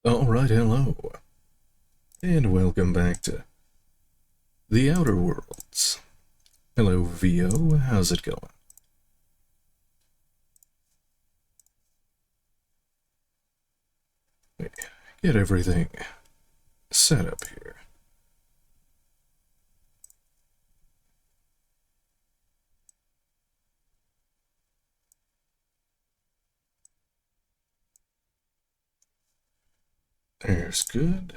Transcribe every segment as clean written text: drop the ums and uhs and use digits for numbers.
Alright, hello. And welcome back to The Outer Worlds. Hello, VO, how's it going? Get everything set up here. There's good.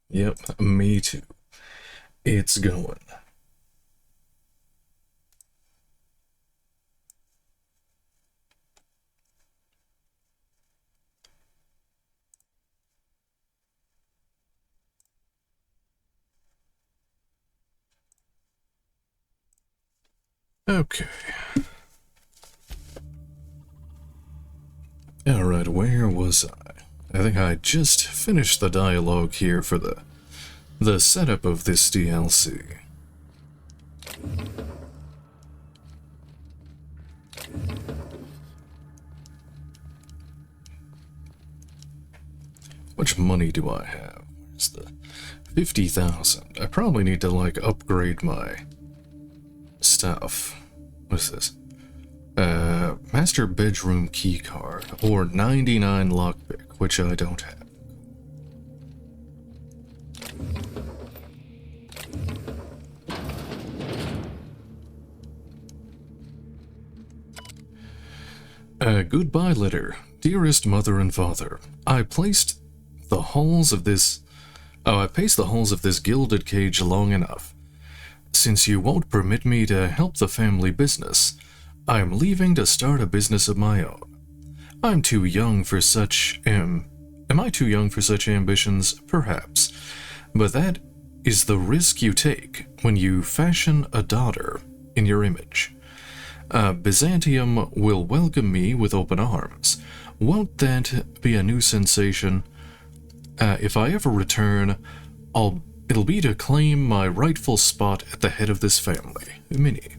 Yep, me too. It's going. Okay. Alright, where was I? I think I just finished the dialogue here for the setup of this DLC. How much money do I have? Where's the 50,000? I probably need to, like, upgrade my stuff. What's this? Master bedroom keycard, or 99 lockpick, which I don't have. Goodbye letter. Dearest mother and father, I placed the halls of this... I paced the halls of this gilded cage long enough. Since you won't permit me to help the family business, I am leaving to start a business of my own. I'm too young for such am I too young for such ambitions? Perhaps. But that is the risk you take when you fashion a daughter in your image. Byzantium will welcome me with open arms. Won't that be a new sensation? If I ever return, it'll be to claim my rightful spot at the head of this family. Minnie.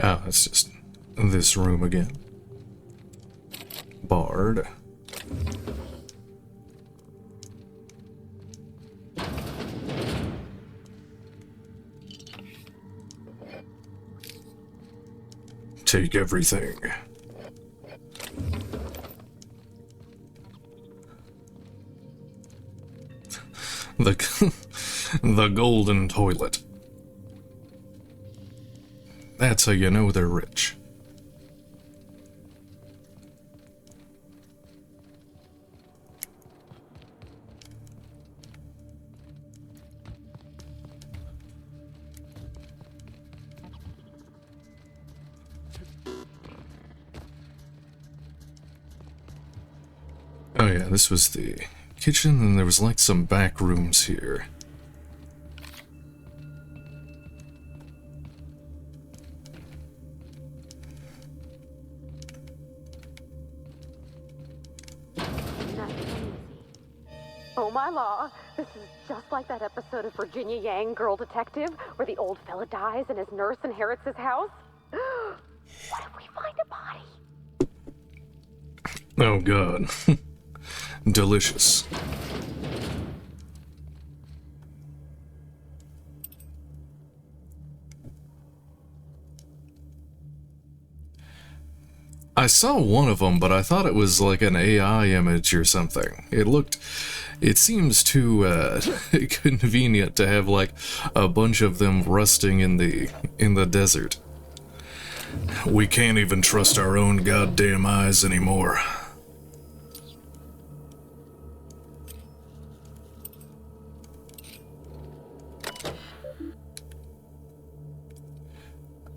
Ah, it's just this room again. Bard. Take everything. The golden toilet. That's how you know they're rich. Oh yeah, this was the kitchen, and there was like some back rooms here. Oh my law, this is just like that episode of Virginia Yang, Girl Detective, where the old fella dies and his nurse inherits his house. What if we find a body? Oh god. Delicious. I saw one of them, but I thought it was like an AI image or something. It seems too convenient to have like a bunch of them rusting in the desert. We can't even trust our own goddamn eyes anymore.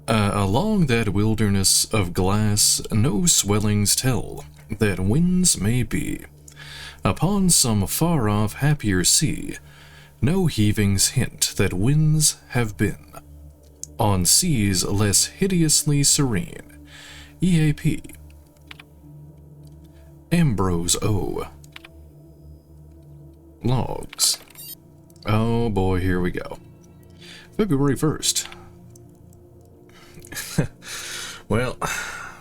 Along that wilderness of glass, no swellings tell that winds may be. Upon some far-off happier sea, No heavings hint that winds have been. On seas less hideously serene. EAP. Ambrose O. Logs. Oh boy, here we go. February 1st. Well,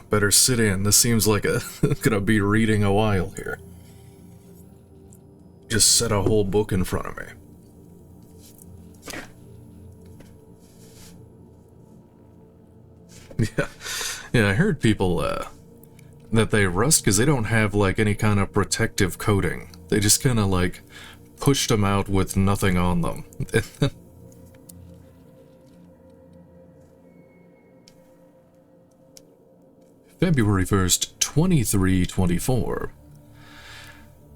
better sit in. This seems like gonna be reading a while here. Just set a whole book in front of me. Yeah, I heard people that they rust because they don't have like any kind of protective coating. They just kind of like pushed them out with nothing on them. February 1st, 2324.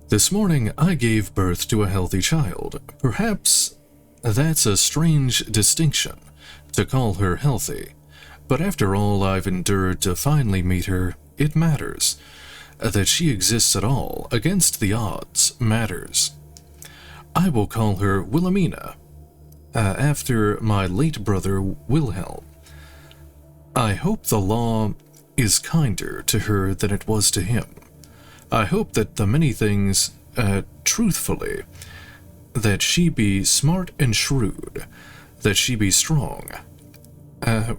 This morning I gave birth to a healthy child. Perhaps that's a strange distinction, to call her healthy. But after all I've endured to finally meet her, it matters. That she exists at all, against the odds, matters. I will call her Wilhelmina, after my late brother Wilhelm. I hope the law is kinder to her than it was to him. I hope that the many things, truthfully, that she be smart and shrewd, that she be strong,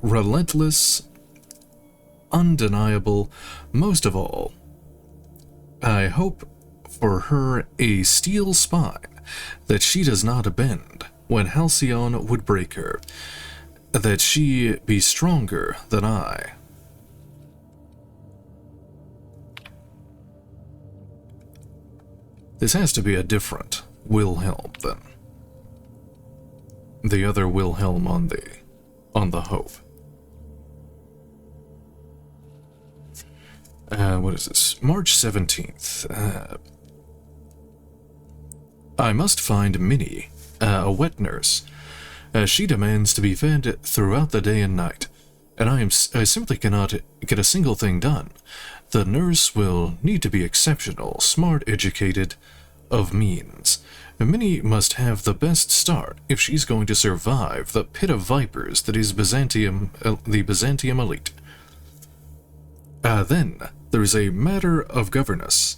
relentless, undeniable, most of all, I hope for her a steel spine, that she does not bend when Halcyon would break her, that she be stronger than I. This has to be a different Wilhelm, then. The other Wilhelm on the Hope. What is this? March 17th. I must find Minnie, a wet nurse. She demands to be fed throughout the day and night, and I simply cannot get a single thing done. The nurse will need to be exceptional, smart, educated, of means. Minnie must have the best start if she's going to survive the pit of vipers that is the Byzantium elite. Then, there's a matter of governess.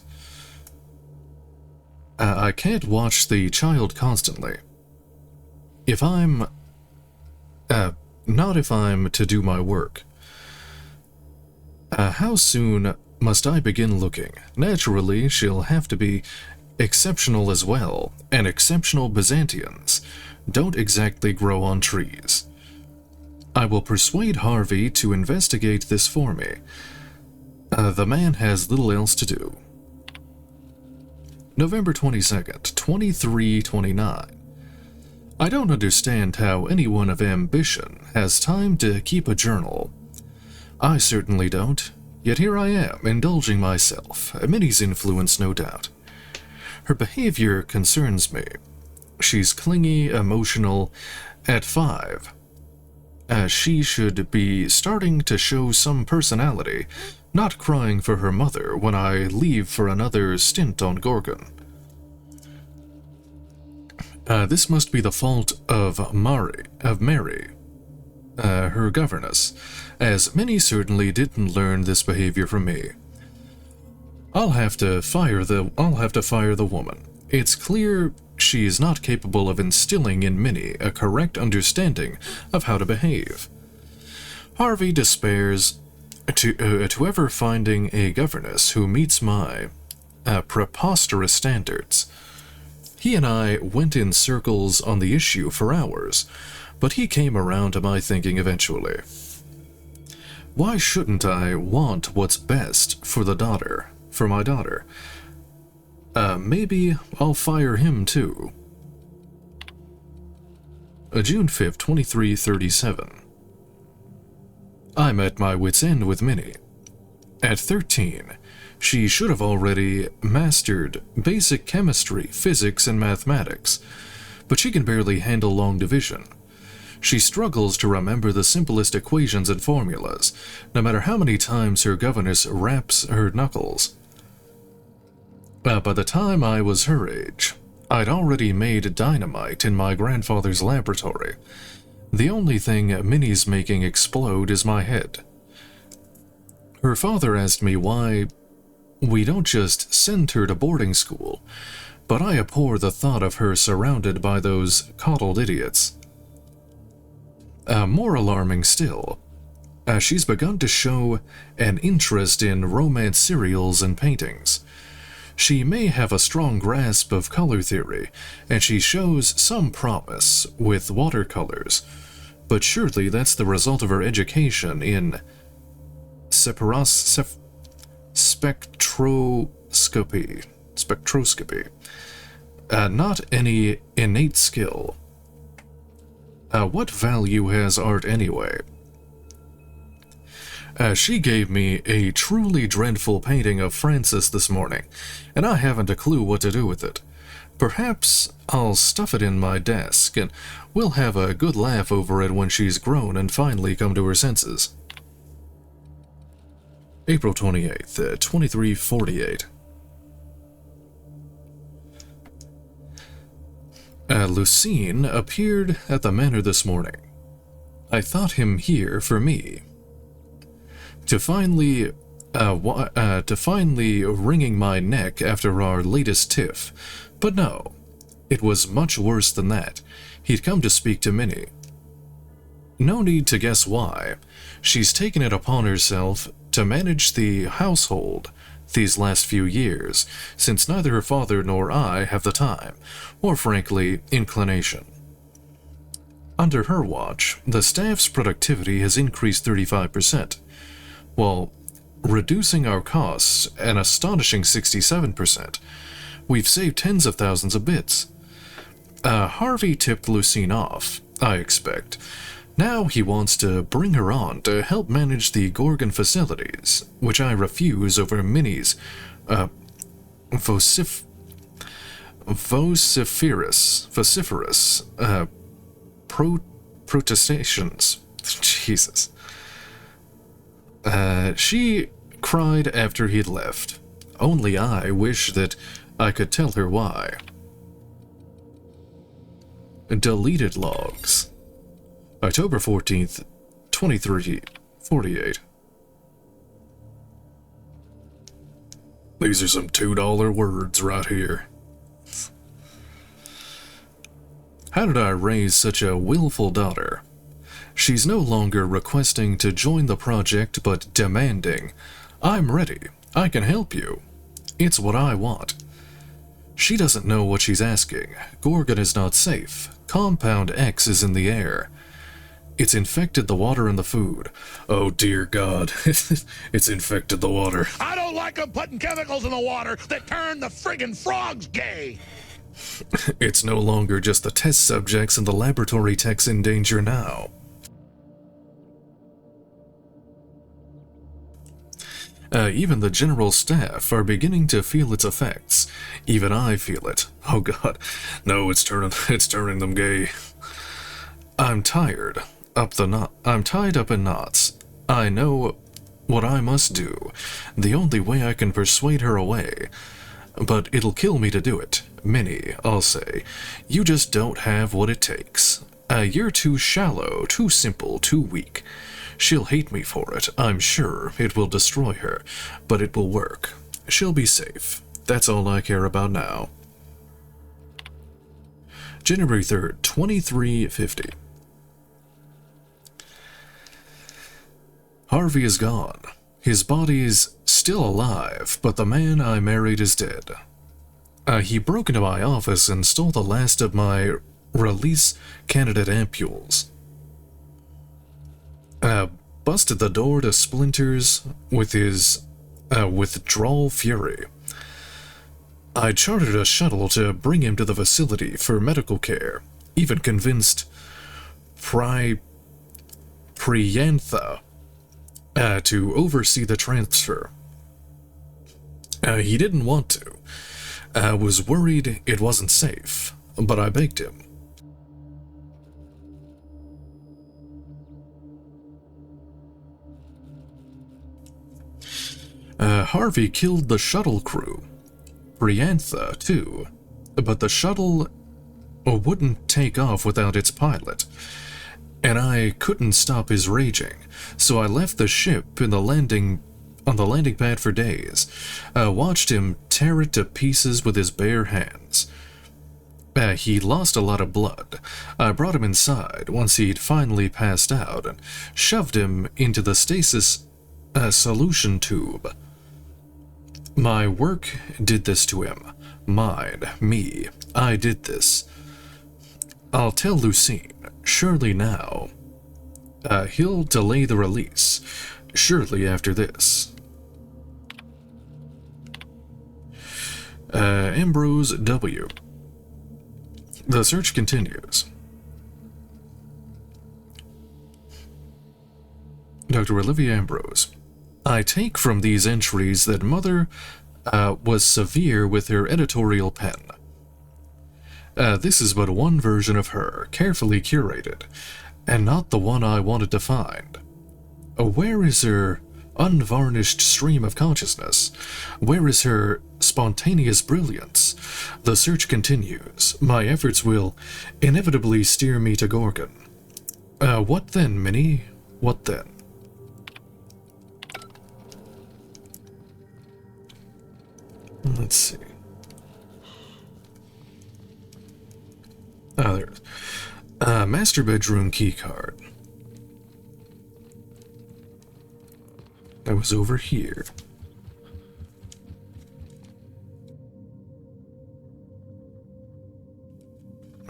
I can't watch the child constantly. If I'm... not if I'm to do my work. How soon must I begin looking? Naturally, she'll have to be exceptional as well, and exceptional Byzantians don't exactly grow on trees. I will persuade Harvey to investigate this for me. The man has little else to do. November 22nd, 2329. I don't understand how anyone of ambition has time to keep a journal. I certainly don't, yet here I am, indulging myself. Minnie's influence, no doubt. Her behavior concerns me. She's clingy, emotional. At 5, she should be starting to show some personality, not crying for her mother when I leave for another stint on Gorgon. This must be the fault of Mary, her governess, as Minnie certainly didn't learn this behavior from me. I'll have to fire the woman. It's clear she is not capable of instilling in Minnie a correct understanding of how to behave. Harvey despairs to ever finding a governess who meets my preposterous standards. He and I went in circles on the issue for hours, but he came around to my thinking eventually. Why shouldn't I want what's best for my daughter? Maybe I'll fire him too. June 5th, 2337. I'm at my wit's end with Minnie. At 13, she should have already mastered basic chemistry, physics, and mathematics, but she can barely handle long division. She struggles to remember the simplest equations and formulas, no matter how many times her governess raps her knuckles. By the time I was her age, I'd already made dynamite in my grandfather's laboratory. The only thing Minnie's making explode is my head. Her father asked me why we don't just send her to boarding school, but I abhor the thought of her surrounded by those coddled idiots. More alarming still, she's begun to show an interest in romance serials and paintings. She may have a strong grasp of color theory, and she shows some promise with watercolors, but surely that's the result of her education in spectroscopy, not any innate skill. What value has art anyway? She gave me a truly dreadful painting of Francis this morning, and I haven't a clue what to do with it. Perhaps I'll stuff it in my desk, and we'll have a good laugh over it when she's grown and finally come to her senses. April 28th, 23:48. Lucine appeared at the manor this morning. I thought him here for me. To finally wringing my neck after our latest tiff, but no, it was much worse than that. He'd come to speak to Minnie. No need to guess why. She's taken it upon herself to manage the household these last few years, since neither her father nor I have the time, or frankly, inclination. Under her watch, the staff's productivity has increased 35%, while reducing our costs an astonishing 67%. We've saved tens of thousands of bits. Harvey tipped Lucine off, I expect. Now he wants to bring her on to help manage the Gorgon facilities, which I refuse over Minnie's vociferous protestations. Jesus. She cried after he'd left. Only I wish that I could tell her why. Deleted logs. October 14th, 23:48. These are some $2 words right here. How did I raise such a willful daughter? She's no longer requesting to join the project, but demanding, "I'm ready. I can help you. It's what I want." She doesn't know what she's asking. Gorgon is not safe. Compound X is in the air. It's infected the water and the food. Oh dear God, it's infected the water. I don't like them putting chemicals in the water that turn the friggin' frogs gay. It's no longer just the test subjects and the laboratory techs in danger now. Even the general staff are beginning to feel its effects. Even I feel it. Oh God, no, it's turning them gay. I'm tired. I'm tied up in knots. I know what I must do. The only way I can persuade her away. But it'll kill me to do it. Minnie, I'll say, you just don't have what it takes. You're too shallow, too simple, too weak. She'll hate me for it. I'm sure it will destroy her, but it will work. She'll be safe. That's all I care about now. January 3rd, 23:50. Harvey is gone. His body's still alive, but the man I married is dead. He broke into my office and stole the last of my release candidate ampules. Busted the door to splinters with his withdrawal fury. I chartered a shuttle to bring him to the facility for medical care, even convinced Priantha to oversee the transfer. He didn't want to. I was worried it wasn't safe, but I begged him. Harvey killed the shuttle crew. Priantha, too. but the shuttle wouldn't take off without its pilot, and I couldn't stop his raging, so I left the ship on the landing pad for days. Watched him tear it to pieces with his bare hands. He lost a lot of blood. I brought him inside once he'd finally passed out and shoved him into the stasis solution tube. My work did this to him. Me. I did this. I'll tell Lucine. Surely now. He'll delay the release. Surely after this. Ambrose W. The search continues. Dr. Olivia Ambrose. I take from these entries that Mother was severe with her editorial pen. This is but one version of her, carefully curated, and not the one I wanted to find. Where is her unvarnished stream of consciousness? Where is her spontaneous brilliance? The search continues. My efforts will inevitably steer me to Gorgon. What then, Minnie? What then? Let's see. Ah, there it is. Master bedroom keycard. That was over here.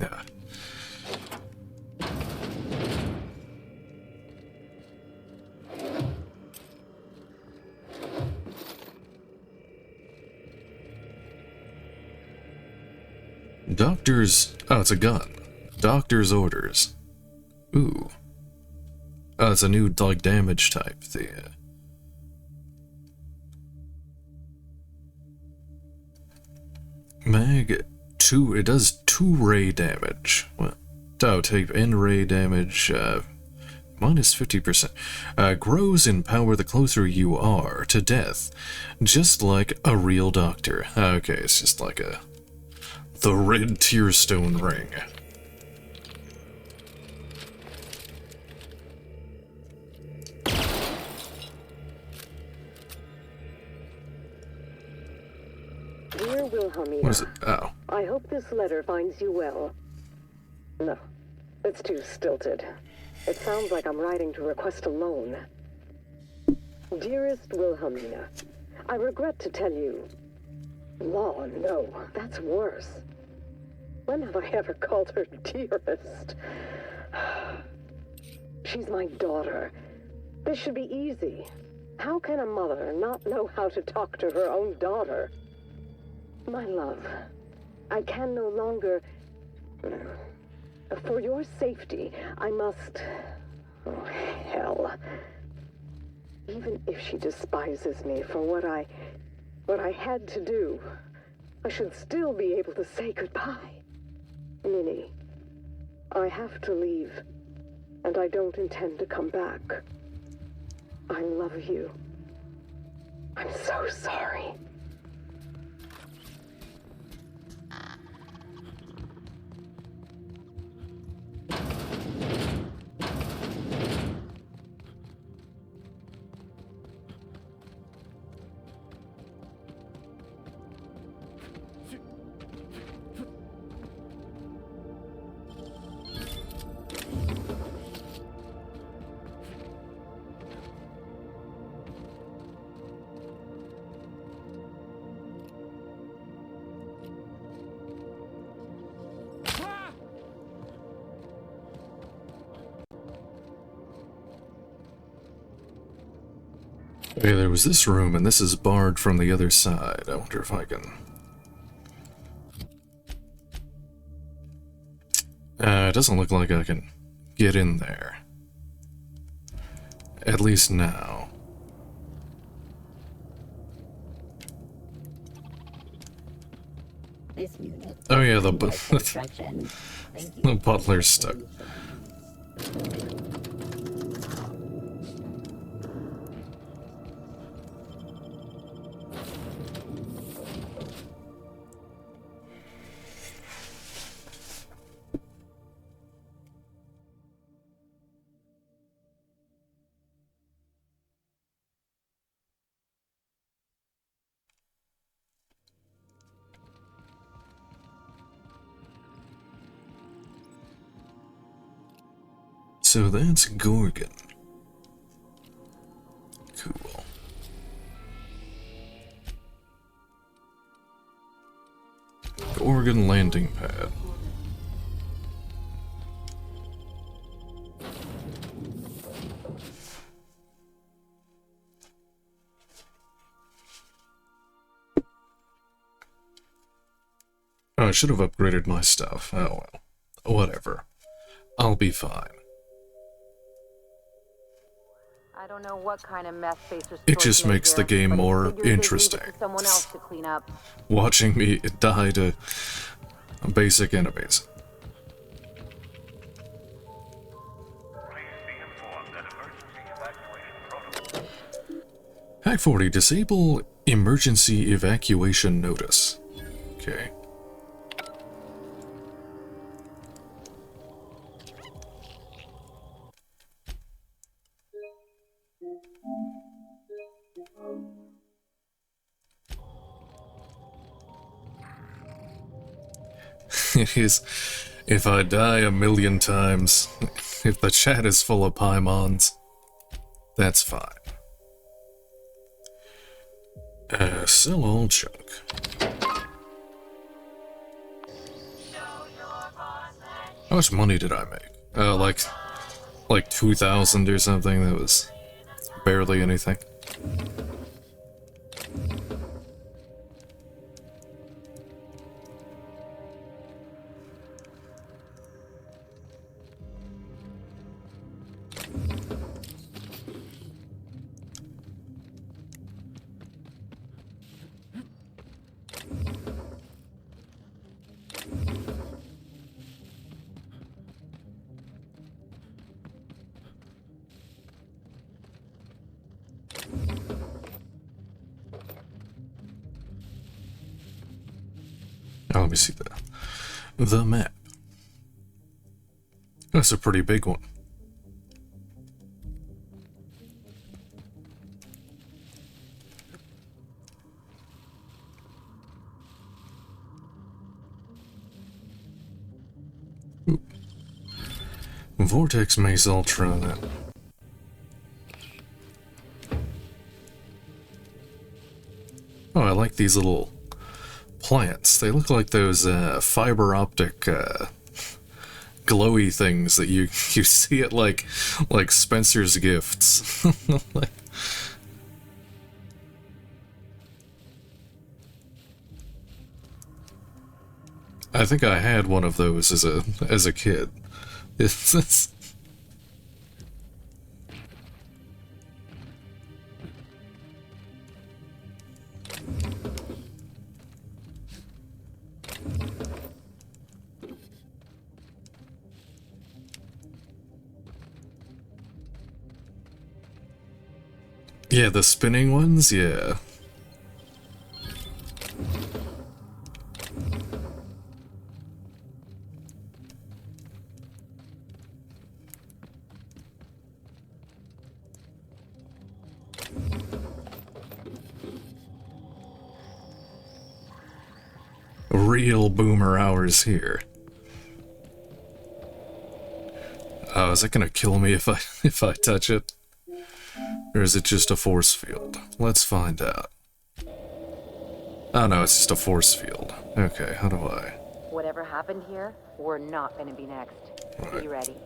Yeah. Doctor's... Oh, it's a gun. Doctor's orders. Ooh. Oh, it's a new, like, damage type. Mag 2, it does 2 ray damage. What? Oh, take N ray damage, minus 50%. Grows in power the closer you are to death, just like a real doctor. Okay, it's just like the red tearstone ring. Dear Wilhelmina, What is it? Oh. I hope this letter finds you well. No, it's too stilted. It sounds like I'm writing to request a loan. Dearest Wilhelmina, I regret to tell you... Law, no, that's worse. When have I ever called her dearest? She's my daughter. This should be easy. How can a mother not know how to talk to her own daughter? My love, I can no longer... For your safety, I must... Oh, hell. Even if she despises me for what I had to do, I should still be able to say goodbye. Minnie, I have to leave, and I don't intend to come back. I love you. I'm so sorry. Okay, there was this room, and this is barred from the other side. I wonder if I can... it doesn't look like I can get in there. At least now. Oh yeah, the butler's stuck. So that's Gorgon. Cool. Gorgon landing pad. Oh, I should have upgraded my stuff. Oh well. Whatever. I'll be fine. I don't know what kind of mess Facer's It just makes the game more interesting. Someone else to clean up. Watching me die to basic enemies. Hack 40, disable emergency evacuation notice. Okay. It is, if I die a million times, if the chat is full of Paimons, that's fine. Sell all junk. How much money did I make? Like 2,000 or something. That was barely anything. Oh, let me see that. The map. That's a pretty big one. Ooh. Vortex Mace Ultra. Oh, I like these little plants. They look like those fiber optic glowy things that you see at like Spencer's Gifts. I think I had one of those as a kid. It's yeah, the spinning ones, yeah. Real boomer hours here. Oh, is that gonna kill me if I touch it? Or is it just a force field? Let's find out. Oh no, it's just a force field. Okay, how do I? Whatever happened here, we're not gonna be next. Right. Be ready.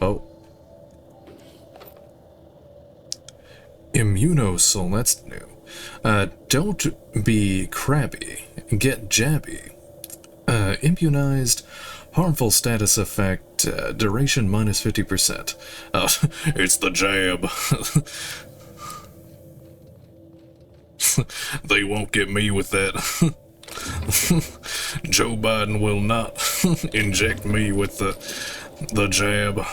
Oh. Immunosol, that's new. Don't be crabby. Get jabby. Immunized. Harmful status effect. Duration minus 50%. It's the jab. They won't get me with that. Joe Biden will not inject me with the jab.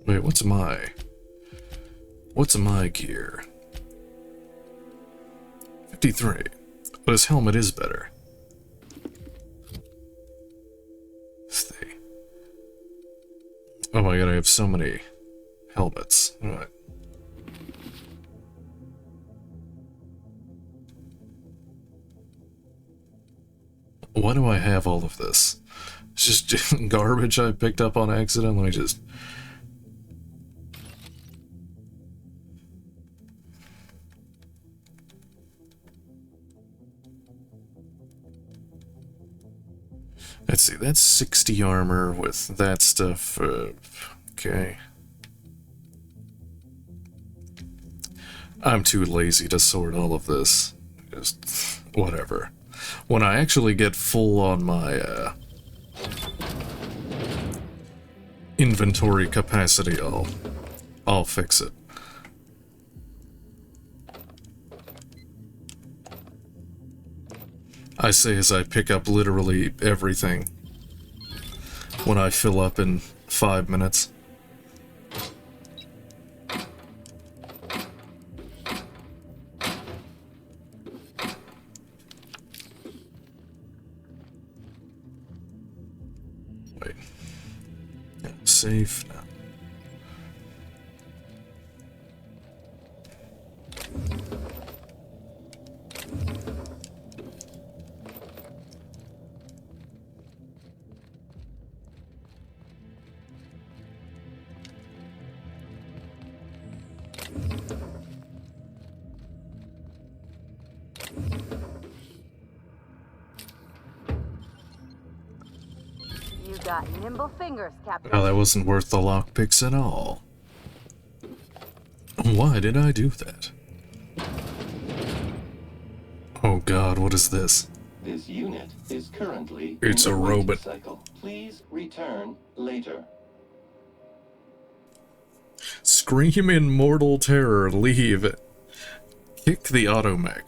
Wait, what's my gear? 53. But his helmet is better. Stay. Oh my god, I have so many helmets. Alright. Why do I have all of this? It's just garbage I picked up on accident. Let me just... Let's see, that's 60 armor with that stuff. Okay. I'm too lazy to sort all of this. Just whatever. When I actually get full on my inventory capacity, I'll fix it. I say as I pick up literally everything when I fill up in 5 minutes. Wait. Safe now. Got nimble fingers, Captain. Oh, that wasn't worth the lockpicks at all. Why did I do that? Oh god, what is this? This unit is currently It's in a the waiting robot. cycle. Please return later. Scream in mortal terror, leave. Kick the automech.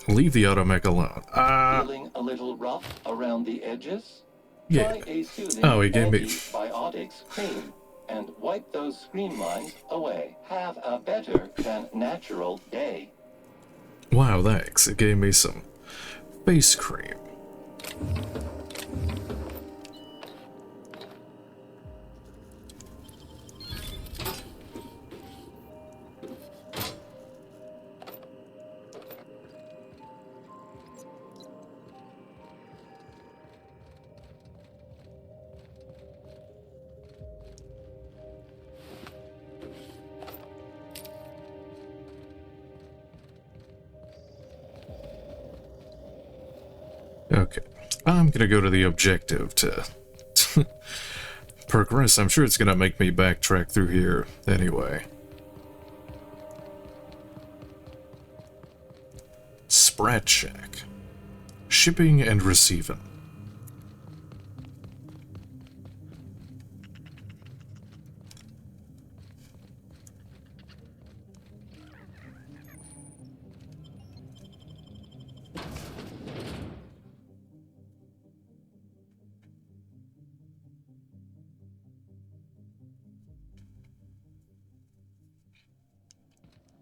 Leave the automech alone. Feeling a little rough around the edges? Yeah. Try a soothing Oh, he gave me... antibiotics cream and wipe those screen lines away. Have a better than natural day. Wow, thanks. It gave me some face cream. Okay, I'm gonna go to the objective to progress. I'm sure it's gonna make me backtrack through here anyway. Sprat check. Shipping and receiving.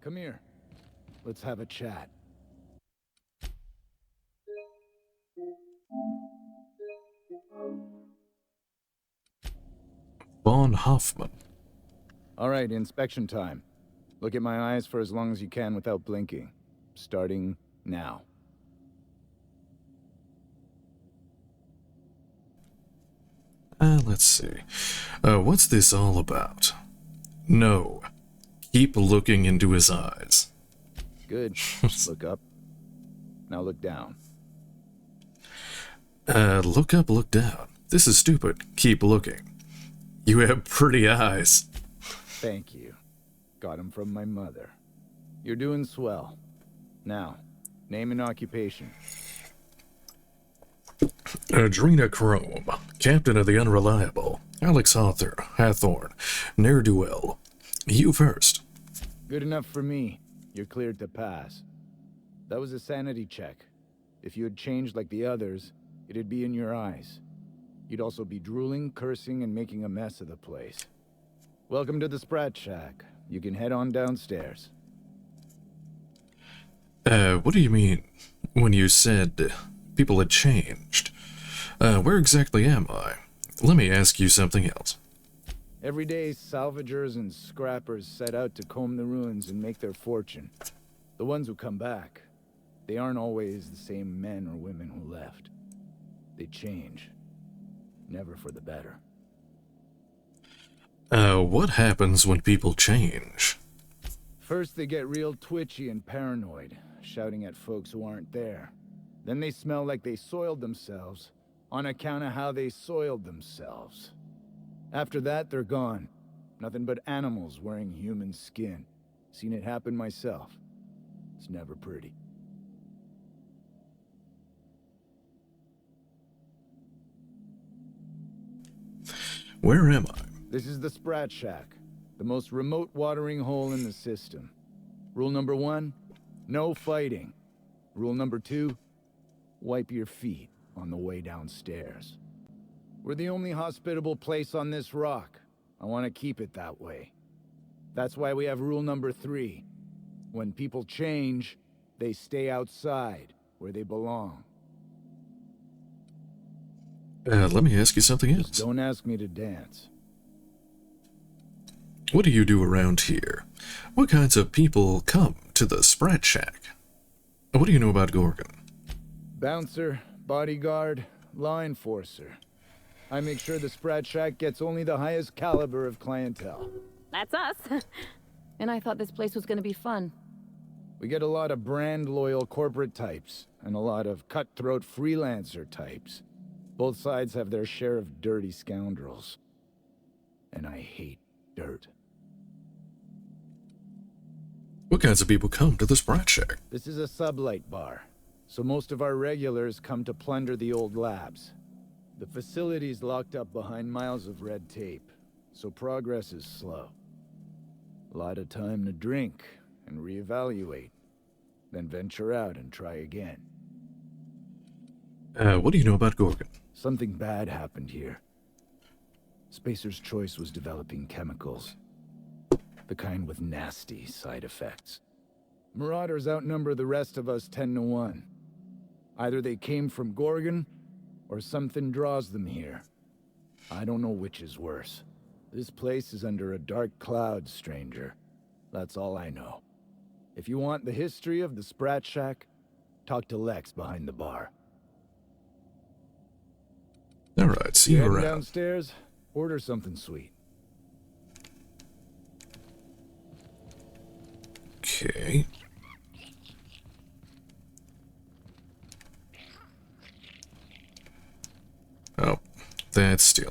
Come here. Let's have a chat. Von Hoffman. All right, inspection time. Look at my eyes for as long as you can without blinking. Starting now. Let's see. What's this all about? No. Keep looking into his eyes. Good. Look up. Now look down. Look up, look down. This is stupid. Keep looking. You have pretty eyes. Thank you. Got 'em from my mother. You're doing swell. Now, name and occupation. Adrenochrome, Captain of the Unreliable. Alex Hathorn, Ne'er-do-well. You first. Good enough for me. You're cleared to pass. That was a sanity check. If you had changed like the others, it'd be in your eyes. You'd also be drooling, cursing, and making a mess of the place. Welcome to the Sprat Shack. You can head on downstairs. What do you mean when you said people had changed? Where exactly am I? Let me ask you something else. Every day, salvagers and scrappers set out to comb the ruins and make their fortune. The ones who come back, they aren't always the same men or women who left. They change. Never for the better. What happens when people change? First, they get real twitchy and paranoid, shouting at folks who aren't there. Then they smell like they soiled themselves, on account of how they soiled themselves. After that, they're gone. Nothing but animals wearing human skin. Seen it happen myself. It's never pretty. Where am I? This is the Sprat Shack, the most remote watering hole in the system. Rule number 1, no fighting. Rule number 2, wipe your feet on the way downstairs. We're the only hospitable place on this rock. I want to keep it that way. That's why we have rule number 3. When people change, they stay outside, where they belong. Let me ask you something else. Don't ask me to dance. What do you do around here? What kinds of people come to the Sprat Shack? What do you know about Gorgon? Bouncer, bodyguard, law enforcer. I make sure the Sprat Shack gets only the highest caliber of clientele. That's us. And I thought this place was gonna be fun. We get a lot of brand-loyal corporate types, and a lot of cutthroat freelancer types. Both sides have their share of dirty scoundrels. And I hate dirt. What kinds of people come to the Sprat Shack? This is a sublight bar, so most of our regulars come to plunder the old labs. The facility's locked up behind miles of red tape, so progress is slow. A lot of time to drink and reevaluate, then venture out and try again. What do you know about Gorgon? Something bad happened here. Spacer's Choice was developing chemicals. The kind with nasty side effects. Marauders outnumber the rest of us 10 to 1. Either they came from Gorgon, or something draws them here. I don't know which is worse. This place is under a dark cloud, stranger. That's all I know. If you want the history of the Sprat Shack, talk to Lex behind the bar. Alright, see you Heading around. downstairs, order something sweet. Okay. Oh, that's stealing.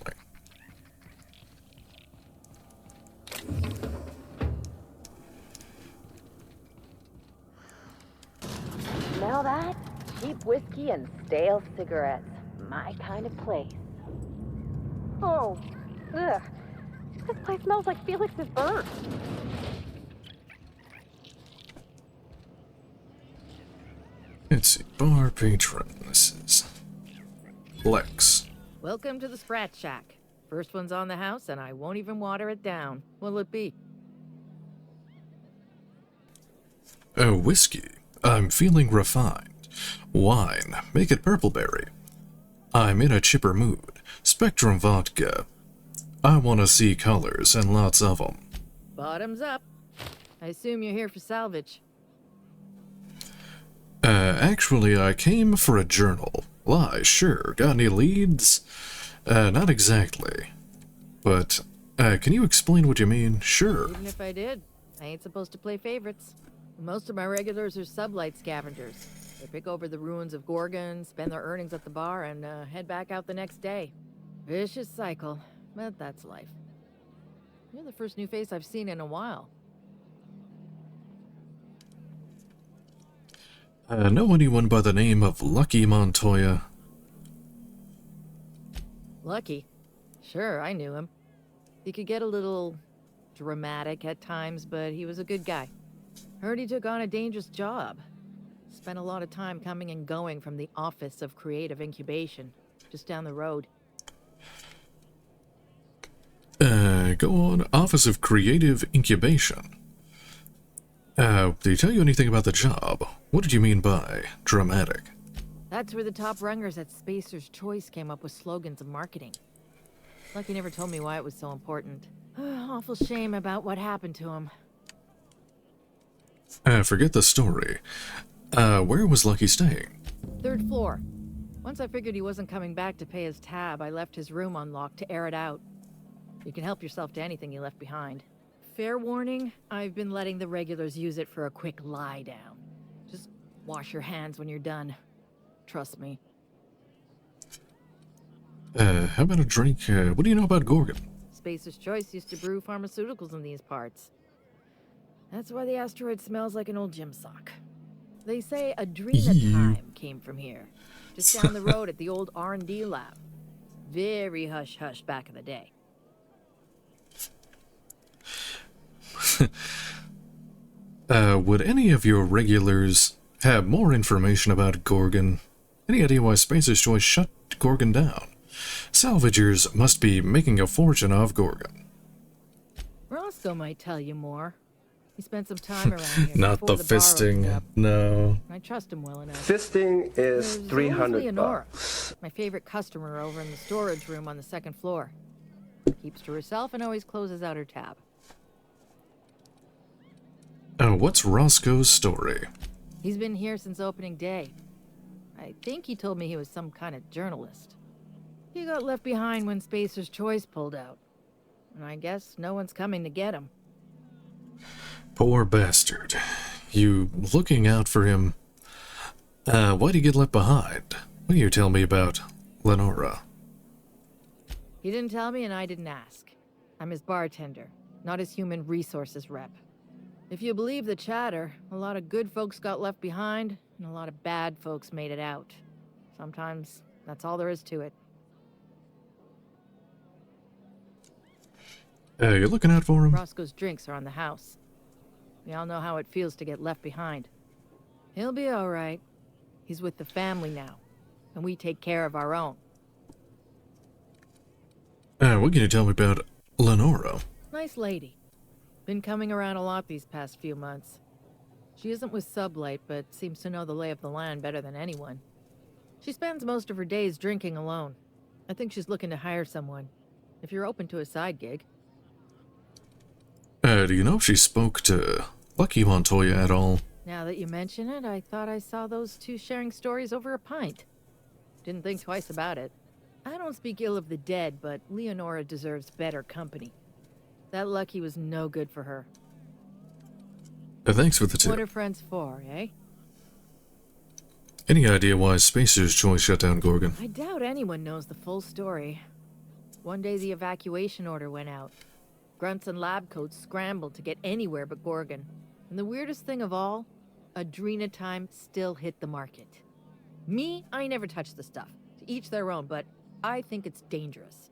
Smell that? Cheap whiskey and stale cigarettes. My kind of place. Oh, ugh. This place smells like Felix's bird. Let's see, bar patron. This is Lex. Welcome to the Sprat Shack. First one's on the house, and I won't even water it down. What'll it be? Whiskey. I'm feeling refined. Wine. Make it purpleberry. I'm in a chipper mood. Spectrum vodka. I want to see colors and lots of them. Bottoms up. I assume you're here for salvage. Actually, I came for a journal. Lie, sure. Got any leads? Not exactly. But, can you explain what you mean? Sure. Even if I did, I ain't supposed to play favorites. Most of my regulars are sublight scavengers. They pick over the ruins of Gorgon, spend their earnings at the bar, and head back out the next day. Vicious cycle, but that's life. You're the first new face I've seen in a while. Know anyone by the name of Lucky Montoya? Lucky? Sure, I knew him. He could get a little dramatic at times, but he was a good guy. Heard he took on a dangerous job. Spent a lot of time coming and going from the Office of Creative Incubation, just down the road. Go on. Office of Creative Incubation. Did he tell you anything about the job? What did you mean by dramatic? That's where the top rungers at Spacer's Choice came up with slogans and marketing. Lucky never told me why it was so important. Awful shame about what happened to him. Forget the story. Where was Lucky staying? 3rd floor. Once I figured he wasn't coming back to pay his tab, I left his room unlocked to air it out. You can help yourself to anything you left behind. Fair warning, I've been letting the regulars use it for a quick lie down. Just wash your hands when you're done. Trust me. How about a drink? What do you know about Gorgon? Spacer's Choice used to brew pharmaceuticals in these parts. That's why the asteroid smells like an old gym sock. They say Adrena Time came from here, just down the road at the old R&D lab. Very hush-hush back in the day. Would any of your regulars have more information about Gorgon? Any idea why Spacer's Choice shut Gorgon down? Salvagers must be making a fortune off Gorgon. Roscoe might tell you more. He spent some time around here. Not the before bar opened fisting, up. no. I trust him well enough. Fisting is There's 300 always Leonora, bucks. my favorite customer over in the storage room on the 2nd floor. Keeps to herself and always closes out her tab. What's Roscoe's story? He's been here since opening day. I think he told me he was some kind of journalist. He got left behind when Spacer's Choice pulled out. And I guess no one's coming to get him. Poor bastard. You looking out for him. Why'd he get left behind? What do you tell me about Lenora? He didn't tell me and I didn't ask. I'm his bartender, not his human resources rep. If you believe the chatter, a lot of good folks got left behind, and a lot of bad folks made it out. Sometimes that's all there is to it. You looking out for him? Roscoe's drinks are on the house. We all know how it feels to get left behind. He'll be all right. He's with the family now, and we take care of our own. What can you tell me about Lenora? Nice lady. Been coming around a lot these past few months. She isn't with Sublight, but seems to know the lay of the land better than anyone. She spends most of her days drinking alone. I think she's looking to hire someone. If you're open to a side gig. Do you know if she spoke to Lucky Montoya at all? Now that you mention it, I thought I saw those two sharing stories over a pint. Didn't think twice about it. I don't speak ill of the dead, but Leonora deserves better company. That Lucky was no good for her. Thanks for the tip. What are friends for, eh? Any idea why Spacer's Choice shut down Gorgon? I doubt anyone knows the full story. One day the evacuation order went out. Grunts and lab coats scrambled to get anywhere but Gorgon. And the weirdest thing of all, Adrena Time still hit the market. Me, I never touched the stuff. To each their own, but I think it's dangerous.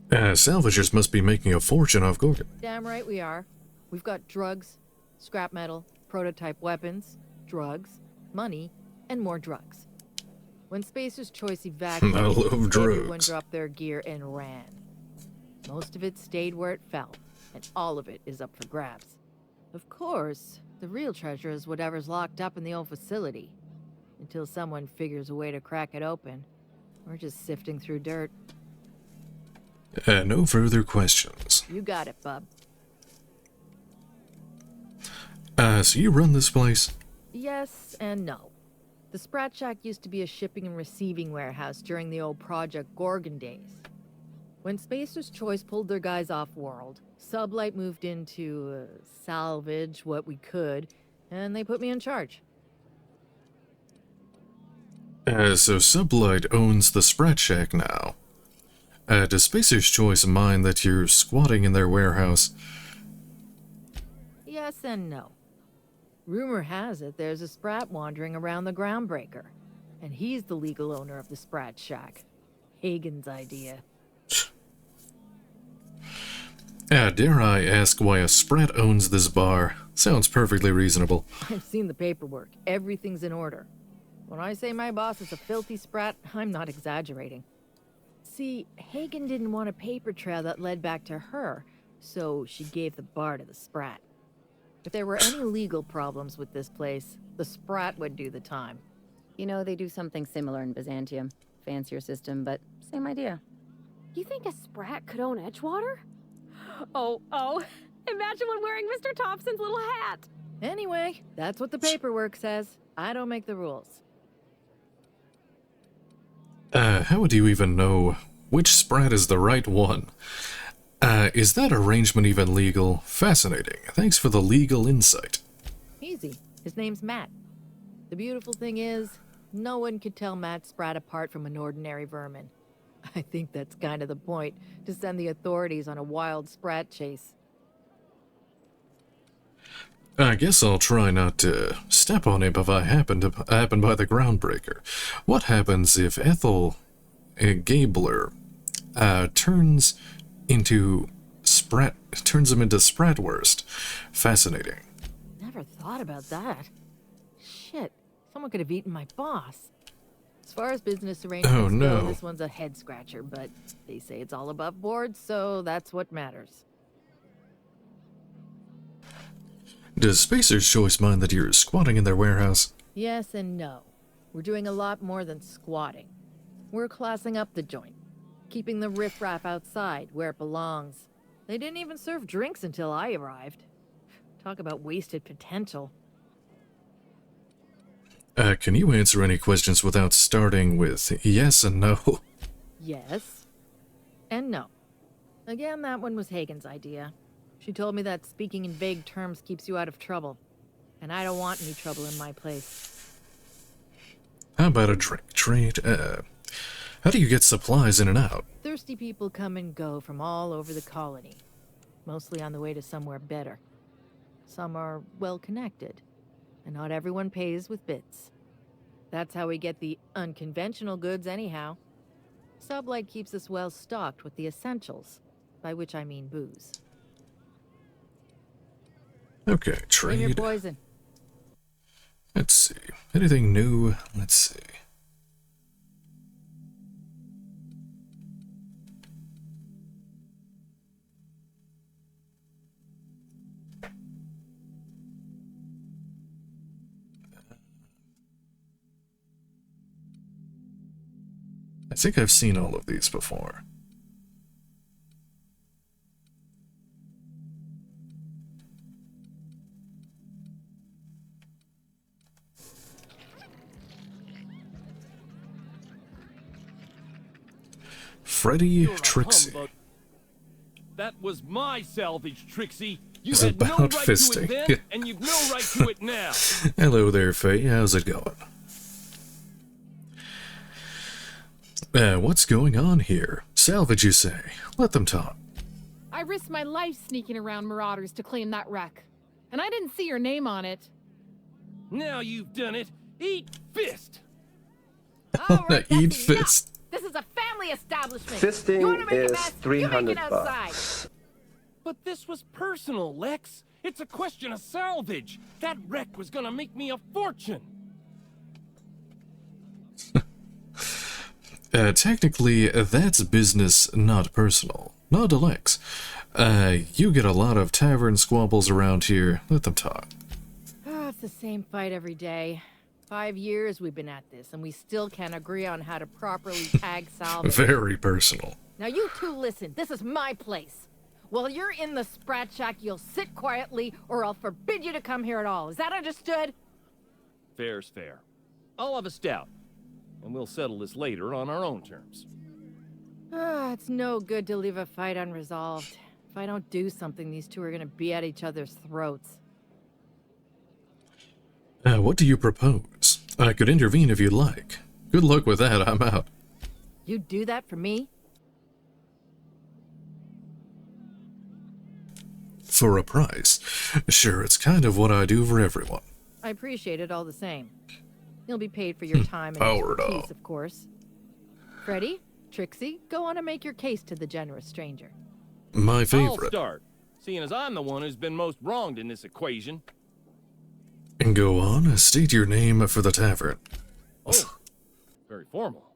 Salvagers must be making a fortune off Gorgon. Damn right we are. We've got drugs, scrap metal, prototype weapons, drugs, money, and more drugs. When Spacer's Choice evacuated, I love drugs. everyone dropped their gear and ran. Most of it stayed where it fell, and all of it is up for grabs. Of course, the real treasure is whatever's locked up in the old facility. Until someone figures a way to crack it open, we're just sifting through dirt. No further questions. You got it, bub. So you run this place? Yes and no. The Sprat Shack used to be a shipping and receiving warehouse during the old Project Gorgon days. When Spacer's Choice pulled their guys off-world, Sublight moved in to salvage what we could, and they put me in charge. So Sublight owns the Sprat Shack now. Does Spacer's Choice mind that you're squatting in their warehouse? Yes and no. Rumor has it there's a Sprat wandering around the Groundbreaker, and he's the legal owner of the Sprat Shack. Hagen's idea. Dare I ask why a Sprat owns this bar? Sounds perfectly reasonable. I've seen the paperwork. Everything's in order. When I say my boss is a filthy Sprat, I'm not exaggerating. See, Hagen didn't want a paper trail that led back to her, so she gave the bar to the Sprat. If there were any legal problems with this place, the Sprat would do the time. You know, they do something similar in Byzantium. fancier system, but same idea. You think a sprat could own Edgewater? Oh, imagine one wearing Mr. Thompson's little hat. Anyway, that's what the paperwork says. I don't make the rules. How would you even know which sprat is the right one? Is that arrangement even legal? Fascinating. Thanks for the legal insight. Easy. His name's Matt. The beautiful thing is, no one could tell Matt Sprat apart from an ordinary vermin. I think that's kind of the point, to send the authorities on a wild sprat chase. I guess I'll try not to step on him if I happen by the groundbreaker. What happens if Ethel Gabler turns him into Spratwurst? Fascinating. Never thought about that. Shit, someone could have eaten my boss. As far as business arrangements go, this one's a head-scratcher, but they say it's all above board, so that's what matters. Does Spacer's Choice mind that you're squatting in their warehouse? Yes and no. We're doing a lot more than squatting. We're classing up the joint, keeping the riffraff outside where it belongs. They didn't even serve drinks until I arrived. Talk about wasted potential. Can you answer any questions without starting with yes and no? Yes. And no. Again, that one was Hagen's idea. She told me that speaking in vague terms keeps you out of trouble. And I don't want any trouble in my place. How about a drink trade? How do you get supplies in and out? Thirsty people come and go from all over the colony. Mostly on the way to somewhere better. Some are well-connected. And not everyone pays with bits. That's how we get the unconventional goods anyhow. Sublight keeps us well-stocked with the essentials, by which I mean booze. Okay, trade. Bring your poison. Let's see. Anything new? Let's see. I think I've seen all of these before. Freddy Trixie. That was my salvage, Trixie. You It's had no about right fisting. to it then, and you've no right to it now. Hello there, Faye. How's it going? What's going on here? Salvage, you say? Let them talk. I risked my life sneaking around Marauders to claim that wreck. And I didn't see your name on it. Now you've done it. Eat fist. All right, Eat that's enough. fist. This is a family establishment. Fisting You wanna make a is mess? You make it 300 outside. bucks. But this was personal, Lex. It's a question of salvage. That wreck was gonna make me a fortune. Technically, that's business, not personal. Not Alex. You get a lot of tavern squabbles around here. Let them talk. Oh, it's the same fight every day. 5 years we've been at this, and we still can't agree on how to properly tag salvage. Very personal. Now you two listen, this is my place. While you're in the Sprat Shack, you'll sit quietly, or I'll forbid you to come here at all. Is that understood? Fair's fair. I'll have a stout, and we'll settle this later on our own terms. Ah, it's no good to leave a fight unresolved. If I don't do something, these two are gonna be at each other's throats. What do you propose? I could intervene if you'd like. Good luck with that, I'm out. You'd do that for me? For a price. Sure, it's kind of what I do for everyone. I appreciate it all the same. You'll be paid for your time and Powered expertise, up. of course. Freddy, Trixie, go on and make your case to the generous stranger. My I'll favorite. start, seeing as I'm the one who's been most wronged in this equation. And go on, state your name for the tavern. Oh, very formal.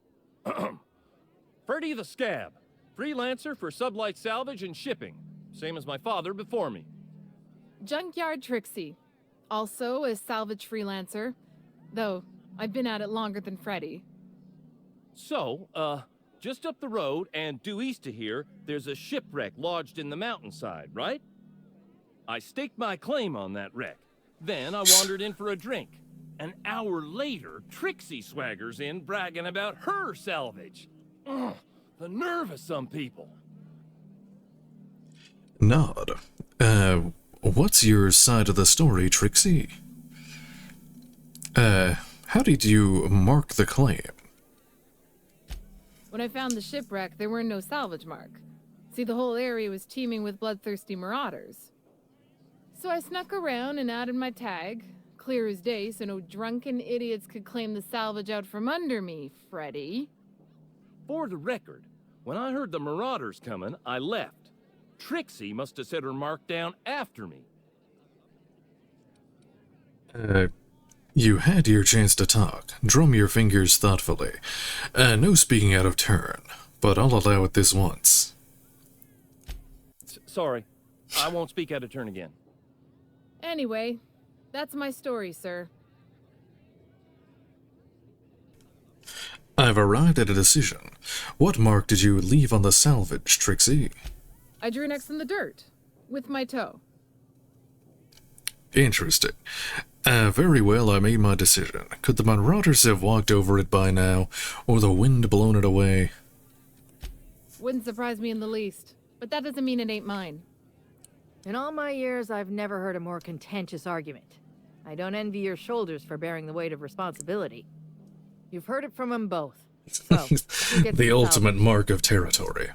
Freddy the Scab, freelancer for Sublight Salvage and Shipping, same as my father before me. Junkyard Trixie. Also a salvage freelancer. Though, I've been at it longer than Freddy. So, just up the road and due east of here, there's a shipwreck lodged in the mountainside, right? I staked my claim on that wreck. Then I wandered in for a drink. An hour later, Trixie swaggers in bragging about her salvage. Ugh, the nerve of some people. Nod. What's your side of the story, Trixie? How did you mark the claim? When I found the shipwreck, there were no salvage mark. See, the whole area was teeming with bloodthirsty marauders. So I snuck around and added my tag, clear as day, so no drunken idiots could claim the salvage out from under me, Freddy. For the record, when I heard the marauders coming, I left. Trixie must have set her mark down after me. You had your chance to talk. Drum your fingers thoughtfully. No speaking out of turn, but I'll allow it this once. Sorry, I won't speak out of turn again. Anyway, that's my story, sir. I've arrived at a decision. What mark did you leave on the salvage, Trixie? I drew an X in the dirt, with my toe. Interesting. Very well, I made my decision. Could the marauders have walked over it by now, or the wind blown it away? Wouldn't surprise me in the least, but that doesn't mean it ain't mine. In all my years, I've never heard a more contentious argument. I don't envy your shoulders for bearing the weight of responsibility. You've heard it from them both. So, who gets The ultimate mark of territory.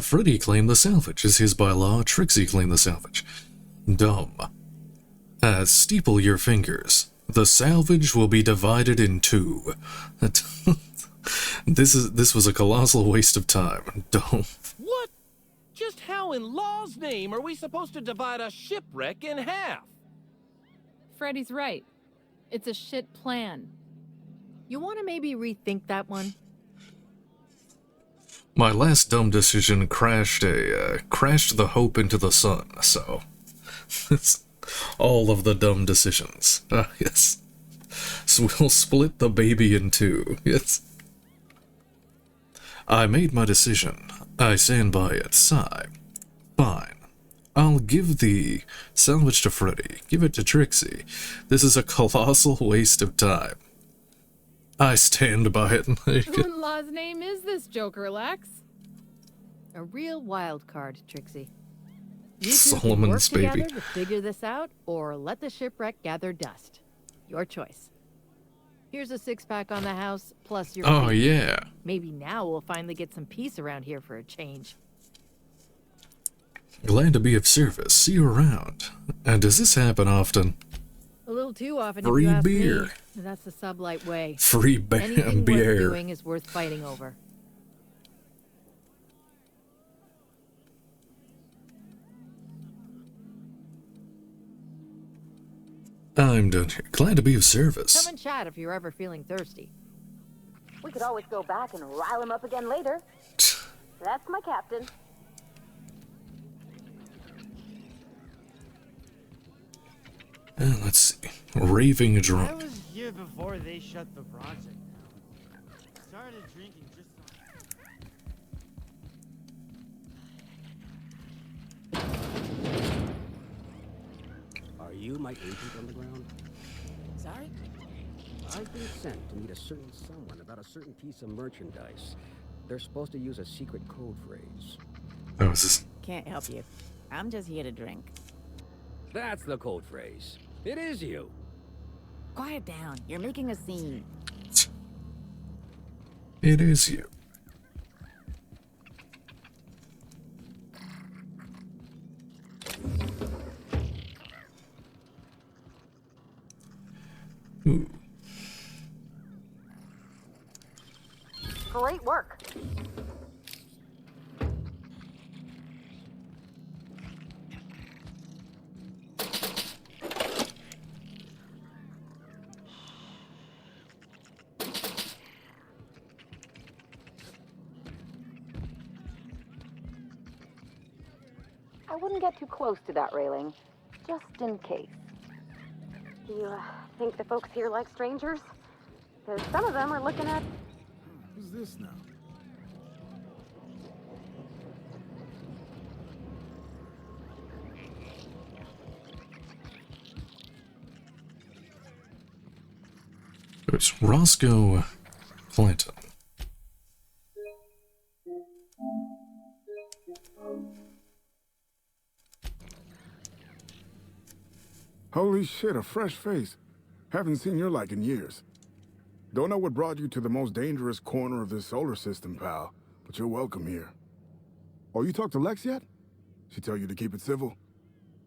Freddy claimed the salvage is his by law. Trixie claimed the salvage. Dumb. Steeple your fingers. The salvage will be divided in two. This was a colossal waste of time. Dumb. What? Just how in law's name are we supposed to divide a shipwreck in half? Freddy's right. It's a shit plan. You want to maybe rethink that one? My last dumb decision crashed the hope into the sun, so it's all of the dumb decisions. Yes. So we'll split the baby in two. Yes. I made my decision. I stand by it. Sigh. Fine. I'll give the salvage to Freddy. Give it to Trixie. This is a colossal waste of time. I stand by it. Who in law's name is this Joker, Lex? A real wild card, Trixie. You two Solomon's can work baby. together to figure this out, or let the shipwreck gather dust. Your choice. Here's a six-pack on the house, plus your Oh, fee. yeah. Maybe now we'll finally get some peace around here for a change. Glad to be of service. See you around. And does this happen often? A little too often, Free if you ask beer. me. That's the sublight way. Free Anything worth beer. doing is worth fighting over. I'm done here. Glad to be of service. Come and chat if you're ever feeling thirsty. We could always go back and rile him up again later. That's my captain. Let's see. Raving I drunk. was here before they shut the project down. Started drinking just Are you my agent on the ground? Sorry? I've been sent to meet a certain someone about a certain piece of merchandise. They're supposed to use a secret code phrase. Oh, is this... Can't help you. I'm just here to drink. That's the code phrase. It is you. Quiet down. You're making a scene. It is you. Ooh. Great work. I wouldn't get too close to that railing, just in case. Do you think the folks here like strangers? Because some of them are looking at... Who's this now? It's Roscoe Clinton. Holy shit, a fresh face. Haven't seen your like in years. Don't know what brought you to the most dangerous corner of this solar system, pal, but you're welcome here. Oh, you talked to Lex yet? She tell you to keep it civil?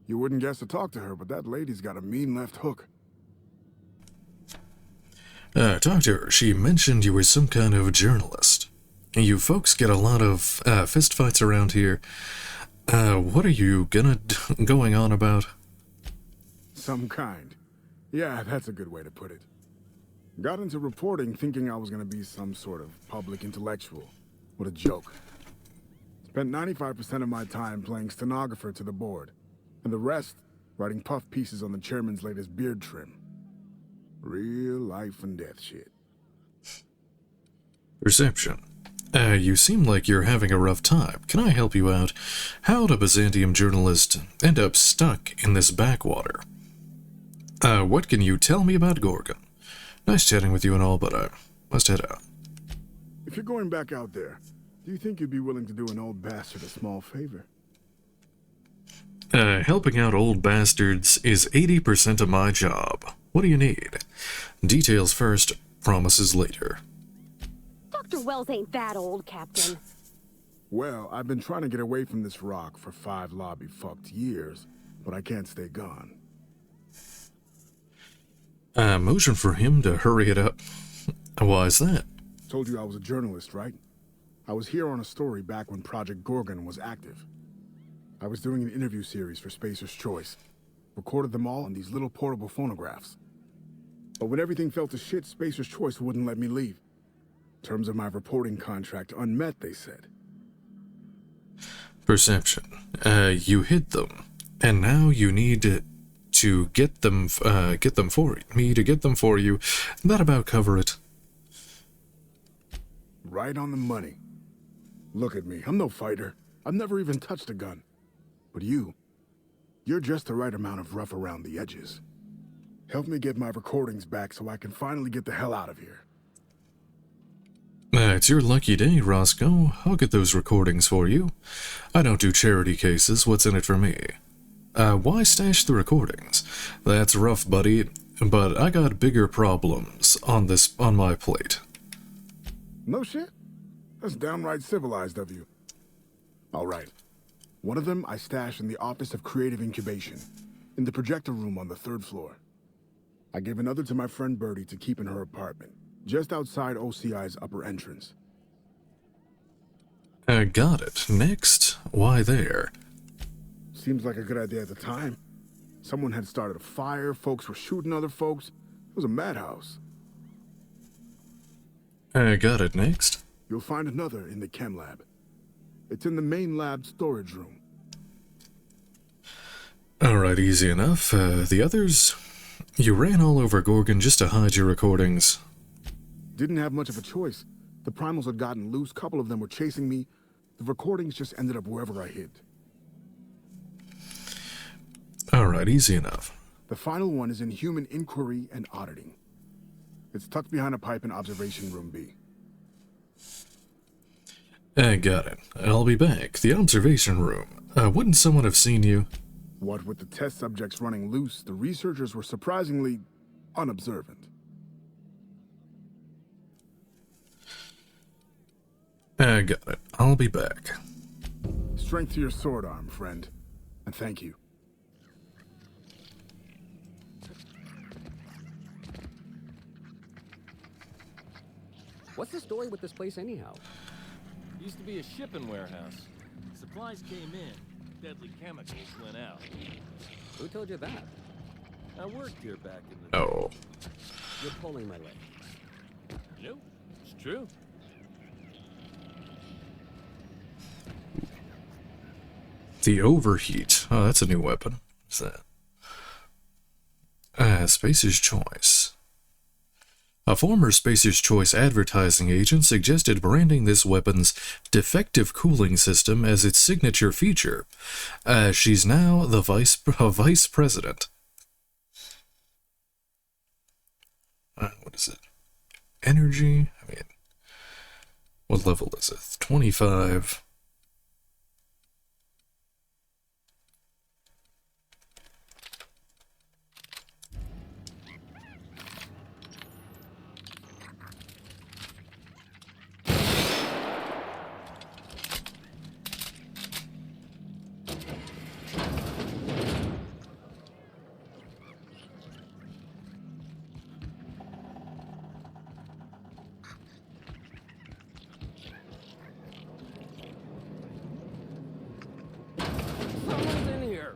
You wouldn't guess to talk to her, but that lady's got a mean left hook. Talked to her. She mentioned you were some kind of journalist. You folks get a lot of fistfights around here. What are you going on about? Some kind. Yeah, that's a good way to put it. Got into reporting thinking I was gonna be some sort of public intellectual. What a joke. Spent 95% of my time playing stenographer to the board, and the rest writing puff pieces on the chairman's latest beard trim. Real life and death shit. Perception. You seem like you're having a rough time. Can I help you out? How'd a Byzantium journalist end up stuck in this backwater? What can you tell me about Gorgon? Nice chatting with you and all, but I must head out. If you're going back out there, do you think you'd be willing to do an old bastard a small favor? Helping out old bastards is 80% of my job. What do you need? Details first, promises later. Dr. Wells ain't that old, Captain. Well, I've been trying to get away from this rock for 5 lobby-fucked years, but I can't stay gone. Motion for him to hurry it up. Why is that? Told you I was a journalist, right? I was here on a story back when Project Gorgon was active. I was doing an interview series for Spacer's Choice. Recorded them all on these little portable phonographs. But when everything fell to shit, Spacer's Choice wouldn't let me leave. Terms of my reporting contract unmet, they said. Perception. You hid them, and now you need to get them for me to get them for you. That about cover it. Right on the money. Look at me, I'm no fighter. I've never even touched a gun. But you're just the right amount of rough around the edges. Help me get my recordings back so I can finally get the hell out of here. It's your lucky day, Roscoe. I'll get those recordings for you. I don't do charity cases. What's in it for me? Why stash the recordings? That's rough, buddy, but I got bigger problems on my plate. No shit? That's downright civilized of you. All right. One of them I stash in the Office of Creative Incubation, in the projector room on the 3rd floor. I gave another to my friend Birdie to keep in her apartment, just outside OCI's upper entrance. Got it. Next, why there? Seems like a good idea at the time. Someone had started a fire, folks were shooting other folks. It was a madhouse. Got it. Next? You'll find another in the chem lab. It's in the main lab storage room. Alright, easy enough. The others? You ran all over Gorgon just to hide your recordings. Didn't have much of a choice. The primals had gotten loose, couple of them were chasing me. The recordings just ended up wherever I hid. Alright, easy enough. The final one is in human inquiry and auditing. It's tucked behind a pipe in Observation Room B. Got it. I'll be back. The observation room. Wouldn't someone have seen you? What with the test subjects running loose, the researchers were surprisingly unobservant. Got it. I'll be back. Strength to your sword arm, friend. And thank you. What's the story with this place anyhow? Used to be a shipping warehouse. Supplies came in, deadly chemicals went out. Who told you that? I worked here back in the... Oh. You're pulling my leg. Nope, it's true. The overheat. Oh, that's a new weapon. What's that? Spacer's Choice. A former Spacer's Choice advertising agent suggested branding this weapon's defective cooling system as its signature feature. She's now the vice president. What is it? Energy? I mean, what level is it? 25. Someone's in here.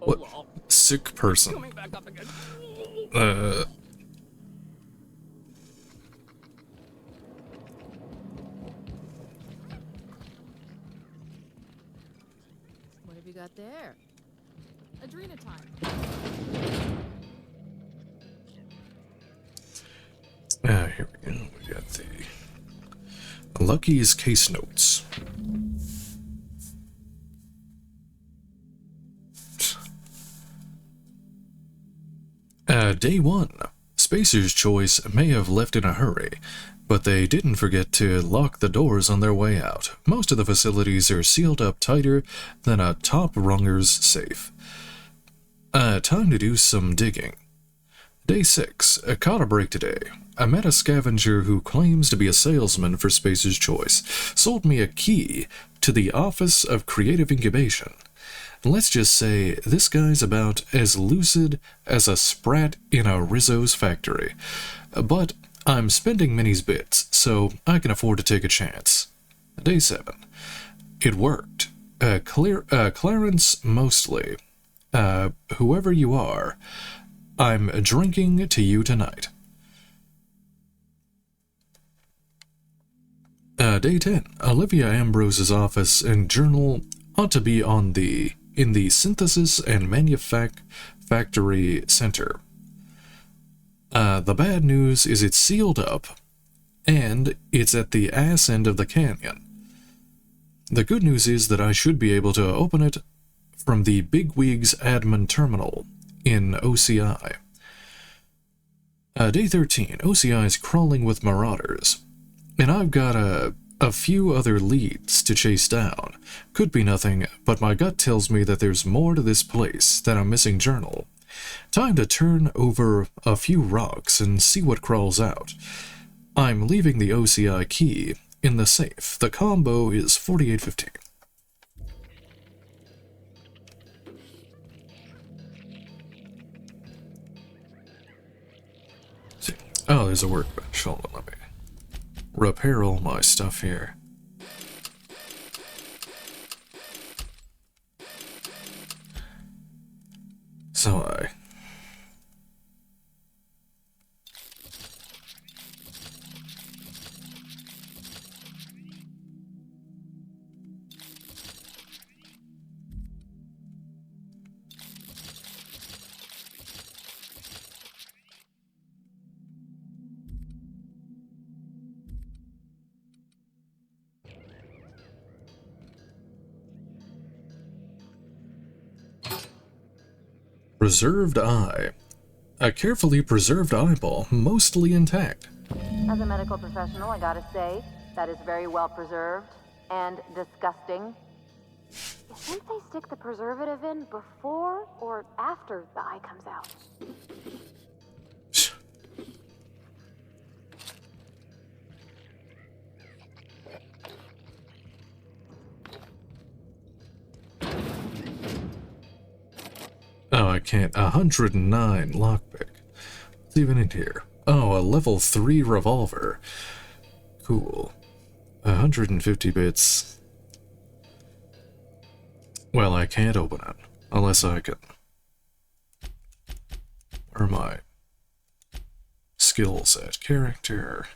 What? Oh, lol. Sick person. Coming back up again. What have you got there? Adrena time. Here we go. We got the Lucky's case notes. Day 1. Spacer's Choice may have left in a hurry, but they didn't forget to lock the doors on their way out. Most of the facilities are sealed up tighter than a top-runger's safe. Time to do some digging. Day 6. I caught a break today. I met a scavenger who claims to be a salesman for Spacer's Choice. Sold me a key to the Office of Creative Incubation. Let's just say this guy's about as lucid as a sprat in a Rizzo's factory. But I'm spending Minnie's bits, so I can afford to take a chance. Day 7. It worked. Clarence Mostly. Whoever you are, I'm drinking to you tonight. Day 10. Olivia Ambrose's office and journal ought to be in the Synthesis and Manufactory Center. The bad news is it's sealed up, and it's at the ass end of the canyon. The good news is that I should be able to open it from the Bigwigs admin terminal in OCI. Day 13. OCI is crawling with marauders, and I've got a few other leads to chase down. Could be nothing, but my gut tells me that there's more to this place than a missing journal. Time to turn over a few rocks and see what crawls out. I'm leaving the OCI key in the safe. The combo is 4815. Oh, there's a workbench. Hold on, let me repair all my stuff here. So Preserved eye. A carefully preserved eyeball, mostly intact. As a medical professional, I gotta say, that is very well preserved and disgusting. You think they stick the preservative in before or after the eye comes out? Oh, I can't. 109 lockpick. What's even in here? Oh, a level 3 revolver. Cool. 150 bits. Well, I can't open it. Unless I can. Where are my skills at? Character.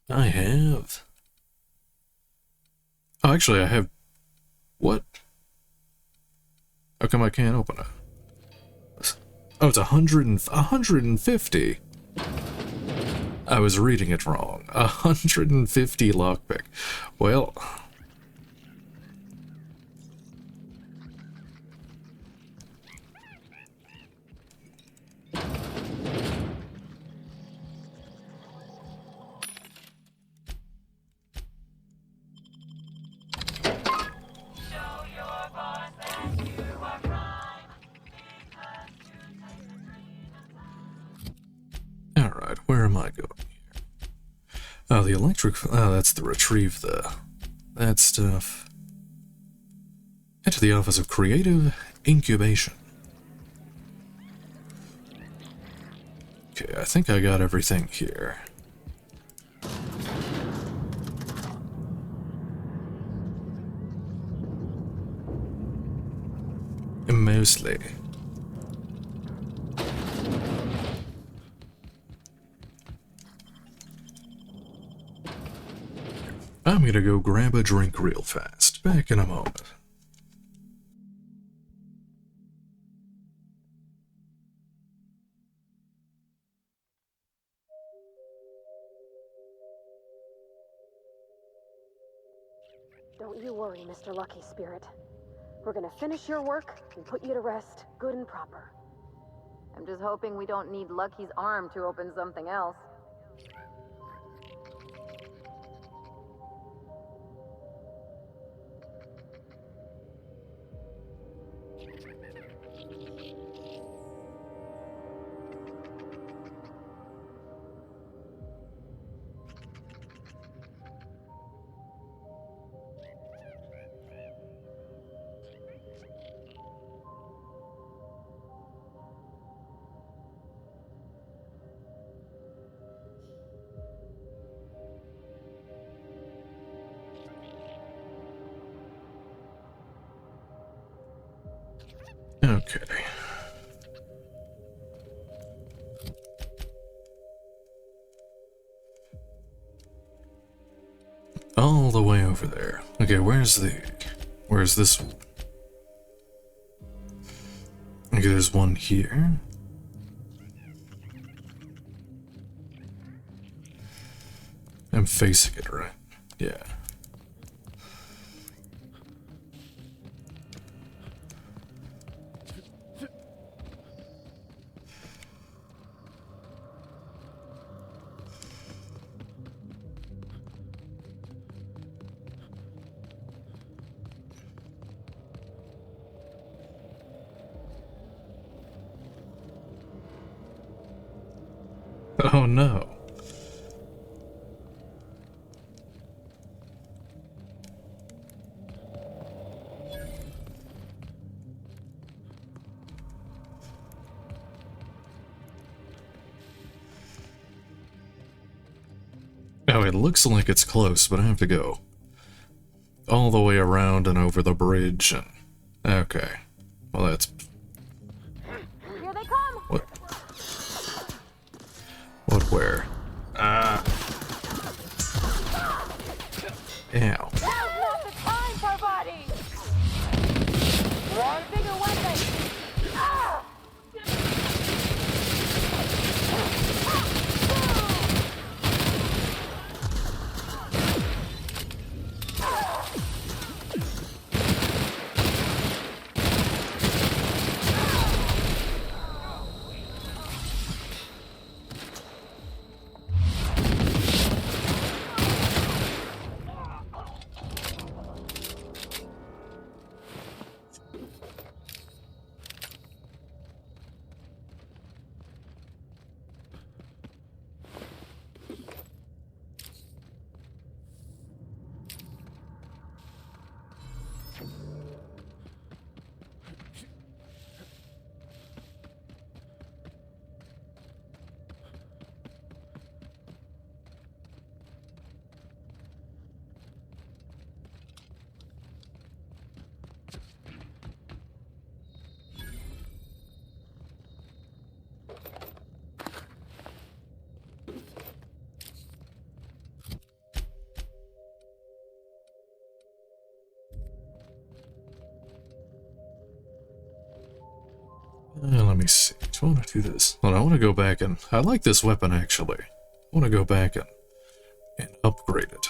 I have. Oh, actually, I have. What? How come I can't open it? Oh, it's 150. I was reading it wrong. 150 lockpick. Well... Alright, where am I going here? Oh, the electric... Oh, that's to retrieve that stuff. Head to the Office of Creative Incubation. Okay, I think I got everything here. Mostly. I'm gonna go grab a drink real fast. Back in a moment. Don't you worry, Mr. Lucky Spirit. We're gonna finish your work and put you to rest, good and proper. I'm just hoping we don't need Lucky's arm to open something else. Okay. All the way over there. Okay, where's this one? Okay, there's one here. I'm facing it, right? Yeah. Oh no. Oh, it looks like it's close, but I have to go all the way around and over the bridge and... Okay. Well, that's... Here they come! What? What, where? Ow. Now's not the time, Parvati! One bigger weapon! Ah! Let me see. Do I want to do this? Well, I want to go back and... I like this weapon, actually. want to go back and upgrade it.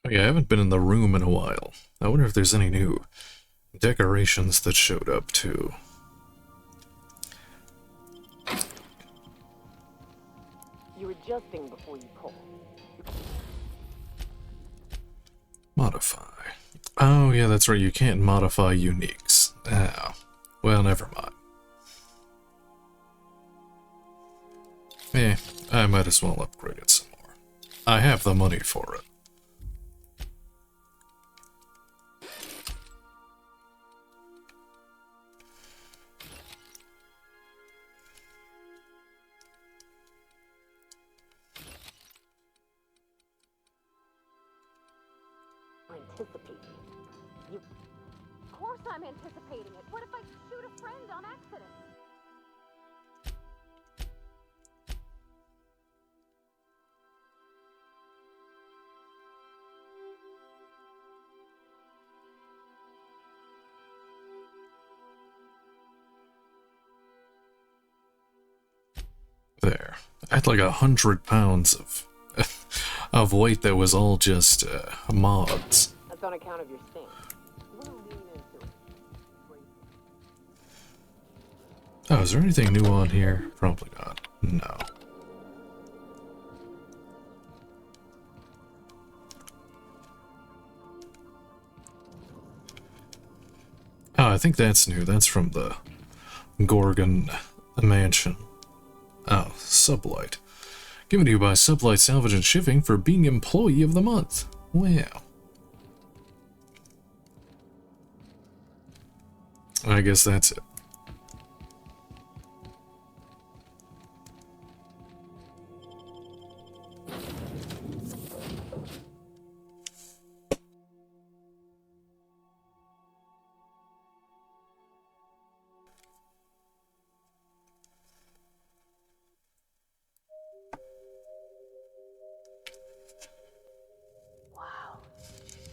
Oh yeah, I haven't been in the room in a while. I wonder if there's any new decorations that showed up too. You're adjusting before you pull. Modify. Oh yeah, that's right, you can't modify uniques. Ah, well, never mind. I might as well upgrade it some more. I have the money for it. Anticipating it. You... Of course I'm anticipating it. What if I shoot a friend on accident? There. I had like 100 pounds of weight that was all just mods. That's on account of your stink. You want to lean into it. Oh, is there anything new on here? Probably not. No. Oh, I think that's new. That's from the Gorgon Mansion. Oh, Sublight. Given to you by Sublight Salvage and Shipping for being Employee of the Month. Wow. I guess that's it.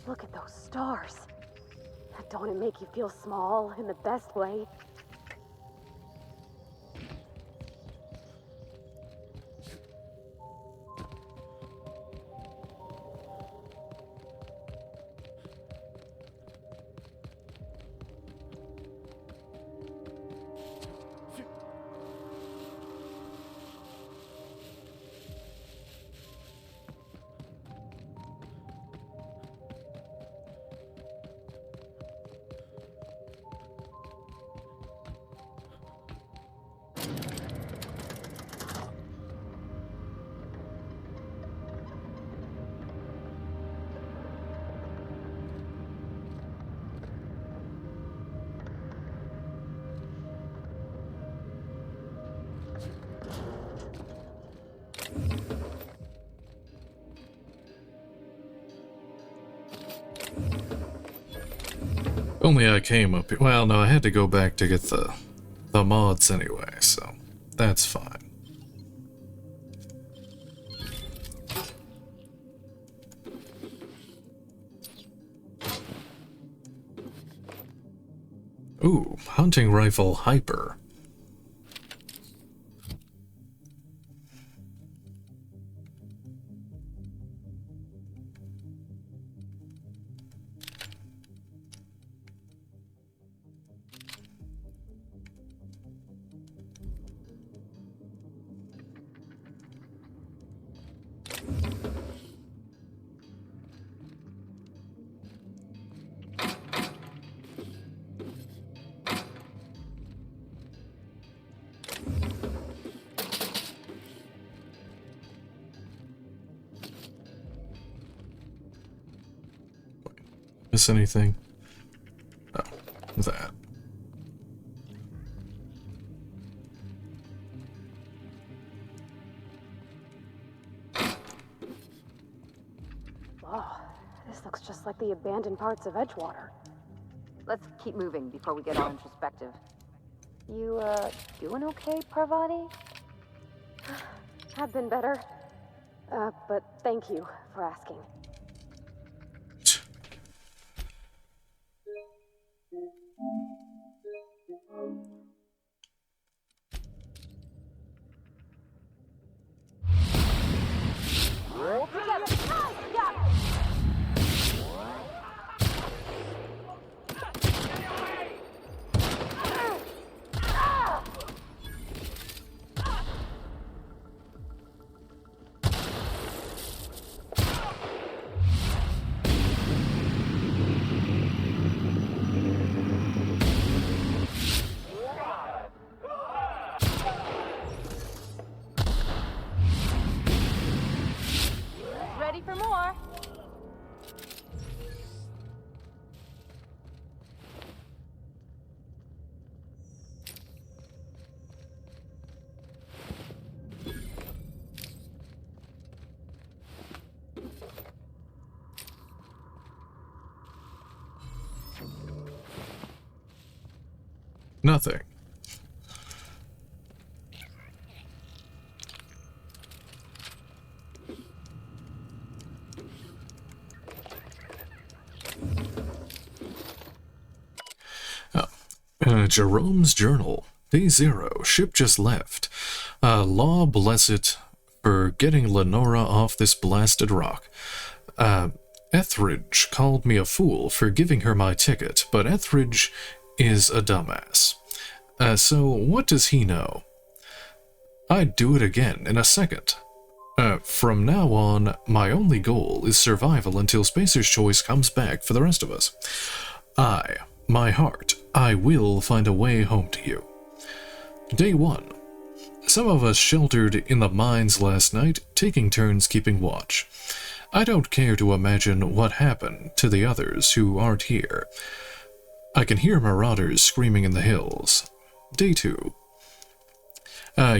Look at those stars. Don't it make you feel small in the best way? Only I came up here. Well, no, I had to go back to get the mods anyway, so that's fine. Ooh, hunting rifle hyper. Miss anything? Oh, that. Oh, This looks just like the abandoned parts of Edgewater. Let's keep moving before we get all introspective. You, doing okay, Parvati? I've been better. But thank you for asking. Roll together. Yeah. Ready for more? Nothing. Jerome's journal. Day 0. Ship just left. Law bless it for getting Lenora off this blasted rock. Etheridge called me a fool for giving her my ticket, but Etheridge is a dumbass. So what does he know? I'd do it again in a second. From now on, my only goal is survival until Spacer's Choice comes back for the rest of us. My heart, I will find a way home to you. Day 1. Some of us sheltered in the mines last night, taking turns keeping watch. I don't care to imagine what happened to the others who aren't here. I can hear marauders screaming in the hills. Day 2.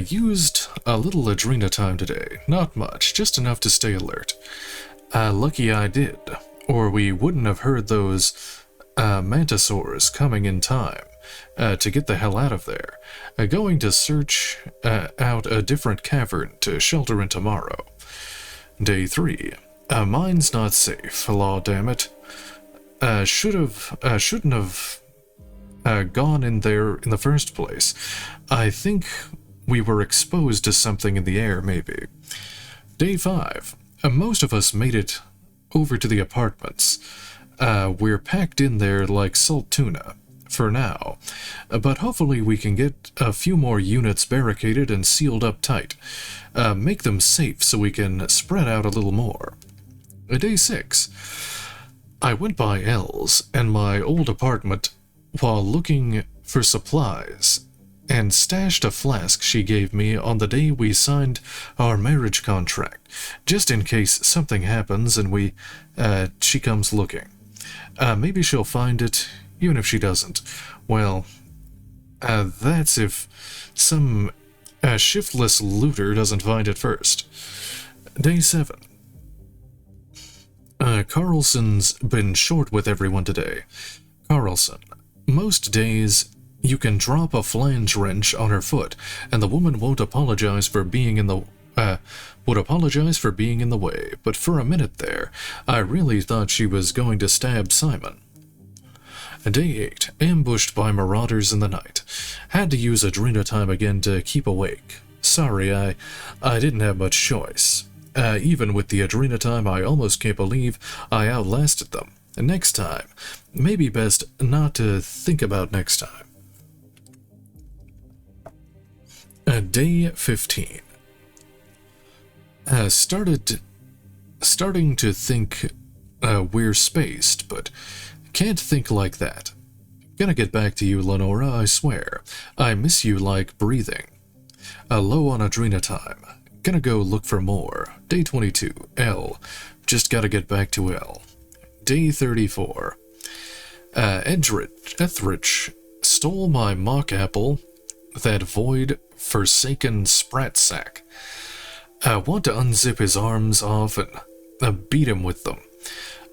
Used a little Adrena time today. Not much, just enough to stay alert. Lucky I did, or we wouldn't have heard those mantisaurs coming in time to get the hell out of there. Going to search out a different cavern to shelter in tomorrow. Day 3. Mine's not safe, law damn it. Shouldn't have gone in there in the first place. I think we were exposed to something in the air, maybe. Day 5. Most of us made it over to the apartments. We're packed in there like salt tuna, for now. But hopefully we can get a few more units barricaded and sealed up tight. Make them safe so we can spread out a little more. Day 6. I went by Elle's and my old apartment while looking for supplies, and stashed a flask she gave me on the day we signed our marriage contract, just in case something happens and she comes looking. Maybe she'll find it, even if she doesn't. Well, that's if some shiftless looter doesn't find it first. Day 7. Carlson's been short with everyone today. Carlson. Most days, you can drop a flange wrench on her foot, and the woman won't apologize for being in the way, but for a minute there, I really thought she was going to stab Simon. Day 8. Ambushed by marauders in the night. Had to use Adrena time again to keep awake. Sorry, I didn't have much choice. Even with the Adrena time, I almost can't believe I outlasted them. Next time, maybe best not to think about next time. Day 15. Starting to think we're spaced, but can't think like that. Gonna get back to you, Lenora, I swear. I miss you like breathing. Low on Adrena time. Gonna go look for more. Day 22. L. Just gotta get back to L. Day 34. Etheridge stole my mock apple, that void, forsaken sprat sack. I want to unzip his arms off and beat him with them.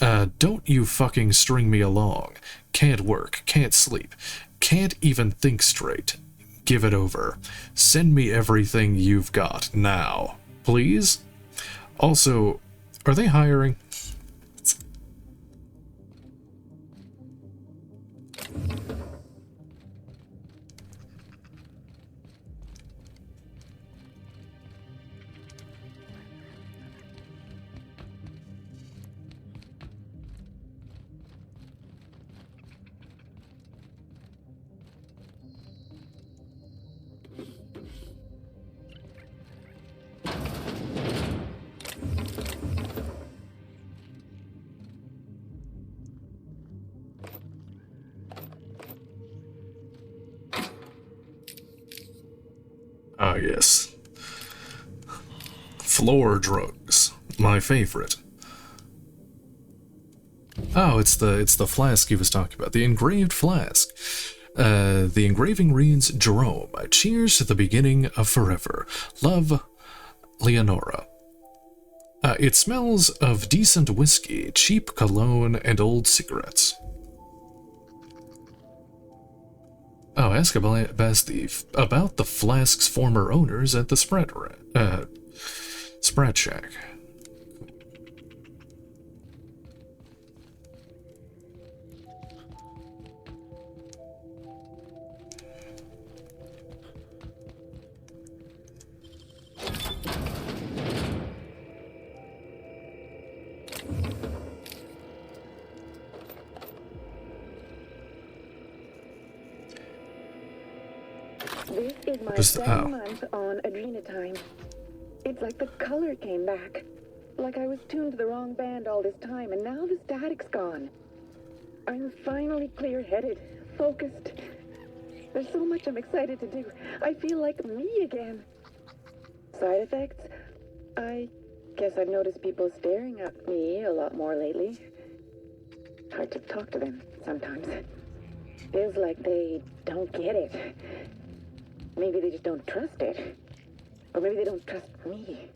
Don't you fucking string me along. Can't work, can't sleep, can't even think straight. Give it over. Send me everything you've got, now. Please? Also, are they hiring? Ah, yes. Floor drugs. My favorite. Oh, it's the flask he was talking about. The engraved flask. The engraving reads, Jerome, cheers to the beginning of forever. Love, Leonora. It smells of decent whiskey, cheap cologne, and old cigarettes. Oh, ask about the flask's former owners at the Spread Shack. This is my second month on Adrenatime. It's like the color came back. Like I was tuned to the wrong band all this time, and now the static's gone. I'm finally clear-headed, focused. There's so much I'm excited to do. I feel like me again. Side effects? I guess I've noticed people staring at me a lot more lately. Hard to talk to them sometimes. Feels like they don't get it. Maybe they just don't trust it. Or maybe they don't trust me.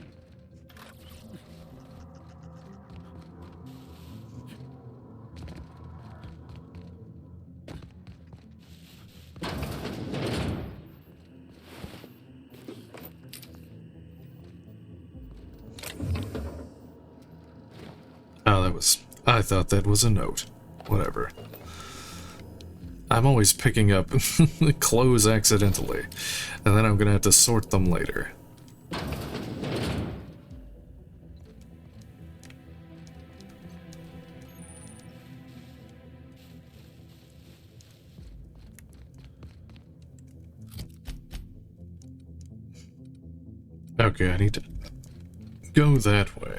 Oh, I thought that was a note. Whatever. I'm always picking up clothes accidentally, and then I'm gonna have to sort them later. Okay, I need to go that way.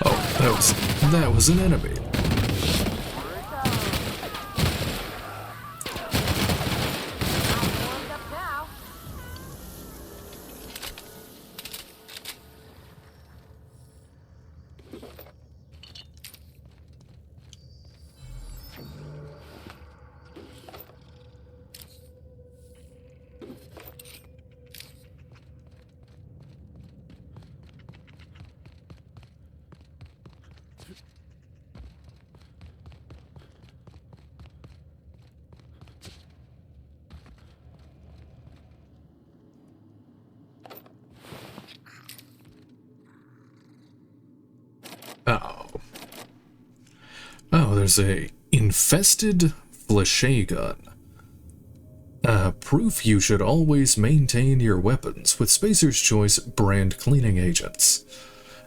Oh, that was an enemy. Oh, there's a infested flèche gun. Proof you should always maintain your weapons with Spacer's Choice brand cleaning agents.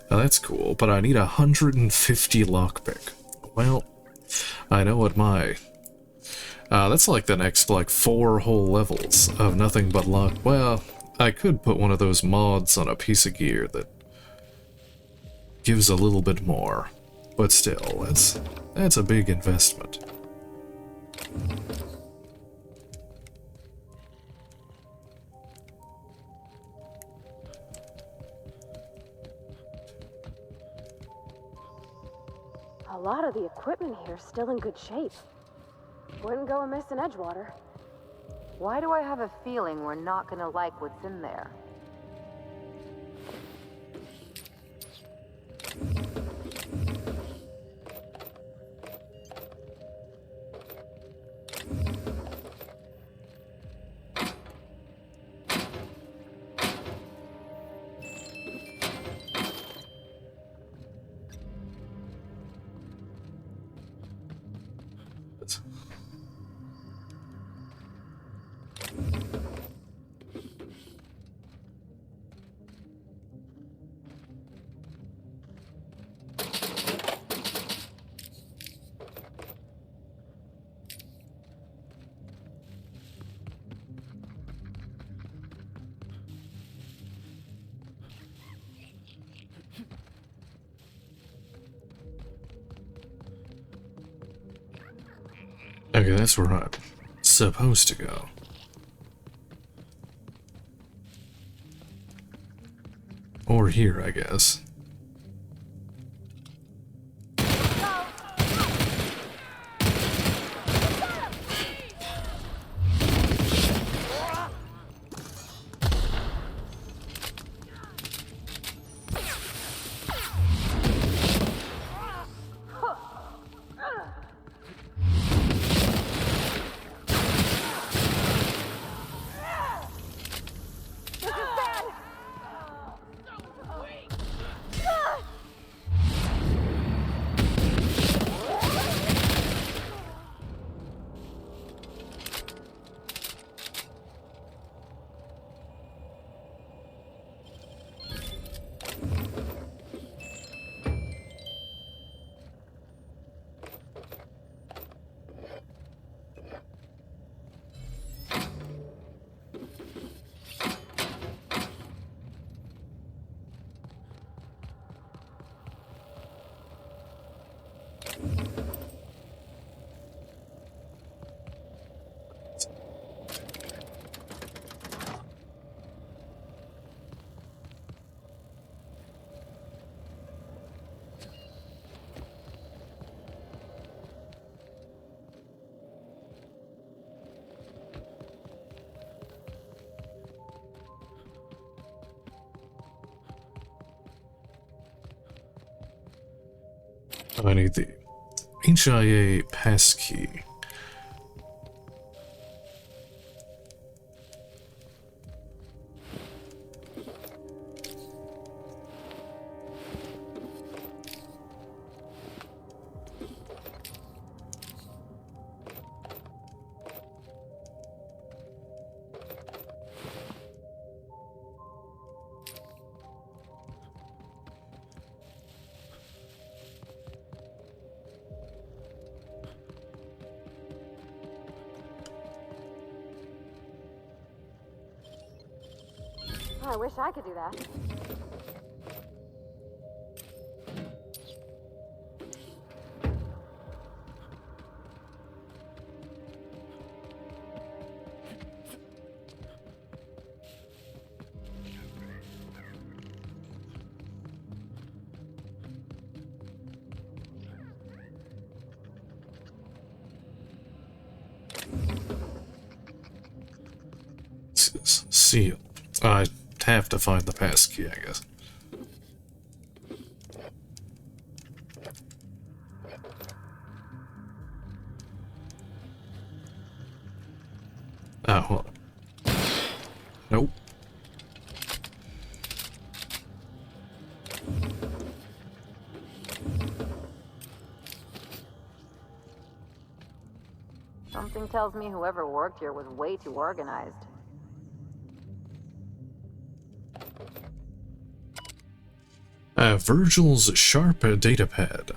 Now that's cool, but I need 150 lockpick. Well, I know what my... that's like the next, 4 whole levels of nothing but lock... Well, I could put one of those mods on a piece of gear that gives a little bit more. But still, that's a big investment. lot of the equipment here's still in good shape. Wouldn't go amiss in Edgewater. Why do I have a feeling we're not gonna like what's in there? Okay, that's where I'm supposed to go. Or here, I guess. I need the HIA passkey. I wish I could do that. Seal. I have to find the passkey, I guess. Oh, hold on. Nope. Something tells me whoever worked here was way too organized. Virgil's sharp datapad.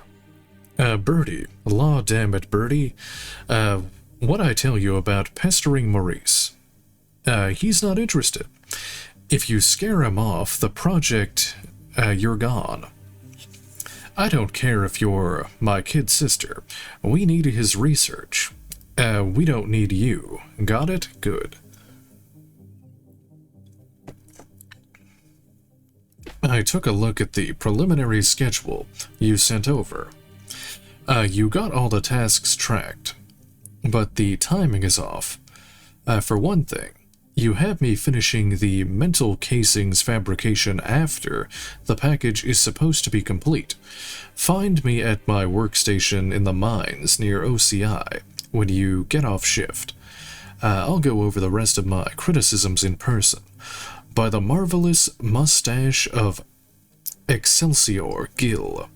Birdie, law damn it, Birdie. What I tell you about pestering Maurice? He's not interested. If you scare him off the project, you're gone. I don't care if you're my kid sister. We need his research. We don't need you. Got it? Good. I took a look at the preliminary schedule you sent over. You got all the tasks tracked, but the timing is off. For one thing, you have me finishing the mental casings fabrication after the package is supposed to be complete. Find me at my workstation in the mines near OCI when you get off shift. I'll go over the rest of my criticisms in person. By the marvelous mustache of Excelsior Gill.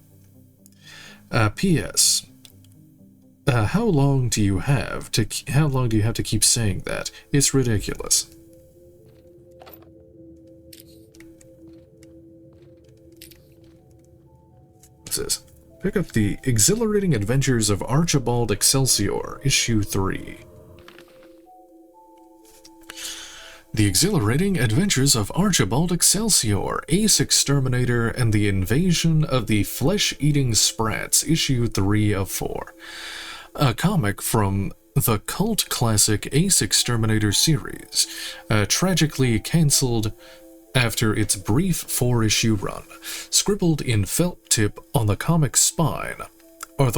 P.S. How long do you have to keep saying that? It's ridiculous. What's this? Pick up the Exhilarating Adventures of Archibald Excelsior, Issue 3. The Exhilarating Adventures of Archibald Excelsior, Ace Exterminator, and the Invasion of the Flesh-Eating Sprats, Issue 3 of 4. A comic from the cult classic Ace Exterminator series, tragically cancelled after its brief 4-issue run. Scribbled in felt tip on the comic's spine is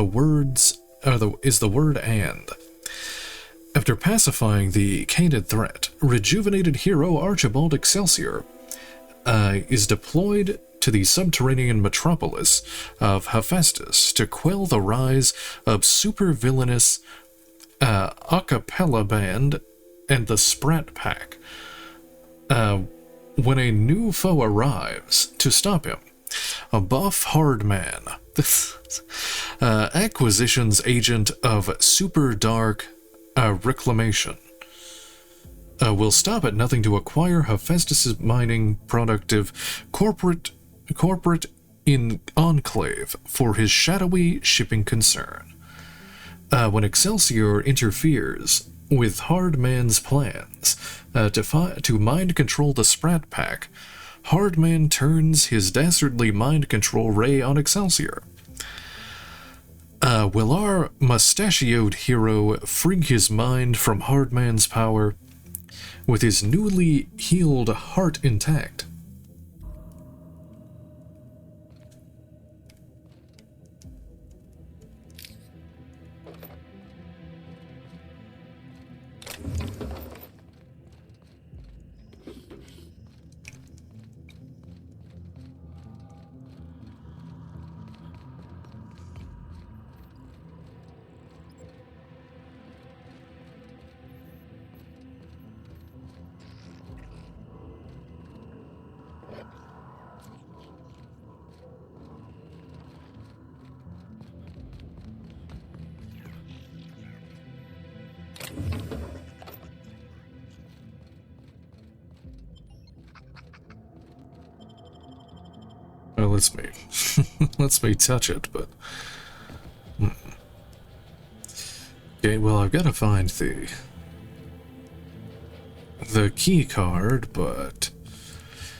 the word "and." After pacifying the Canid threat, rejuvenated hero Archibald Excelsior is deployed to the subterranean metropolis of Hephaestus to quell the rise of super-villainous a cappella band and the Sprat Pack. When a new foe arrives to stop him, a buff hard man, acquisitions agent of Super Dark Reclamation, will stop at nothing to acquire Hephaestus' mining productive corporate in enclave for his shadowy shipping concern. When Excelsior interferes with Hardman's plans to mind control the Sprat Pack, Hardman turns his dastardly mind control ray on Excelsior. Will our mustachioed hero free his mind from Hardman's power with his newly healed heart intact? Well, let's me touch it, but... Okay, well, I've got to find the key card, but...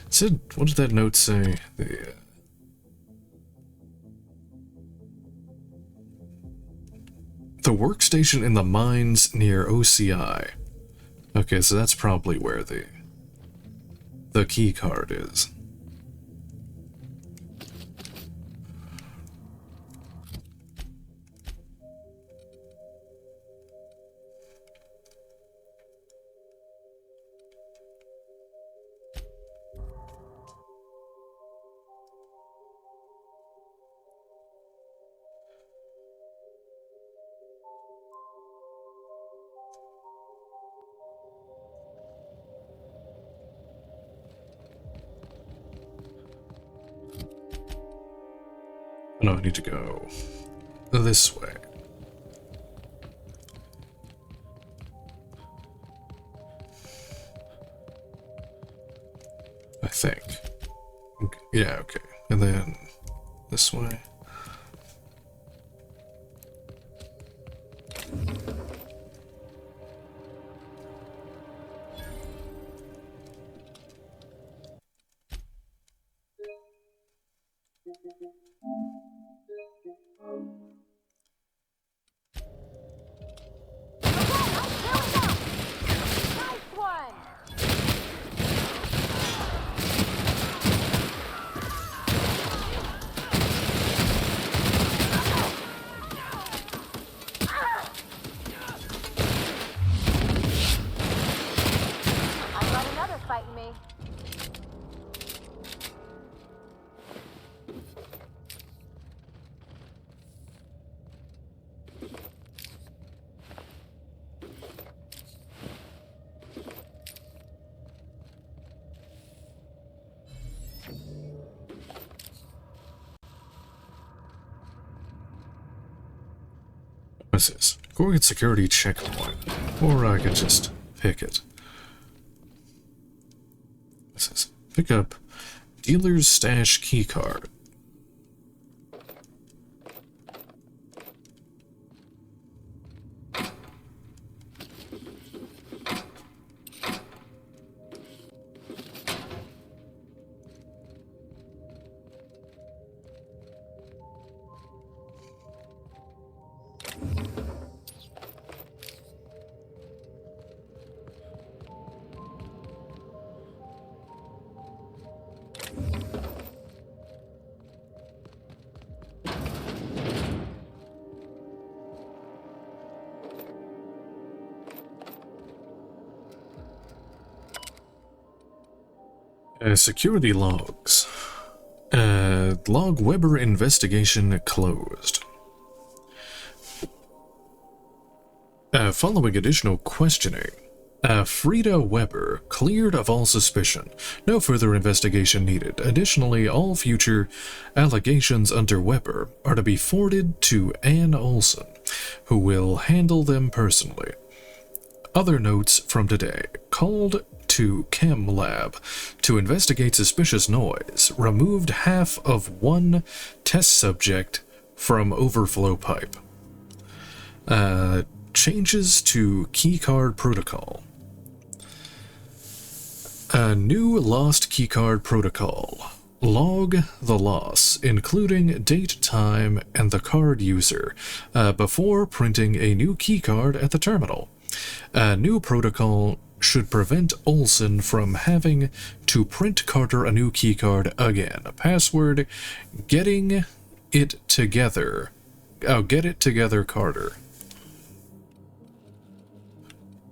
It said, what did that note say? The workstation in the mines near OCI. Okay, so that's probably where the key card is. No, I need to go this way. I think. Yeah, okay. And then this way. What's this? Gorgon security checkpoint. Or I could just pick it. What's this? Pick up dealer's stash keycard. Security logs. Log Weber investigation closed. Following additional questioning, Frida Weber cleared of all suspicion. No further investigation needed. Additionally, all future allegations under Weber are to be forwarded to Ann Olson, who will handle them personally. Other notes from today. Called to Chem Lab to investigate suspicious noise. Removed half of one test subject from overflow pipe. Changes to keycard protocol. A new lost keycard protocol. Log the loss, including date, time, and the card user, before printing a new keycard at the terminal. A new protocol should prevent Olson from having to print Carter a new keycard again. Password, getting it together. Oh, get it together, Carter.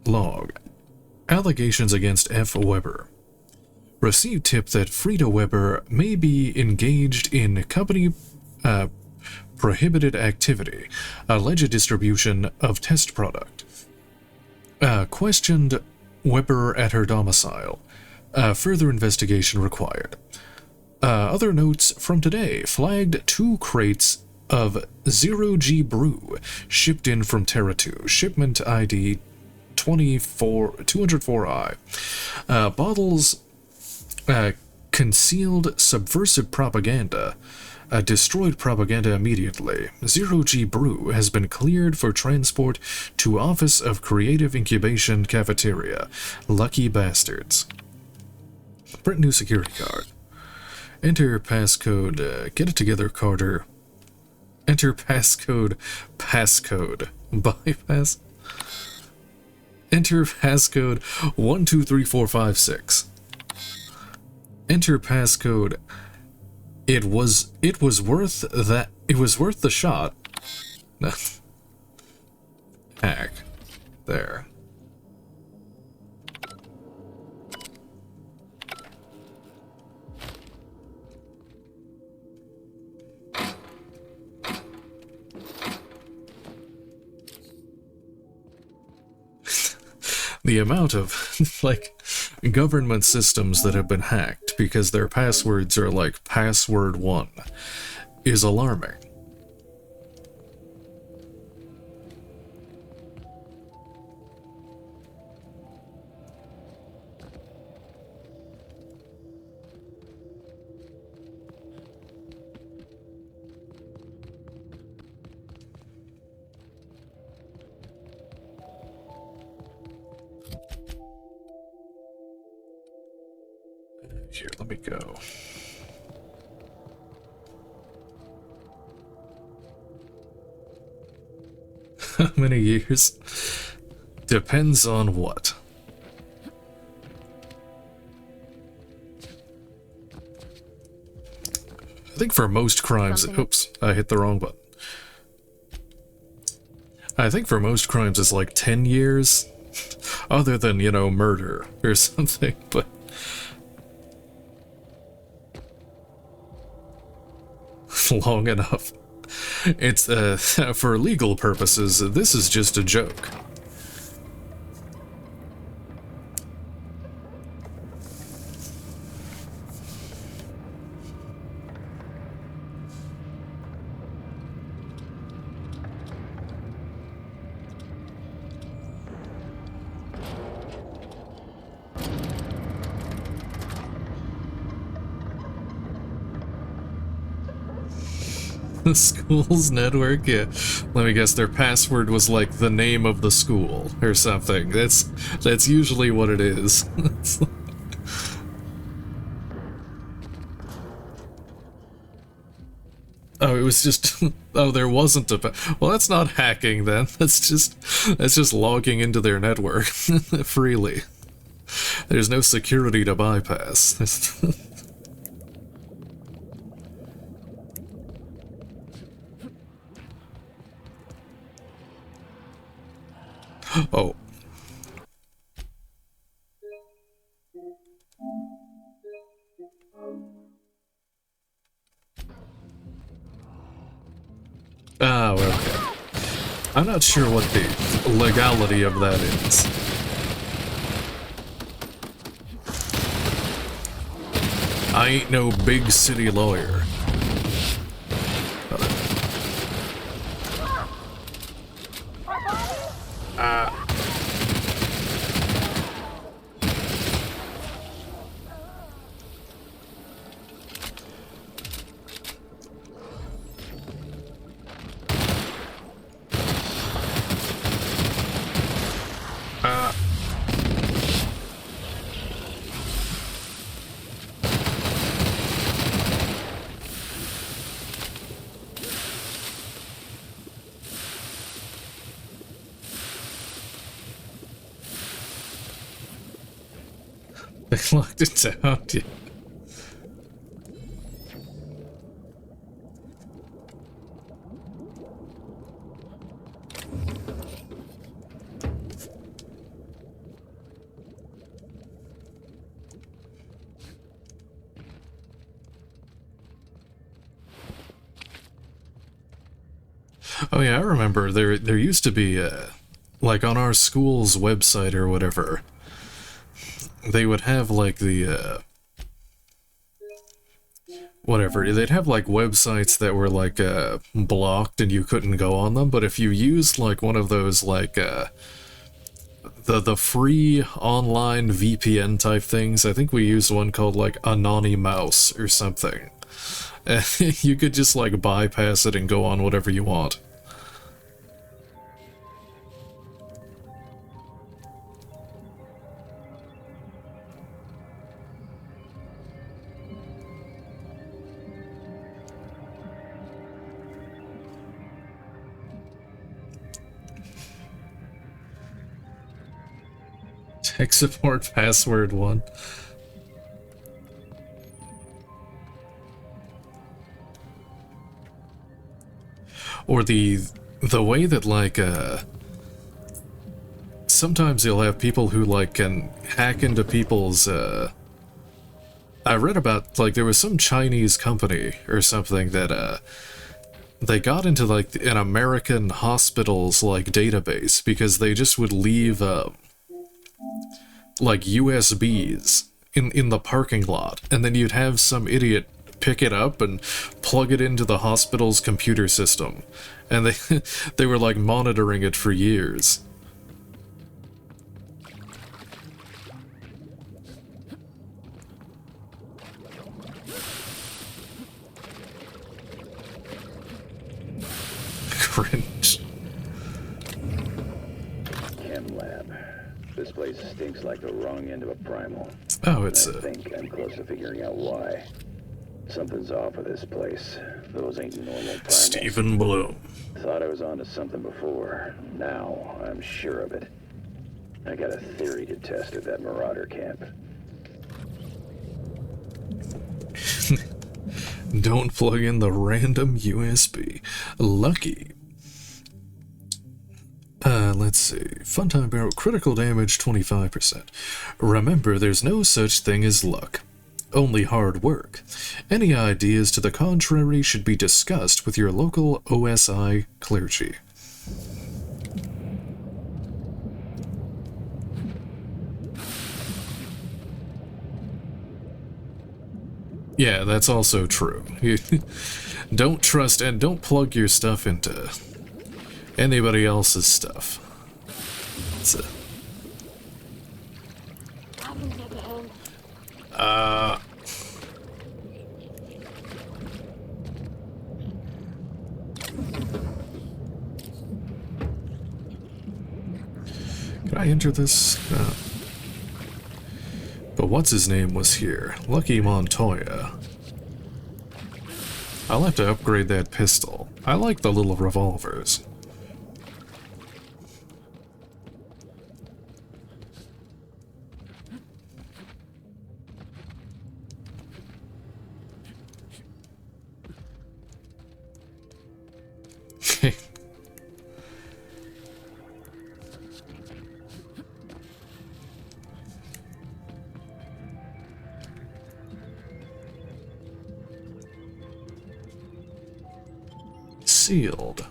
Log. Allegations against F. Weber. Received tip that Frida Weber may be engaged in company prohibited activity. Alleged distribution of test product. Questioned Weber at her domicile. Further investigation required. Other notes from today. Flagged 2 crates of 0G brew shipped in from Terra 2. Shipment ID 204I. Bottles concealed subversive propaganda. Destroyed propaganda immediately. 0G brew has been cleared for transport to Office of Creative Incubation Cafeteria. Lucky bastards. Print new security card. Enter passcode. Get it together, Carter. Enter passcode. Bypass. Enter passcode 123456. Enter passcode. It was worth the shot. Hack. There. The amount of, like, government systems that have been hacked because their passwords are like password 1 is alarming. Here, let me go. How many years? Depends on what. I think for most crimes... Oops, I hit the wrong button. I think for most crimes it's like 10 years. Other than, you know, murder or something, but... long enough. It's, for legal purposes, this is just a joke. The school's network? Yeah. Let me guess, their password was like the name of the school or something. That's usually what it is. Oh, it was just... Oh, there wasn't a... Well, that's not hacking then. That's just logging into their network freely. There's no security to bypass. Oh. Oh, okay. I'm not sure what the legality of that is. I ain't no big city lawyer. They locked it down, yeah. Oh yeah, I remember there used to be like on our school's website or whatever, they would have like the whatever, they'd have like websites that were like blocked and you couldn't go on them, but if you used like one of those like the free online VPN type things, I think we used one called like Anonymouse or something. You could just like bypass it and go on whatever you want. Tech support password 1. Or the way that like sometimes you'll have people who like can hack into people's I read about like there was some Chinese company or something that they got into like an American hospital's like database because they just would leave like USBs in the parking lot, and then you'd have some idiot pick it up and plug it into the hospital's computer system, and they were like monitoring it for years. Cringe. Chem lab. This place stinks like the wrong end of a primal. Oh, it's I think I'm close to figuring out why. Something's off with this place. Those ain't normal primals. Stephen Bloom. Thought I was onto something before. Now I'm sure of it. I got a theory to test at that Marauder camp. Don't plug in the random USB. Lucky. Let's see. Funtime barrel, critical damage 25%. Remember, there's no such thing as luck. Only hard work. Any ideas to the contrary should be discussed with your local OSI clergy. Yeah, that's also true. Don't trust and don't plug your stuff into anybody else's stuff. Can I enter this? No. But what's his name was here? Lucky Montoya. I'll have to upgrade that pistol. I like the little revolvers. Sealed.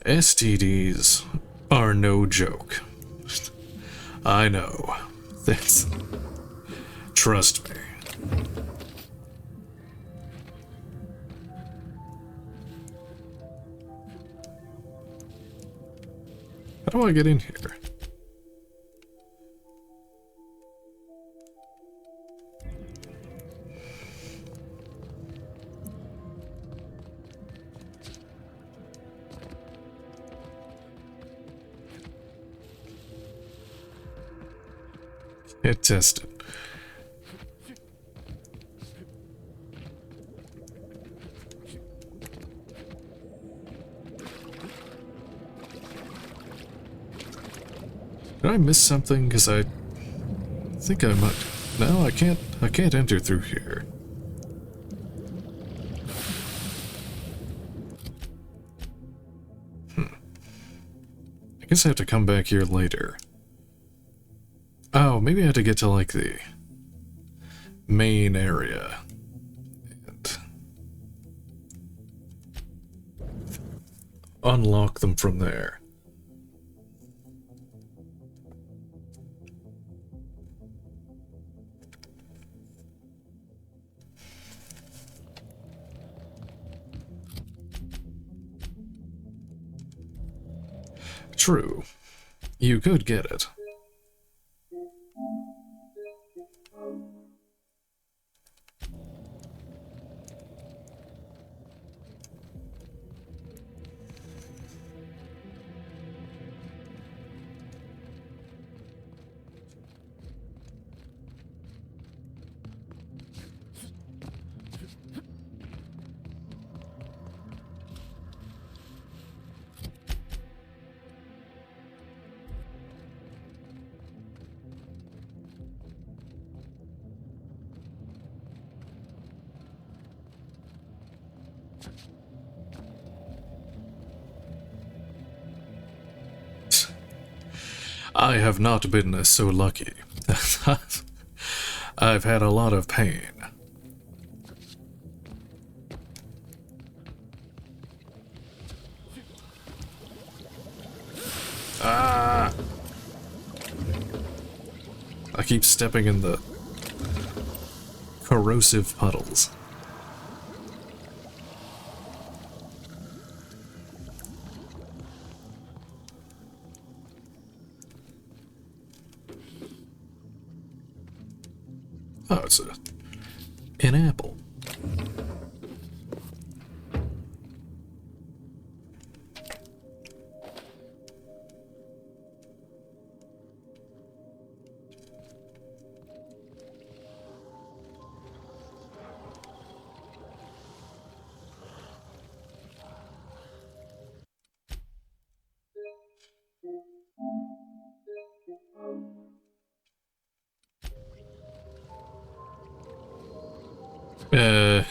STDs are no joke. I know. That's... Trust me. How do I get in here? Get tested. Did I miss something? Because I think I might. No, I can't enter through here. I guess I have to come back here later. Oh, maybe I have to get to, like, the main area. And unlock them from there. True. You could get it. I have not been so lucky. I've had a lot of pain. Ah! I keep stepping in the corrosive puddles. Oh, it's an apple.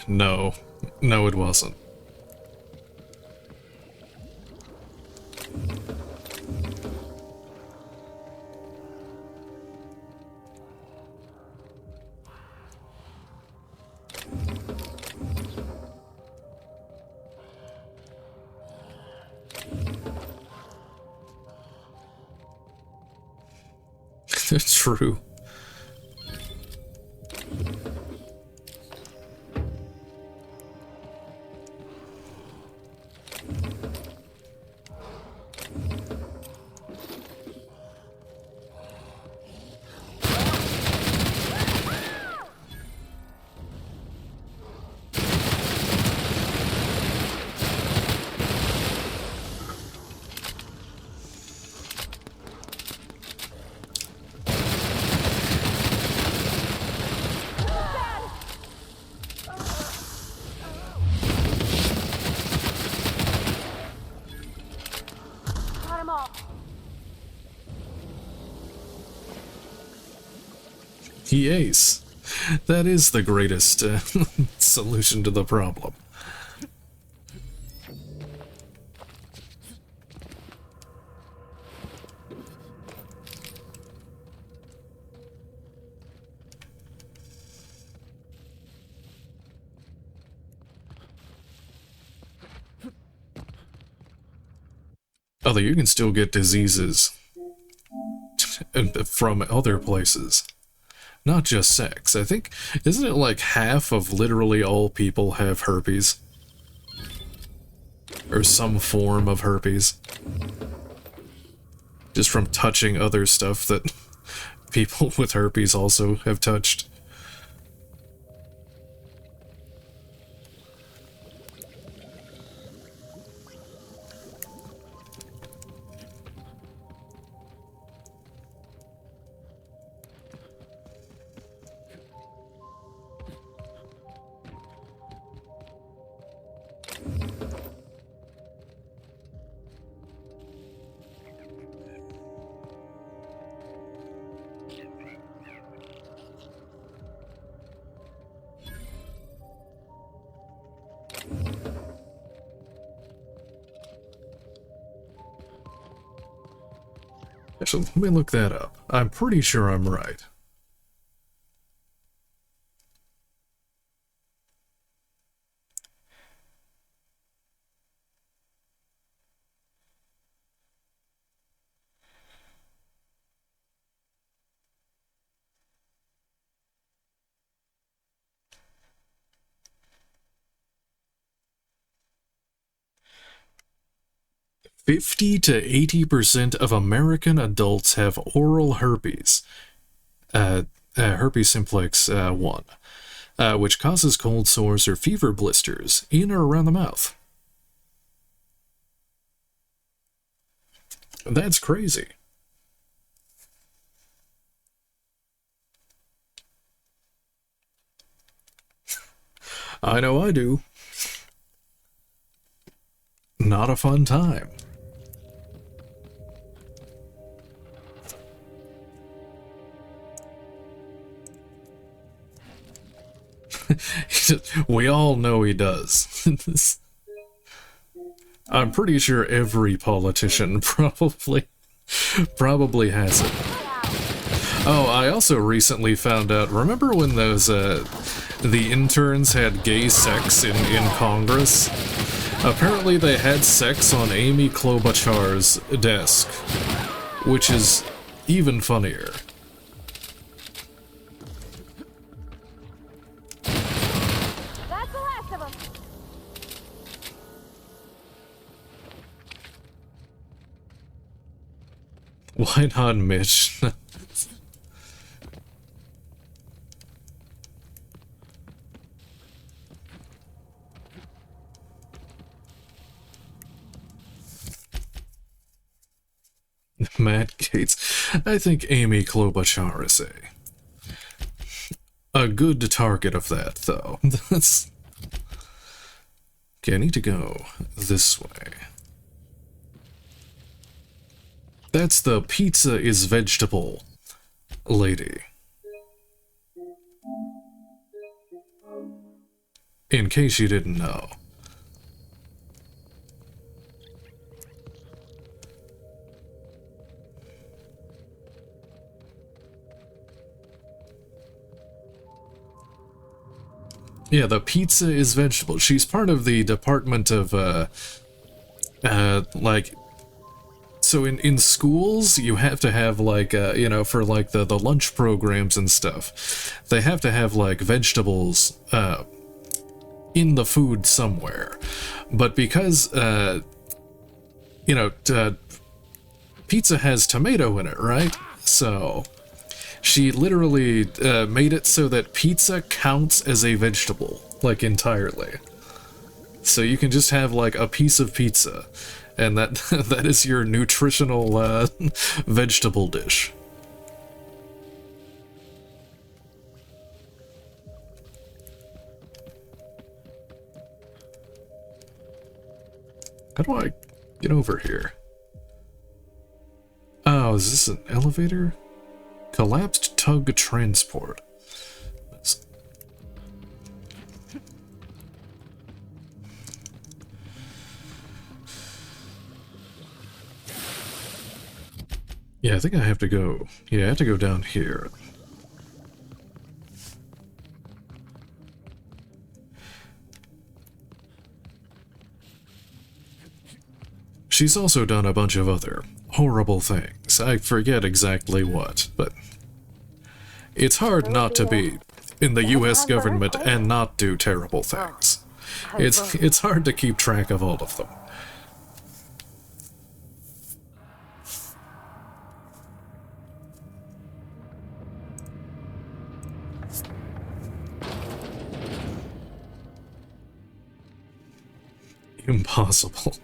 No. No, it wasn't. It's true. Yes, that is the greatest solution to the problem. Although you can still get diseases from other places. Not just sex. I think, isn't it like half of literally all people have herpes? Or some form of herpes? Just from touching other stuff that people with herpes also have touched. Actually, let me look that up. I'm pretty sure I'm right. "50 to 80% of American adults have oral herpes, herpes simplex 1, which causes cold sores or fever blisters in or around the mouth." That's crazy. I know I do. Not a fun time. We all know he does. I'm pretty sure every politician probably has it. Oh, I also recently found out, remember when those, the interns had gay sex in Congress? Apparently they had sex on Amy Klobuchar's desk, which is even funnier. That's the last of them. Why not Mitch? Matt Gates. I think Amy Klobuchar is a good target of that, though. That's... Okay, I need to go this way. That's the pizza is vegetable lady. In case you didn't know. Yeah, the pizza is vegetable. She's part of the department of, like... So in schools, you have to have, like, you know, for, like, the lunch programs and stuff, they have to have, like, vegetables, in the food somewhere. But because, you know, pizza has tomato in it, right? So... She literally made it so that pizza counts as a vegetable, like, entirely. So you can just have, like, a piece of pizza, and that that is your nutritional vegetable dish. How do I get over here? Oh, is this an elevator? Collapsed tug transport. Yeah, I think I have to go. Yeah, I have to go down here. She's also done a bunch of other horrible things. I forget exactly what, but it's hard not to be in the US government and not do terrible things. It's hard to keep track of all of them. Impossible.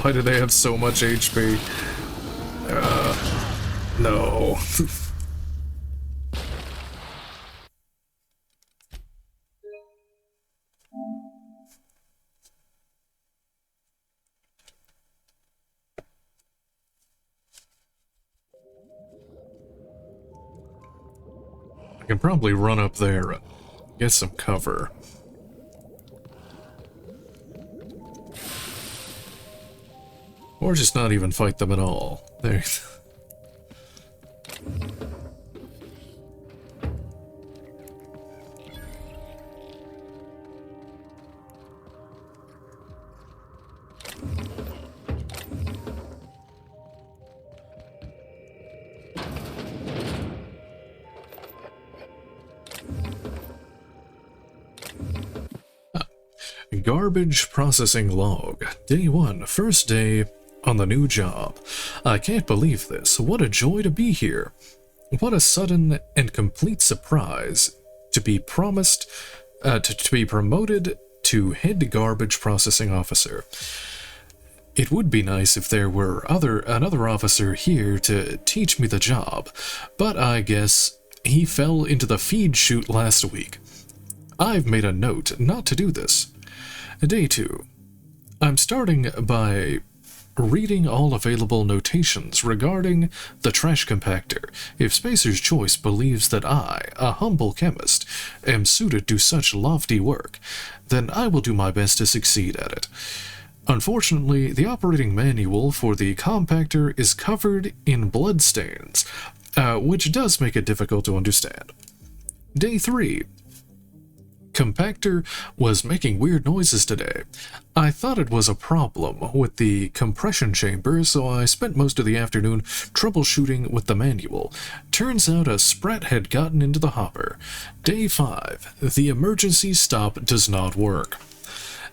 Why do they have so much HP? No. I can probably run up there and get some cover. Or just not even fight them at all. There. Garbage processing log. Day 1, first day on the new job. I can't believe this. What a joy to be here. What a sudden and complete surprise to be promised, to be promoted to head garbage processing officer. It would be nice if there were another officer here to teach me the job, but I guess he fell into the feed chute last week. I've made a note not to do this. Day 2. I'm starting by reading all available notations regarding the trash compactor. If Spacer's Choice believes that I, a humble chemist, am suited to such lofty work, then I will do my best to succeed at it. Unfortunately, the operating manual for the compactor is covered in bloodstains, which does make it difficult to understand. Day 3. Compactor was making weird noises today. I thought it was a problem with the compression chamber, so I spent most of the afternoon troubleshooting with the manual. Turns out a sprat had gotten into the hopper. Day 5. The emergency stop does not work.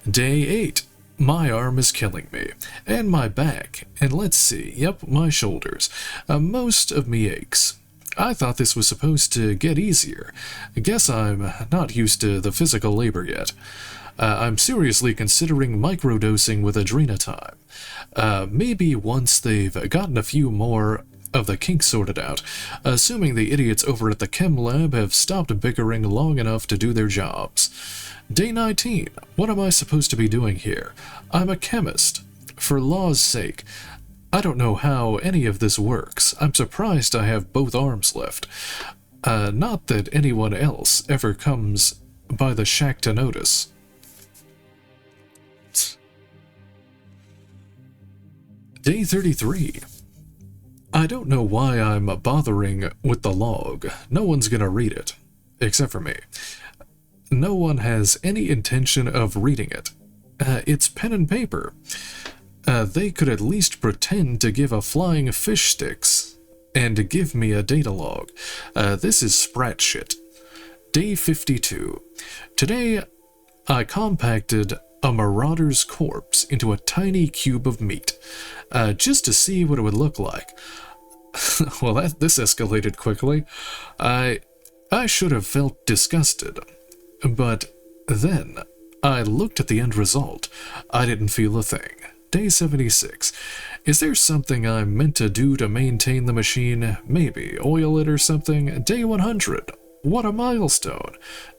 Day 8. My arm is killing me, and my back, and let's see, yep, my shoulders. Most of me aches. I thought this was supposed to get easier. I guess I'm not used to the physical labor yet. I'm seriously considering microdosing with Adrenatime. Maybe once they've gotten a few more of the kinks sorted out, assuming the idiots over at the chem lab have stopped bickering long enough to do their jobs. Day 19. What am I supposed to be doing here? I'm a chemist. For law's sake. I don't know how any of this works. I'm surprised I have both arms left. Not that anyone else ever comes by the shack to notice. Day 33. I don't know why I'm bothering with the log. No one's gonna read it. Except for me. No one has any intention of reading it. It's pen and paper. They could at least pretend to give a flying fish sticks and give me a data log. This is sprat shit. Day 52. Today, I compacted a marauder's corpse into a tiny cube of meat, just to see what it would look like. Well, this escalated quickly. I should have felt disgusted, but then I looked at the end result. I didn't feel a thing. Day 76. Is there something I'm meant to do to maintain the machine? Maybe oil it or something? Day 100. What a milestone.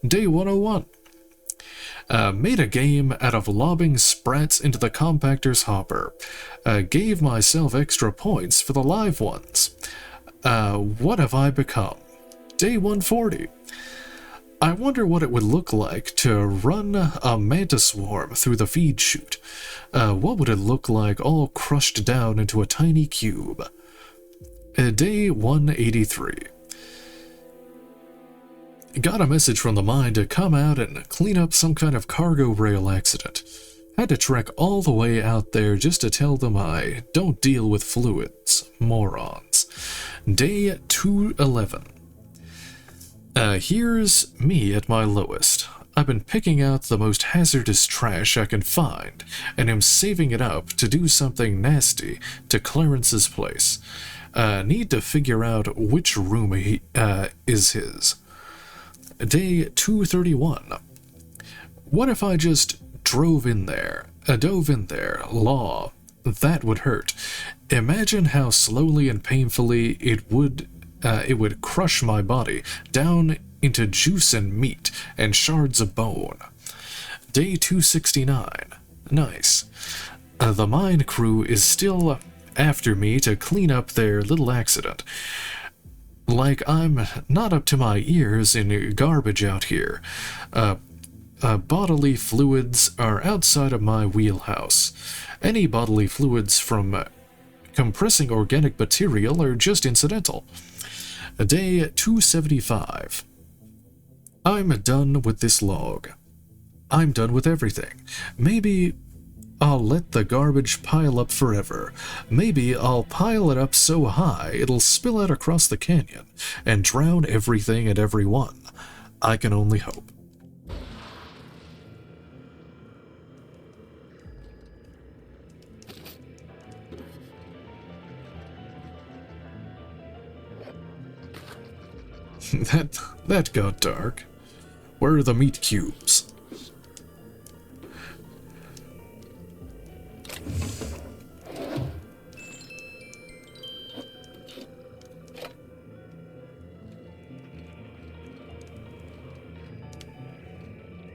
Day 101. Made a game out of lobbing sprats into the compactor's hopper. Gave myself extra points for the live ones. What have I become? Day 140. I wonder what it would look like to run a mantis swarm through the feed chute. What would it look like all crushed down into a tiny cube? Day 183. Got a message from the mine to come out and clean up some kind of cargo rail accident. Had to trek all the way out there just to tell them I don't deal with fluids. Morons. Day 211. Here's me at my lowest. I've been picking out the most hazardous trash I can find, and am saving it up to do something nasty to Clarence's place. Need to figure out which room is his. Day 231. What if I just dove in there? Law. That would hurt. Imagine how slowly and painfully it would crush my body down into juice and meat and shards of bone. Day 269. Nice. The mine crew is still after me to clean up their little accident. Like I'm not up to my ears in garbage out here. Bodily fluids are outside of my wheelhouse. Any bodily fluids from compressing organic material are just incidental. Day 275. I'm done with this log. I'm done with everything. Maybe I'll let the garbage pile up forever. Maybe I'll pile it up so high it'll spill out across the canyon and drown everything and everyone. I can only hope. That got dark. Where are the meat cubes?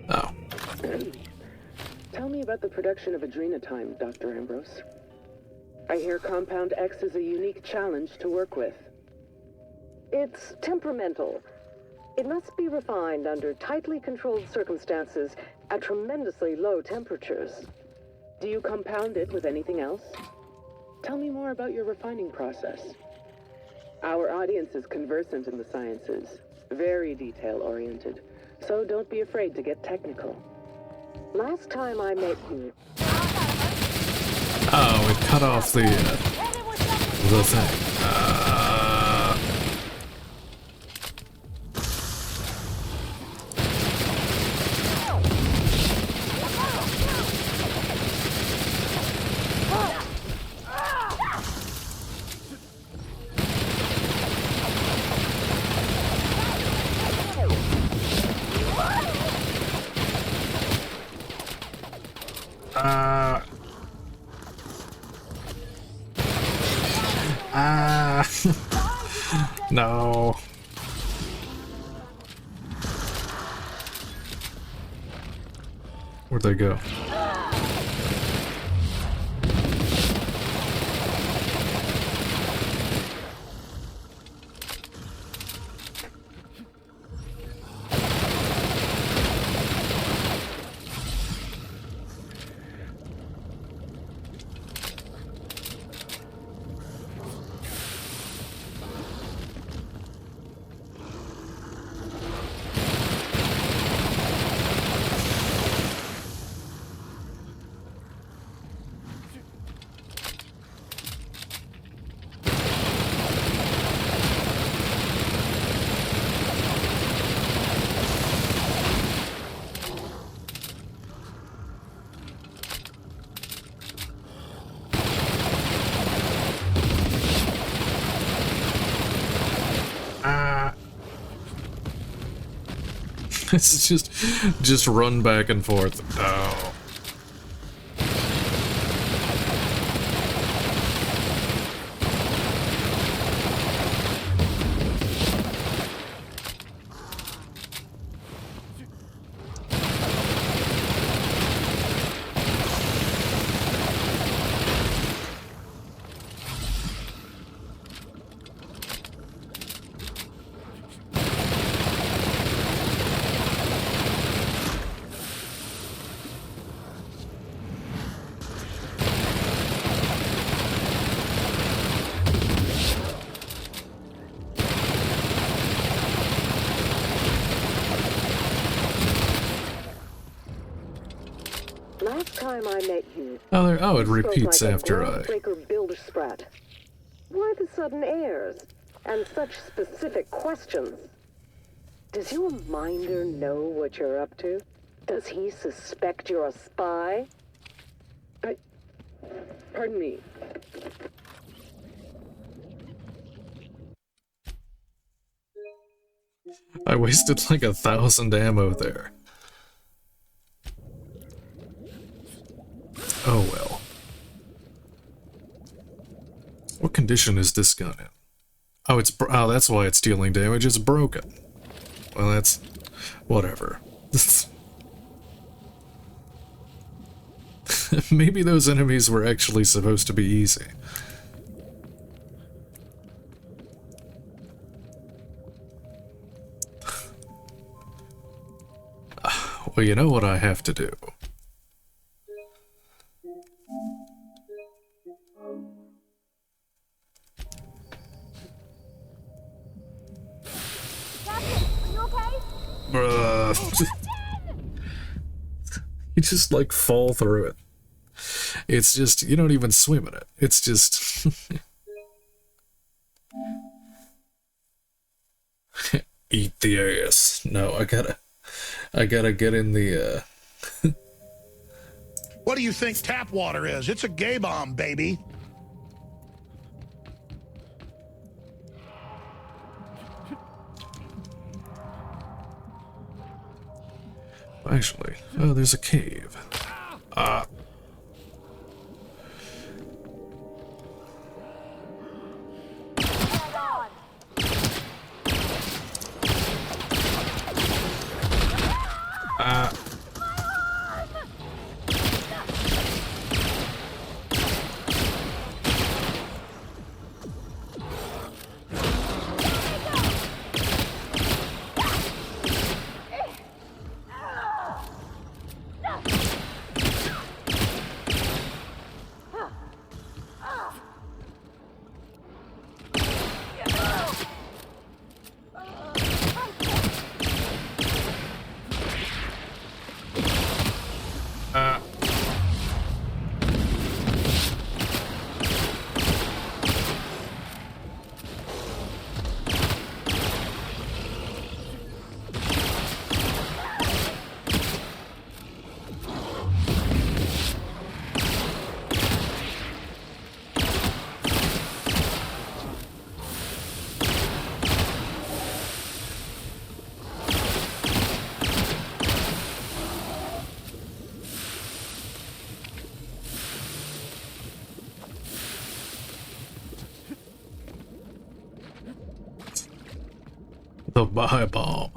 Oh. Tell me about the production of adrenotime, Dr. Ambrose. I hear Compound X is a unique challenge to work with. It's temperamental. It must be refined under tightly controlled circumstances at tremendously low temperatures. Do you compound it with anything else? Tell me more about your refining process. Our audience is conversant in the sciences, very detail-oriented, so don't be afraid to get technical. Last time I met you... Oh, it cut off the thing. No. Where'd they go? It's just run back and forth. Oh. Last time I met you, Oh, it you spoke repeats like after a I... groundbreaker builder sprat. Why the sudden airs and such specific questions? Does your minder know what you're up to? Does he suspect you're a spy? Pardon me. I wasted like 1,000 ammo there. Oh well. What condition is this gun in? Oh, oh, that's why it's dealing damage. It's broken. Well, that's... whatever. Maybe those enemies were actually supposed to be easy. Well, you know what I have to do. You just like fall through it. It's just, you don't even swim in it. It's just... Eat the ass. No, I gotta get in the, What do you think tap water is? It's a gay bomb, baby. Actually, oh, there's a cave. Ah. The buy bomb.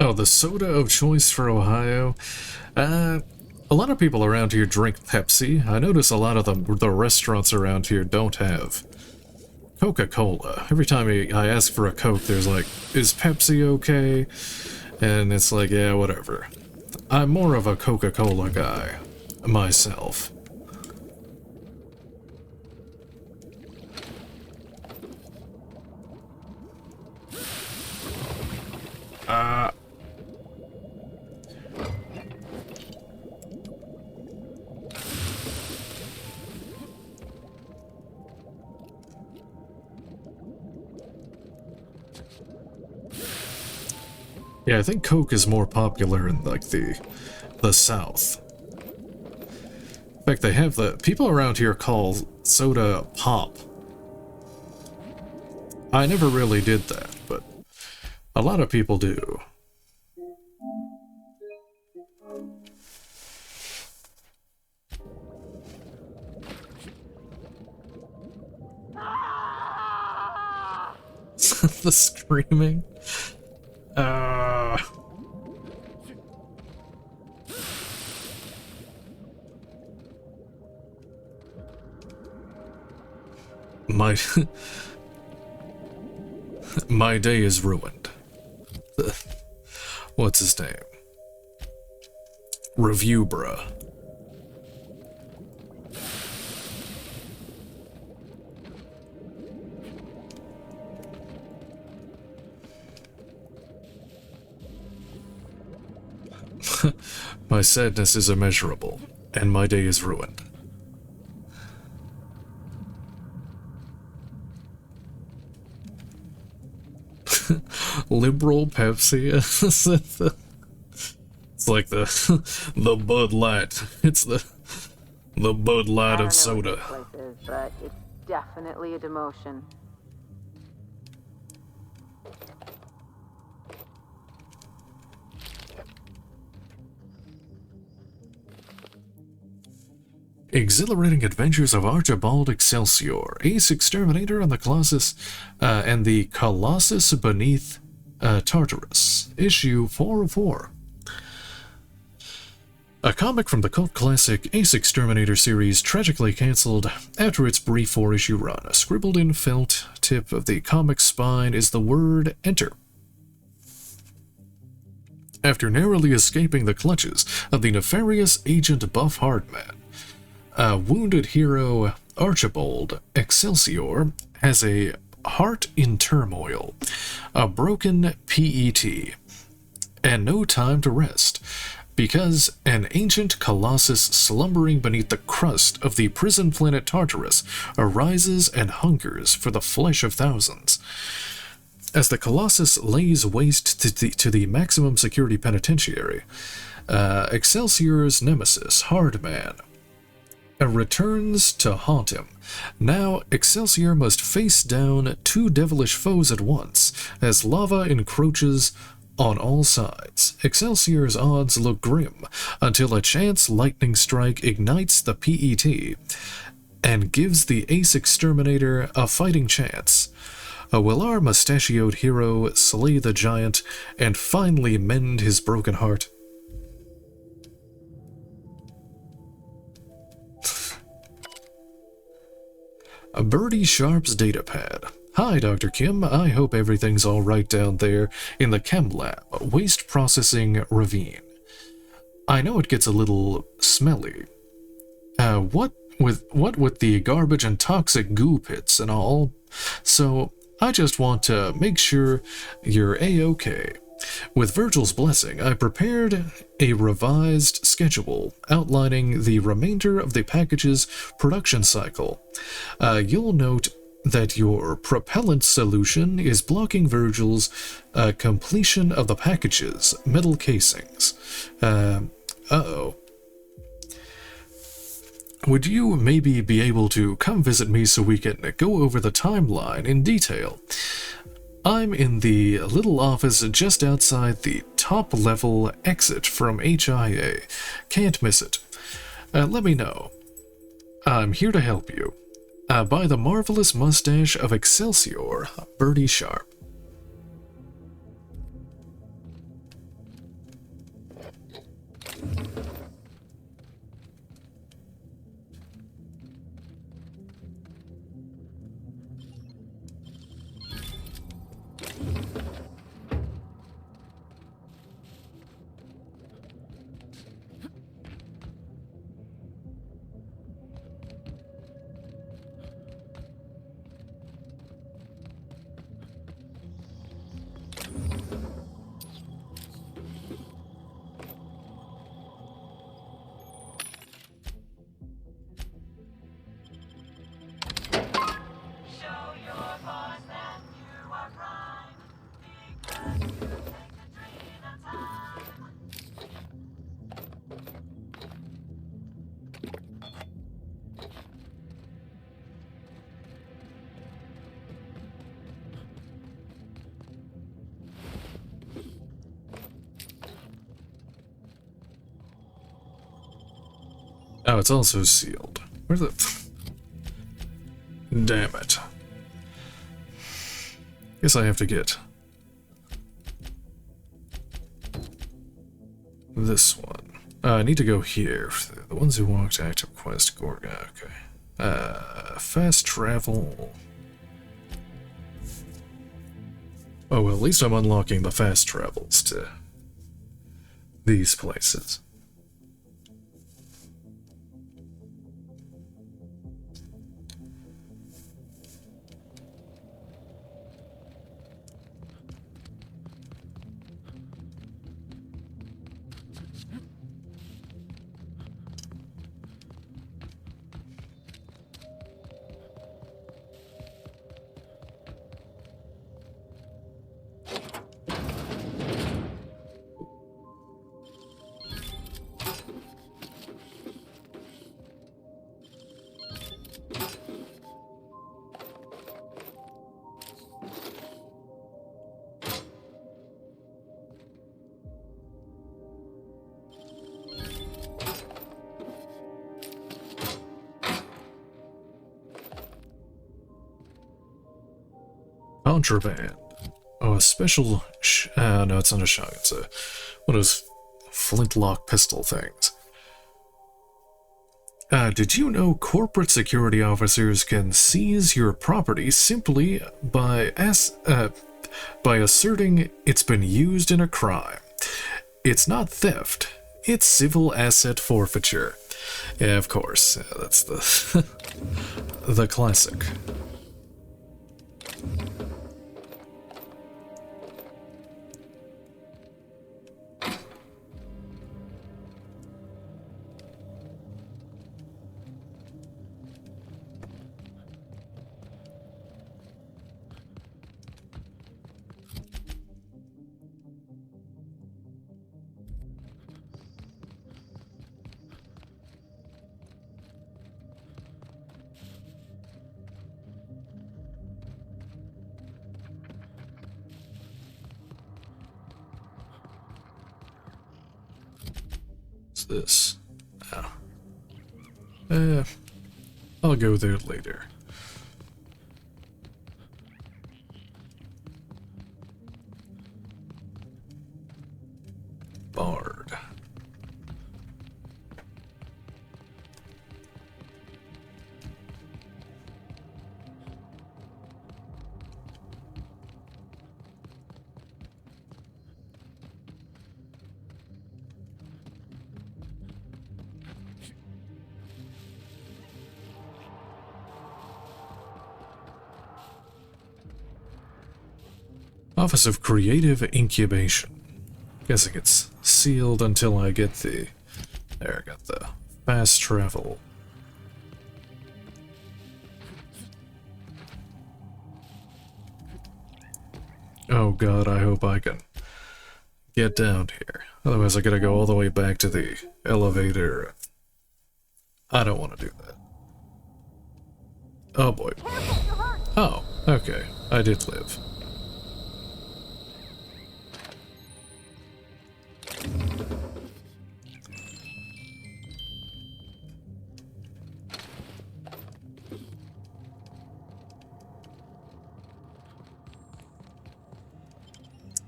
Oh, the soda of choice for Ohio? A lot of people around here drink Pepsi. I notice a lot of the restaurants around here don't have Coca-Cola. Every time I ask for a Coke, there's like, is Pepsi okay? And it's like, yeah, whatever. I'm more of a Coca-Cola guy, myself. Yeah, I think Coke is more popular in, like, the South. In fact, they have people around here call soda pop. I never really did that, but a lot of people do. The screaming. My day is ruined. What's his name? Review bruh. My sadness is immeasurable, and my day is ruined. Liberal Pepsi. It's like the Bud Light. It's the Bud Light of soda. I don't know what this place is, but it's definitely a demotion. Exhilarating Adventures of Archibald Excelsior, Ace Exterminator and the Colossus Beneath Tartarus, issue 404. A comic from the cult classic Ace Exterminator series tragically cancelled after its brief 4-issue run. Scribbled in felt tip of the comic's spine is the word Enter. After narrowly escaping the clutches of the nefarious Agent Buff Hardman, wounded hero Archibald Excelsior has a heart in turmoil, a broken PET, and no time to rest, because an ancient colossus slumbering beneath the crust of the prison planet Tartarus arises and hungers for the flesh of thousands. As the colossus lays waste to the maximum security penitentiary, Excelsior's nemesis, Hardman, returns to haunt him. Now, Excelsior must face down two devilish foes at once, as lava encroaches on all sides. Excelsior's odds look grim, until a chance lightning strike ignites the PET, and gives the Ace Exterminator a fighting chance. Will our mustachioed hero slay the giant, and finally mend his broken heart? Birdie Sharp's datapad. Hi, Dr. Kim. I hope everything's all right down there in the chem lab, waste processing ravine. I know it gets a little smelly. What with the garbage and toxic goo pits and all, so I just want to make sure you're A-okay. With Virgil's blessing, I prepared a revised schedule outlining the remainder of the package's production cycle. You'll note that your propellant solution is blocking Virgil's completion of the package's metal casings. Uh-oh. Would you maybe be able to come visit me so we can go over the timeline in detail? I'm in the little office just outside the top-level exit from HIA. Can't miss it. Let me know. I'm here to help you. By the marvelous mustache of Excelsior, Birdie Sharp. Oh, it's also sealed. Where the... Damn it. Guess I have to get... this one. I need to go here. The ones who walked active quest, Gorga, okay. Fast travel... Oh, well, at least I'm unlocking the fast travels to these places. Contraband. Oh, a special no, it's not a shotgun. It's one of those flintlock pistol things. Did you know corporate security officers can seize your property simply by asserting it's been used in a crime? It's not theft. It's civil asset forfeiture. Yeah, of course. Yeah, that's the the classic. This. Oh. I'll go there later. Bard. Office of Creative Incubation. Guessing it's sealed until I get the... There, I got the fast travel. Oh god, I hope I can get down here. Otherwise I gotta go all the way back to the elevator. I don't want to do that. Oh boy. Oh, okay. I did live.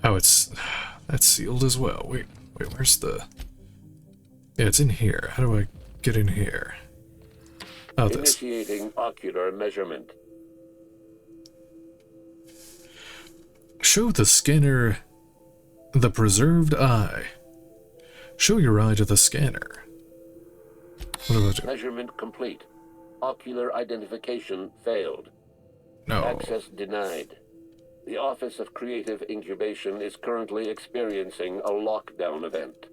Oh, that's sealed as well. Wait, where's the... Yeah, it's in here. How do I get in here? Oh, this. Initiating ocular measurement. Show the scanner the preserved eye. Show your eye to the scanner. What about it? Measurement complete. Ocular identification failed. No. Access denied. The Office of Creative Incubation is currently experiencing a lockdown event.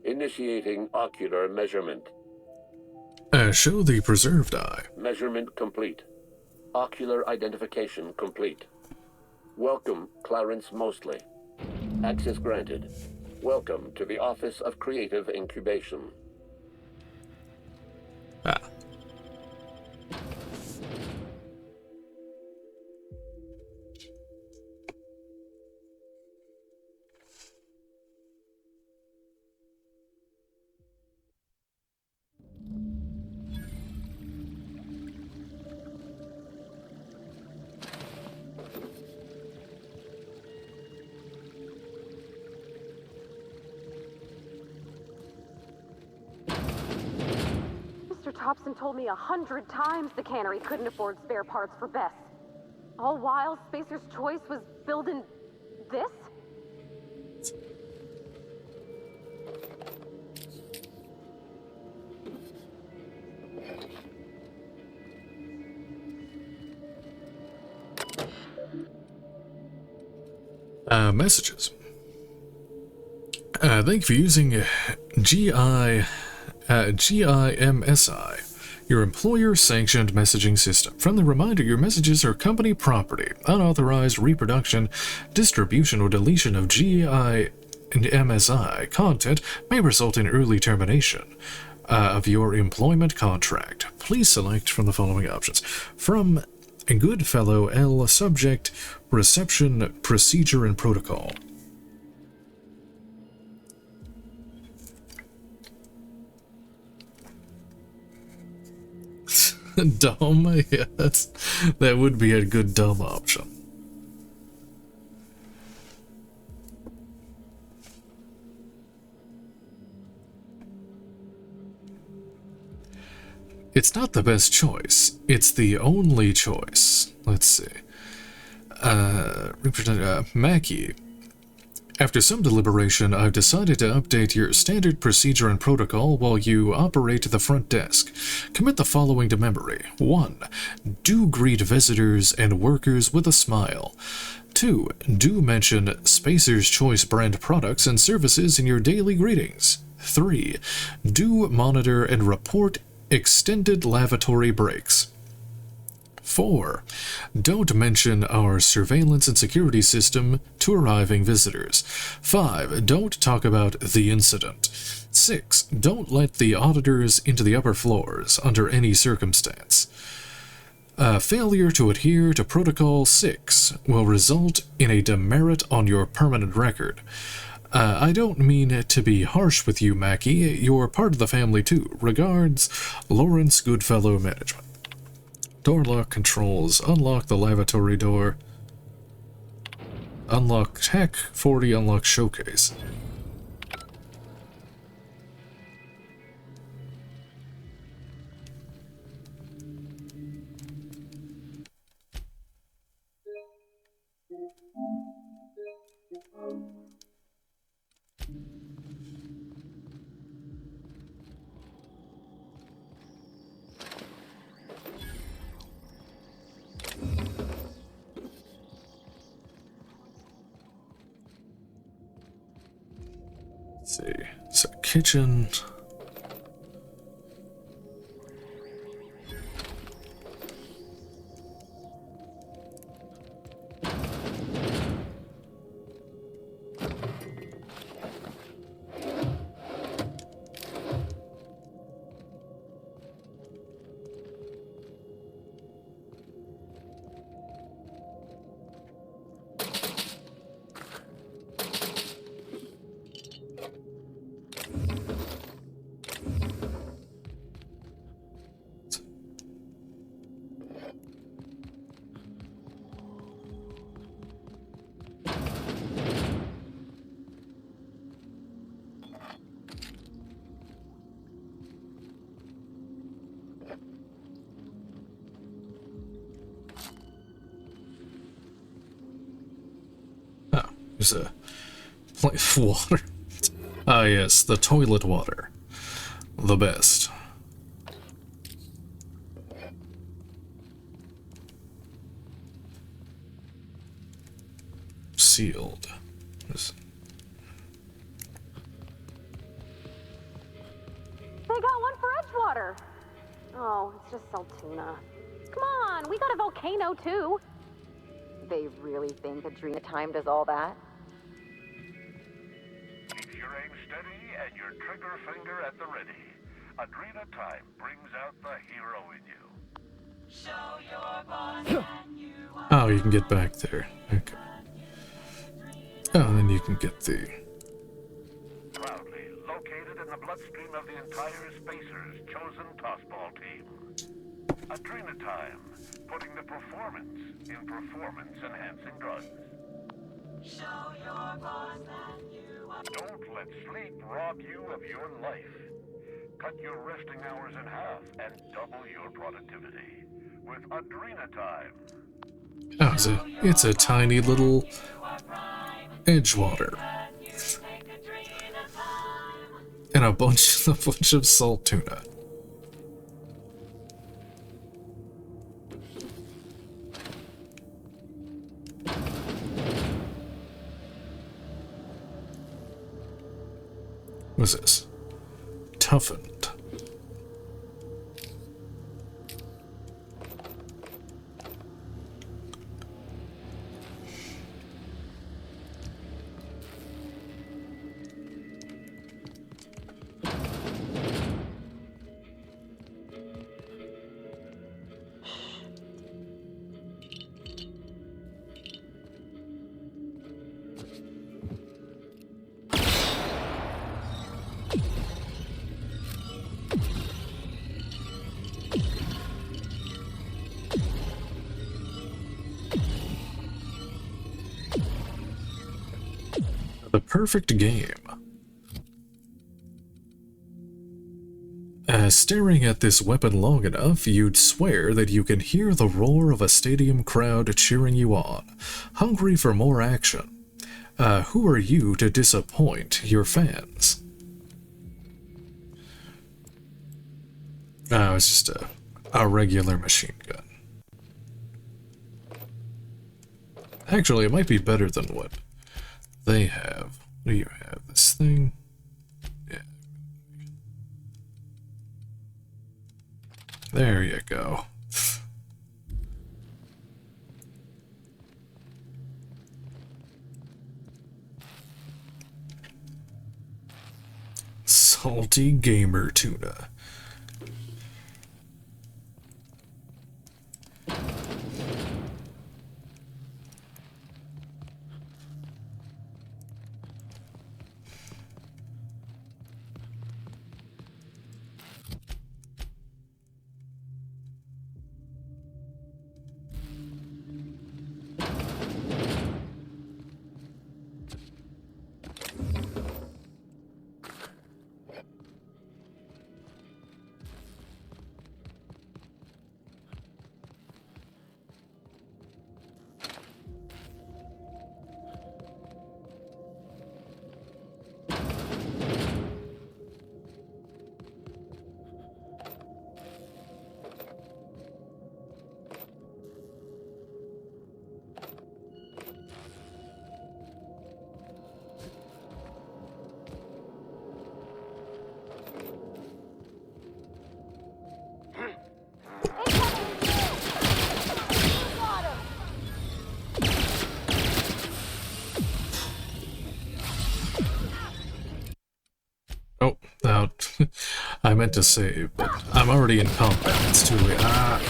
Initiating ocular measurement. Show the preserved eye. Measurement complete. Ocular identification complete. Welcome, Clarence Mostly. Access granted. Welcome to the Office of Creative Incubation. Ah. Hobson told me 100 times the cannery couldn't afford spare parts for Bess. All while Spacer's Choice was building this? Messages. Thank you for using GIMSI, your employer-sanctioned messaging system. Friendly reminder, your messages are company property. Unauthorized reproduction, distribution, or deletion of GIMSI content may result in early termination of your employment contract. Please select from the following options. From Goodfellow L, subject, reception, procedure, and protocol. Dumb? Yeah, that would be a good dumb option. It's not the best choice. It's the only choice. Let's see. Mackie. After some deliberation, I've decided to update your standard procedure and protocol while you operate the front desk. Commit the following to memory. 1. Do greet visitors and workers with a smile. 2. Do mention Spacer's Choice brand products and services in your daily greetings. 3. Do monitor and report extended lavatory breaks. 4. Don't mention our surveillance and security system to arriving visitors. 5. Don't talk about the incident. 6. Don't let the auditors into the upper floors under any circumstance. Failure to adhere to Protocol 6 will result in a demerit on your permanent record. I don't mean to be harsh with you, Mackie. You're part of the family, too. Regards, Lawrence Goodfellow Management. Door lock controls. Unlock the lavatory door. Unlock Tech 40. Unlock Showcase. Let's see. So, kitchen. There's a place of water. Ah, yes, the toilet water. The best. Sealed. This. They got one for Edgewater. Oh, it's just Saltuna. Come on, we got a volcano too. They really think Adrena Time does all that? Keep your aim steady and your trigger finger at the ready. Adrena Time brings out the hero in you. Show your boss you Oh, you can get back there. Okay. Oh, and then you can get the... Proudly located in the bloodstream of the entire Spacers' chosen tossball team. Adrena Time, putting the performance in performance-enhancing drugs. Show your boss that you are... Don't let sleep rob you of your life. Cut your resting hours in half and double your productivity with Adrena Time. Oh, it's a tiny little Edgewater. And a bunch of salt tuna. What's this? Toughened. The perfect game. Staring at this weapon long enough, you'd swear that you can hear the roar of a stadium crowd cheering you on, hungry for more action. Who are you to disappoint your fans? Oh, it's just a regular machine gun. Actually, it might be better than what they have. What do you have? This thing? Yeah. There you go. Salty gamer tuna. Oh, out. I meant to save, but I'm already in combat. It's too late. Ah!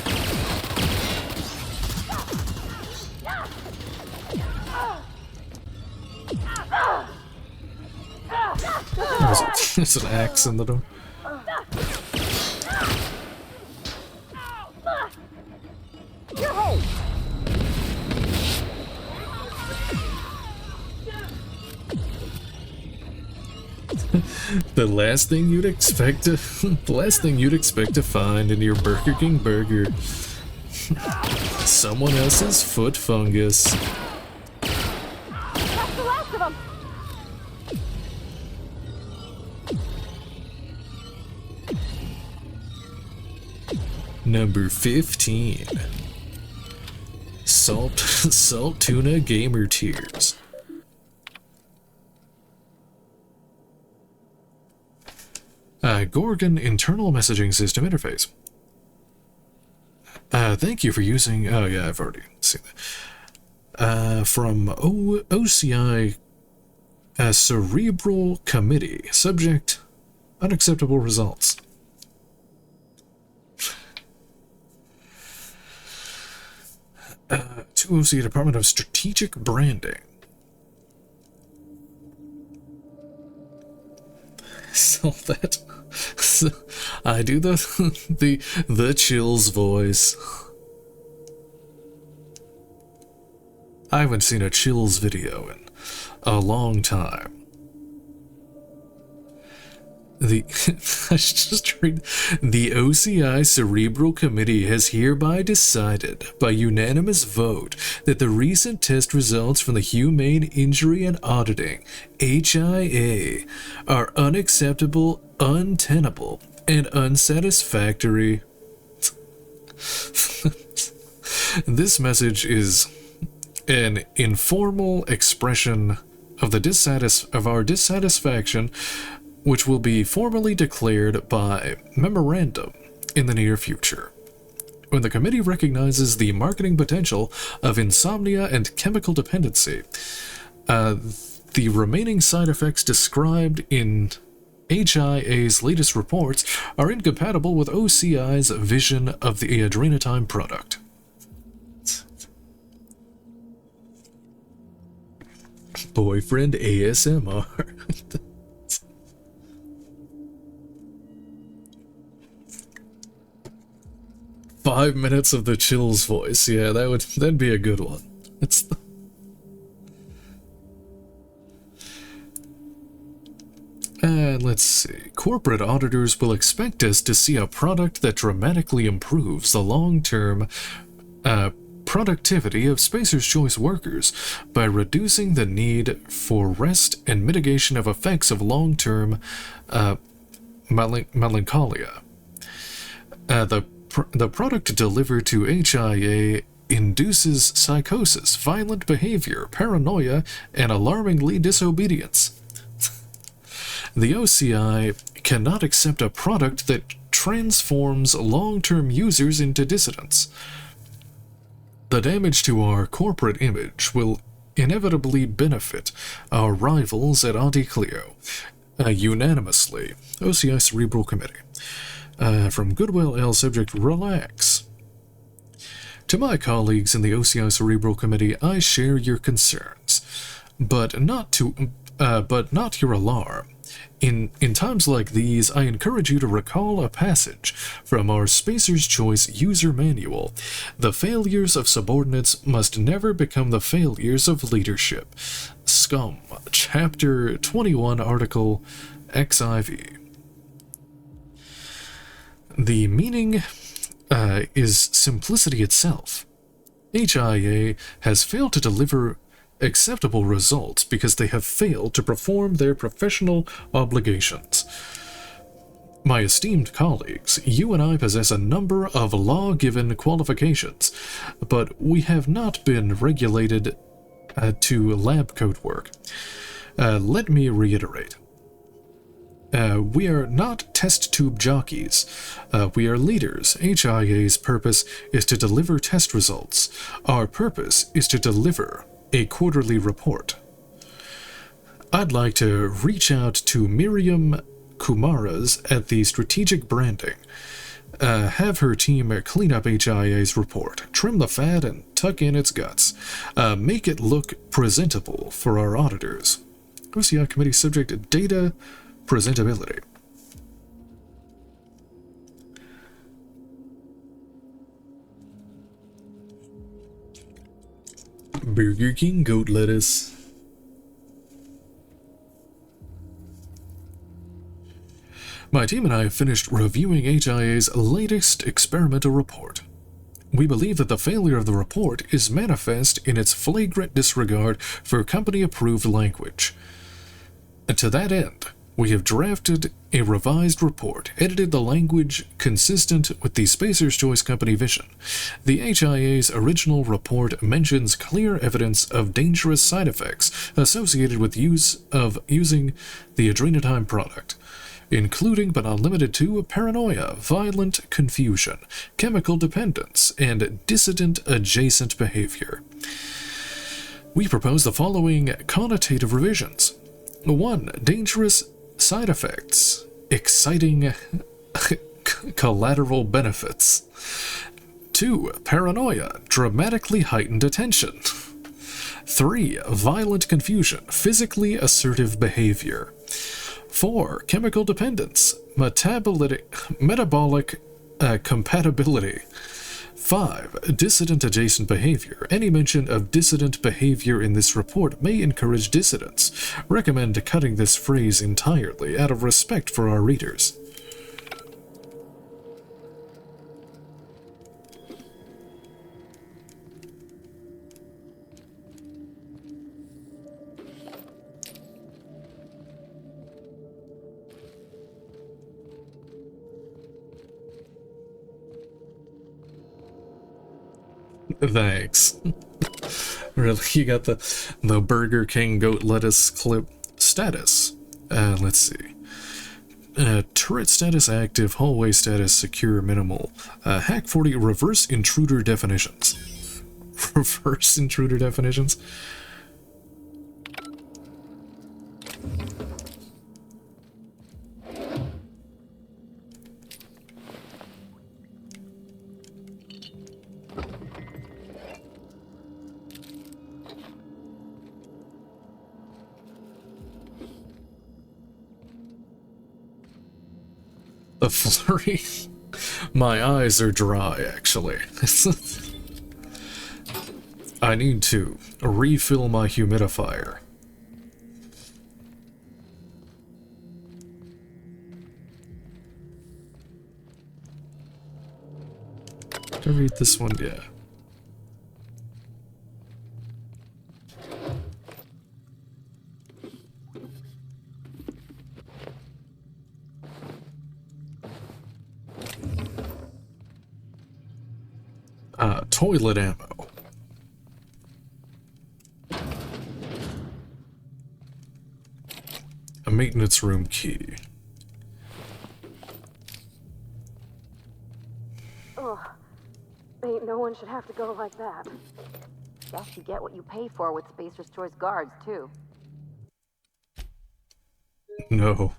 There's an axe in the door. The last thing you'd expect to find in your Burger King burger. Someone else's foot fungus. That's the last of them. Number 15. Salt tuna gamer tears. Gorgon internal messaging system interface. Thank you for using. Oh yeah, I've already seen that. From OCI Cerebral Committee. Subject: unacceptable results. To OCI Department of Strategic Branding. So that. I do the chills voice. I haven't seen a chills video in a long time. The I should just read. The OCI Cerebral Committee has hereby decided, by unanimous vote, that the recent test results from the Humane Injury and Auditing (HIA) are unacceptable, untenable, and unsatisfactory. This message is an informal expression of our dissatisfaction, which will be formally declared by memorandum in the near future. When the committee recognizes the marketing potential of insomnia and chemical dependency, the remaining side effects described in HIA's latest reports are incompatible with OCI's vision of the adrenotime product. Boyfriend ASMR. 5 minutes of the Chills voice. Yeah, that'd be a good one. And let's see. Corporate auditors will expect us to see a product that dramatically improves the long-term productivity of Spacer's Choice workers by reducing the need for rest and mitigation of effects of long-term melancholia. The product delivered to HIA induces psychosis, violent behavior, paranoia, and alarmingly disobedience. The OCI cannot accept a product that transforms long-term users into dissidents. The damage to our corporate image will inevitably benefit our rivals at Auntie Cleo. Unanimously, OCI Cerebral Committee. From Goodwill L. Subject, relax. To my colleagues in the OCI Cerebral Committee, I share your concerns, but not your alarm. In times like these, I encourage you to recall a passage from our Spacer's Choice user manual. The failures of subordinates must never become the failures of leadership. Scum, Chapter 21, Article XIV. The meaning is simplicity itself. HIA has failed to deliver acceptable results because they have failed to perform their professional obligations. My esteemed colleagues, you and I possess a number of law-given qualifications, but we have not been regulated to lab coat work. Let me reiterate. We are not test tube jockeys. We are leaders. HIA's purpose is to deliver test results. Our purpose is to deliver a quarterly report. I'd like to reach out to Miriam Kumaras at the Strategic Branding. Have her team clean up HIA's report, trim the fat, and tuck in its guts. Make it look presentable for our auditors. OCI Committee Subject Data Presentability. Burger King goat lettuce. My team and I have finished reviewing HIA's latest experimental report. We believe that the failure of the report is manifest in its flagrant disregard for company-approved language. And to that end, we have drafted a revised report, edited the language consistent with the Spacer's Choice Company vision. The HIA's original report mentions clear evidence of dangerous side effects associated with using the adrenotime product, including but not limited to paranoia, violent confusion, chemical dependence, and dissident adjacent behavior. We propose the following connotative revisions. 1. Dangerous side effects. Exciting collateral benefits. 2. Paranoia. Dramatically heightened attention. 3. Violent confusion. Physically assertive behavior. 4. Chemical dependence. Metabolic compatibility. 5. Dissident adjacent behavior. Any mention of dissident behavior in this report may encourage dissidence. Recommend cutting this phrase entirely out of respect for our readers. Thanks. Really, you got the Burger King goat lettuce clip. Status. Let's see. Turret status active, hallway status secure minimal. Hack 40 reverse intruder definitions. Reverse intruder definitions? The flurry? My eyes are dry, actually. I need to refill my humidifier. Did I read this one? Yeah. Toilet ammo. A maintenance room key. Ugh. Ain't no one should have to go like that. Guess you get what you pay for with Spacer's Choice guards, too. No.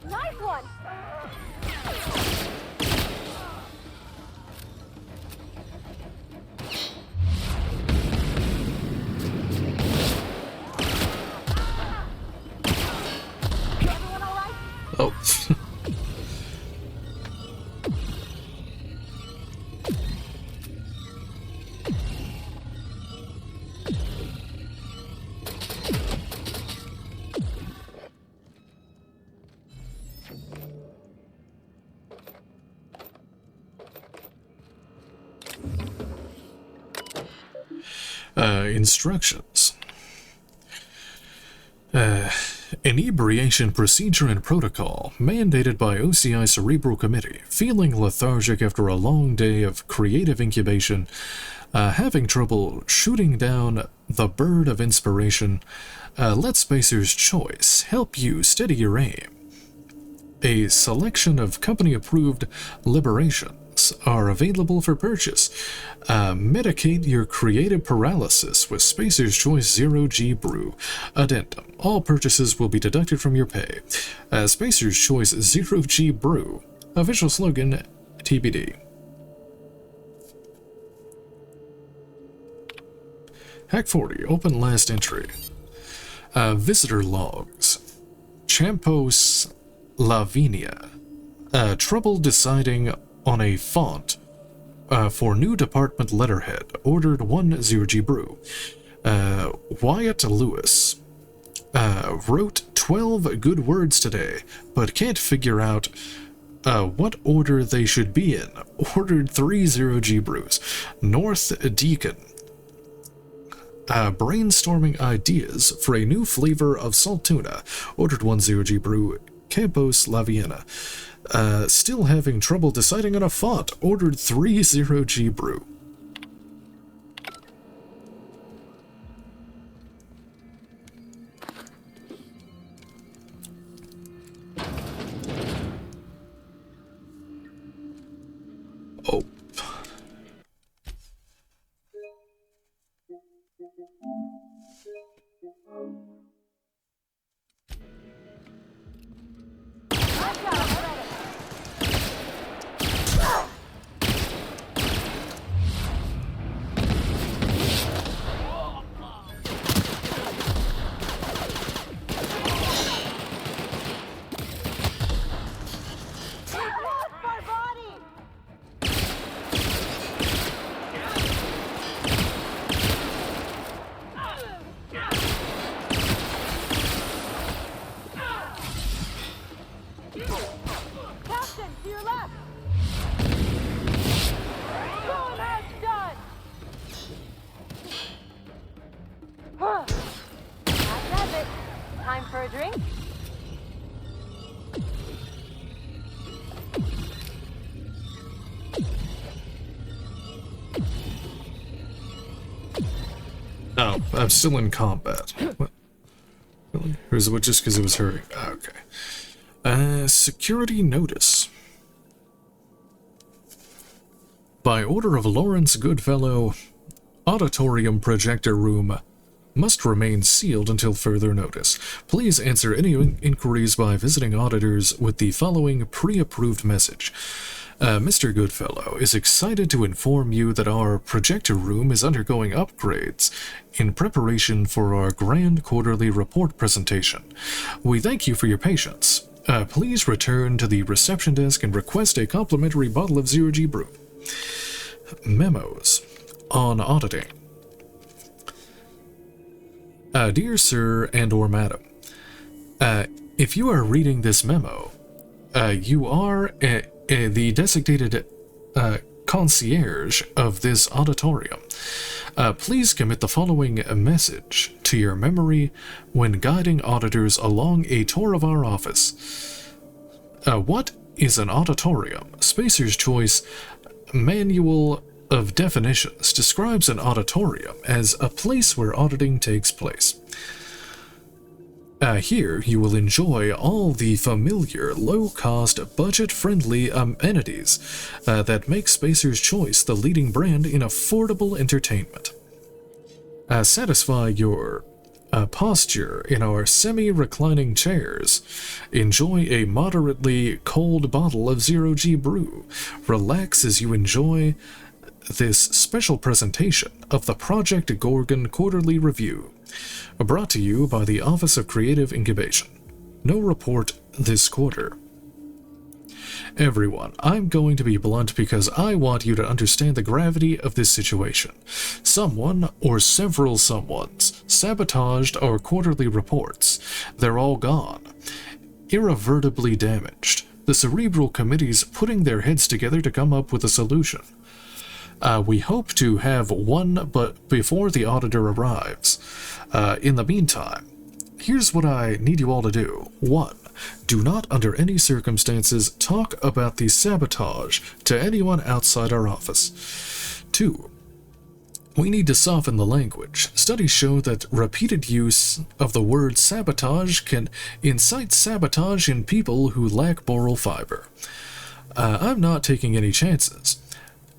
Nice one! Everyone all right? Oh. Instructions. Inebriation procedure and protocol, mandated by OCI Cerebral Committee. Feeling lethargic after a long day of creative incubation, having trouble shooting down the bird of inspiration, let Spacer's Choice help you steady your aim. A selection of company-approved liberations are available for purchase. Medicate your creative paralysis with Spacer's Choice 0G Brew. Addendum. All purchases will be deducted from your pay. Spacer's Choice 0G Brew. Official slogan, TBD. Hack 40. Open last entry. Visitor logs. Champos Lavinia. Trouble deciding on a font for new department letterhead. Ordered 10G Brew. Wyatt Lewis. Wrote 12 good words today, but can't figure out what order they should be in. Ordered 30G Brews. North Deacon. brainstorming ideas for a new flavor of salt tuna. Ordered 10G brew, Campos La Viena. Still having trouble deciding on a font. Ordered 30G brew. Oh. Captain, to your left! Going as done! That does it. Time for a drink? Oh, I'm still in combat. What? Really? Or is it just because it was hurting? Okay. Security notice. By order of Lawrence Goodfellow, auditorium projector room must remain sealed until further notice. Please answer any inquiries by visiting auditors with the following pre-approved message. Mr. Goodfellow is excited to inform you that our projector room is undergoing upgrades in preparation for our grand quarterly report presentation. We thank you for your patience. Please return to the reception desk and request a complimentary bottle of 0G brew. Memos on auditing. Dear Sir and or Madam, if you are reading this memo, you are the designated concierge of this auditorium. Please commit the following message to your memory when guiding auditors along a tour of our office. What is an auditorium? Spacer's Choice Manual of Definitions describes an auditorium as a place where auditing takes place. Here, you will enjoy all the familiar, low-cost, budget-friendly amenities that make Spacer's Choice the leading brand in affordable entertainment. Satisfy your posture in our semi-reclining chairs. Enjoy a moderately cold bottle of 0G brew. Relax as you enjoy this special presentation of the Project Gorgon Quarterly Review. Brought to you by the Office of Creative Incubation. No report this quarter. Everyone, I'm going to be blunt because I want you to understand the gravity of this situation. Someone, or several someones, sabotaged our quarterly reports. They're all gone. Irreversibly damaged. The Cerebral Committee's putting their heads together to come up with a solution. We hope to have one, but before the auditor arrives. In the meantime, here's what I need you all to do. 1. Do not, under any circumstances, talk about the sabotage to anyone outside our office. 2. We need to soften the language. Studies show that repeated use of the word sabotage can incite sabotage in people who lack moral fiber. I'm not taking any chances.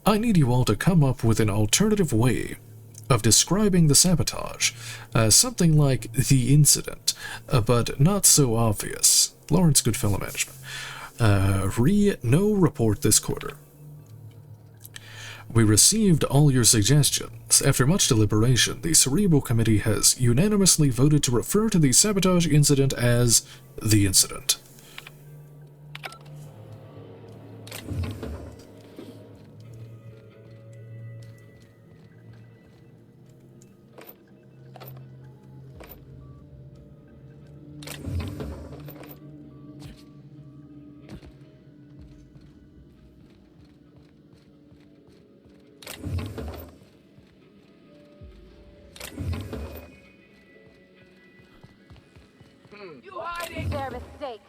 I need you all to come up with an alternative way of describing the sabotage. Something like the incident, but not so obvious. Lawrence Goodfellow Management. No report this quarter. We received all your suggestions. After much deliberation, the Cerebral Committee has unanimously voted to refer to the sabotage incident as the incident. hiding? You hiding? Their mistake.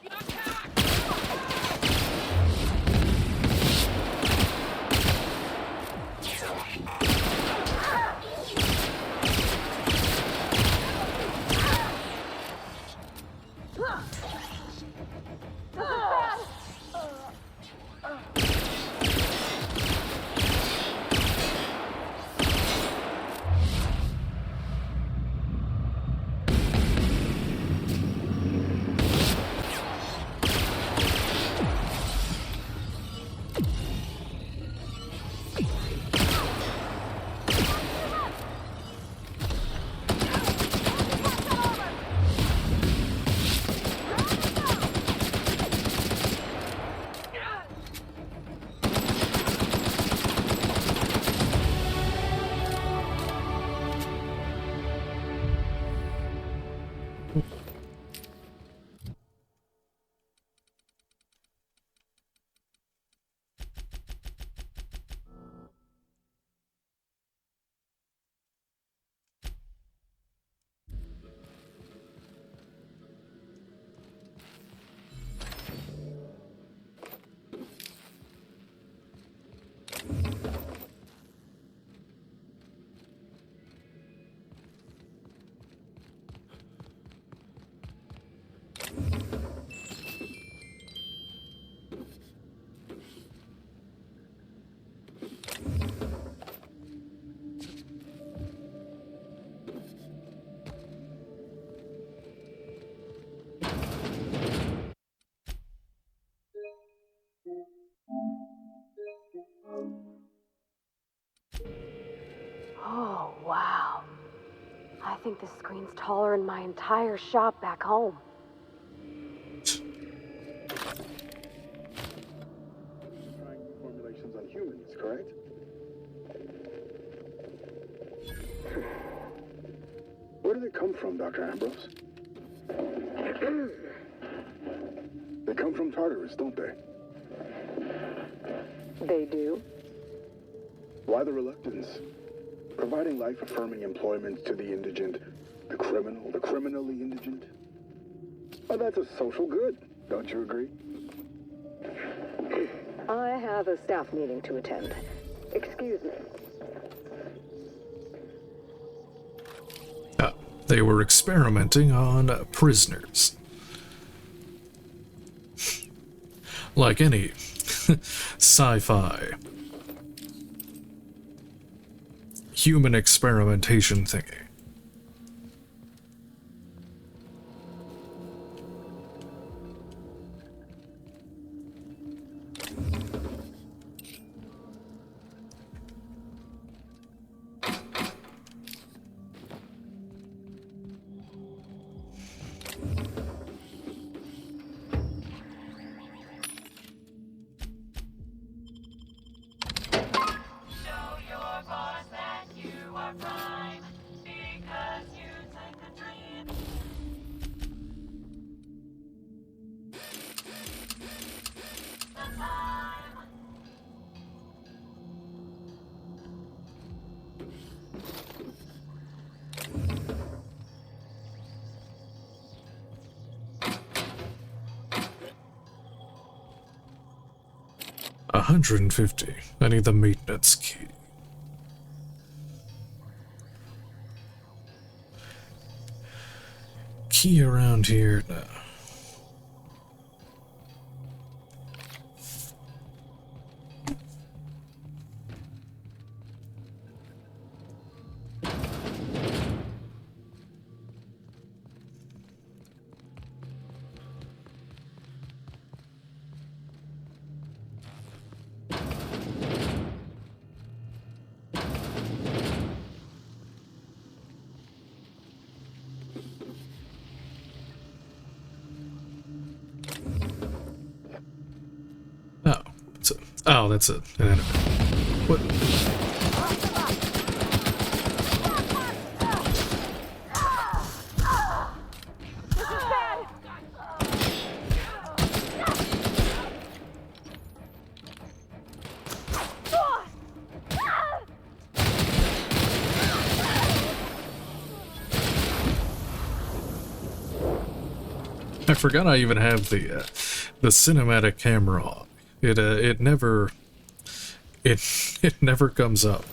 Oh, wow. I think this screen's taller than my entire shop back home. Trying formulations on humans, correct? Where did they come from, Dr. Ambrose? They come from Tartarus, don't they? They do? Why the reluctance? Providing life-affirming employment to the indigent, the criminal, the criminally indigent? Oh, that's a social good, don't you agree? I have a staff meeting to attend. Excuse me. They were experimenting on prisoners. Like any sci-fi human experimentation thingy. $150. I need the maintenance key. Key around here? No. Oh, that's an enemy. What? forgot I even have the cinematic camera on. It never comes up.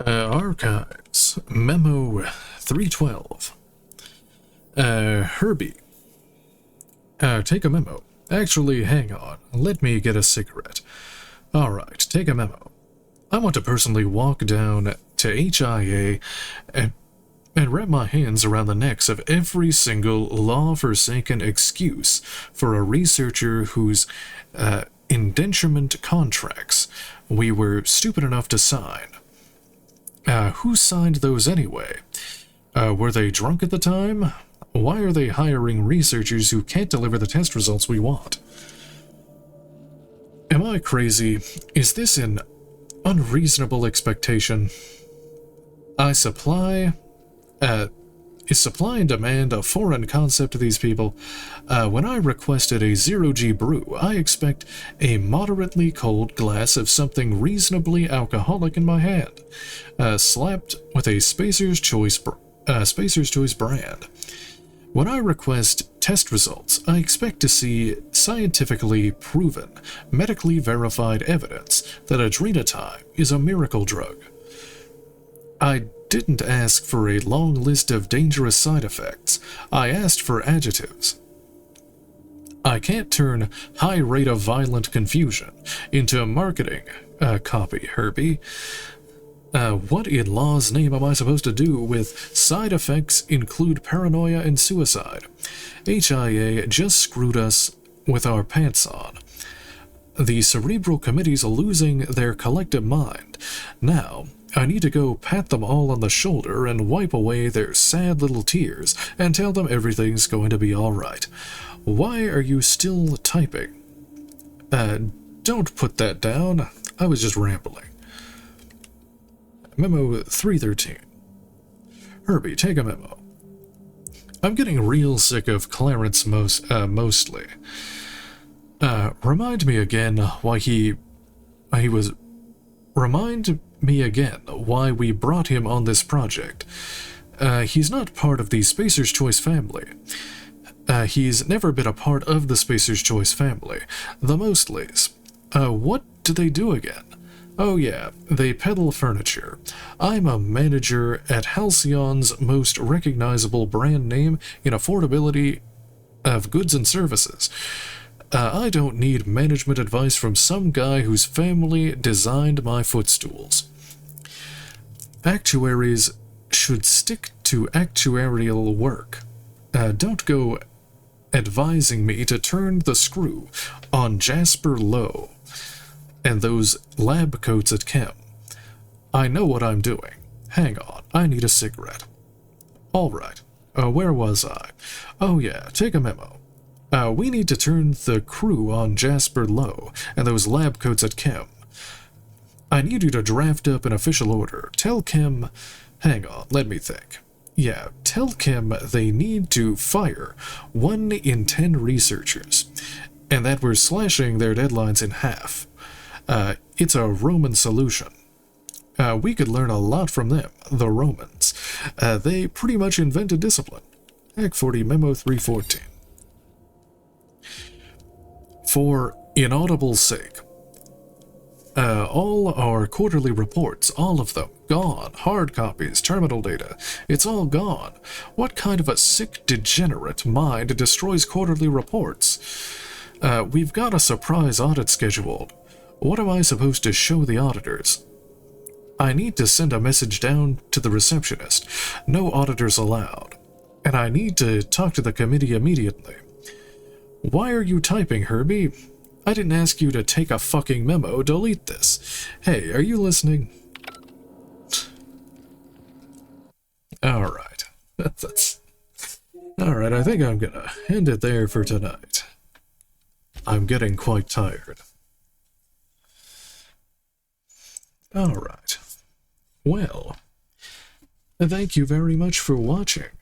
Archives. Memo 312. Herbie. Take a memo. Actually, hang on. Let me get a cigarette. Alright, take a memo. I want to personally walk down to HIA and wrap my hands around the necks of every single law-forsaken excuse for a researcher whose indenturement contracts we were stupid enough to sign. Who signed those anyway? Were they drunk at the time? Why are they hiring researchers who can't deliver the test results we want? Am I crazy? Is this an unreasonable expectation? Is supply and demand a foreign concept to these people? When I requested a zero-G brew, I expect a moderately cold glass of something reasonably alcoholic in my hand, slapped with a Spacer's Choice brand. When I request test results, I expect to see scientifically proven, medically verified evidence that adrenatime is a miracle drug. I didn't ask for a long list of dangerous side effects. I asked for adjectives. I can't turn high rate of violent confusion into marketing copy, Herbie. What in law's name am I supposed to do with side effects include paranoia and suicide? HIA just screwed us with our pants on. The cerebral committee's losing their collective mind. Now, I need to go pat them all on the shoulder and wipe away their sad little tears and tell them everything's going to be alright. Why are you still typing? Don't put that down. I was just rambling. Memo 313. Herbie, take a memo. I'm getting real sick of Clarence mostly. Remind me again why Remind me again why we brought him on this project. He's not part of the Spacer's Choice family. He's never been a part of the Spacer's Choice family. The Mostleys. What do they do again? Oh yeah, they peddle furniture. I'm a manager at Halcyon's most recognizable brand name in affordability of goods and services. I don't need management advice from some guy whose family designed my footstools. Actuaries should stick to actuarial work. Don't go advising me to turn the screw on Jasper Lowe and those lab coats at Chem. I know what I'm doing. Hang on, I need a cigarette. Alright, where was I? Oh yeah, take a memo. We need to turn the crew on Jasper low, and those lab coats at Chem. I need you to draft up an official order. Tell Chem... Hang on, let me think. Yeah, tell Chem they need to fire 1 in 10 researchers, and that we're slashing their deadlines in half. It's a Roman solution. We could learn a lot from them, the Romans. They pretty much invented discipline. Act 40, Memo 314. For inaudible's sake, all our quarterly reports, all of them, gone. Hard copies, terminal data, it's all gone. What kind of a sick, degenerate mind destroys quarterly reports? We've got a surprise audit scheduled. What am I supposed to show the auditors? I need to send a message down to the receptionist. No auditors allowed. And I need to talk to the committee immediately. Why are you typing, Herbie? I didn't ask you to take a fucking memo. Delete this. Hey, are you listening? Alright. Alright, I think I'm gonna end it there for tonight. I'm getting quite tired. Alright. Well, thank you very much for watching.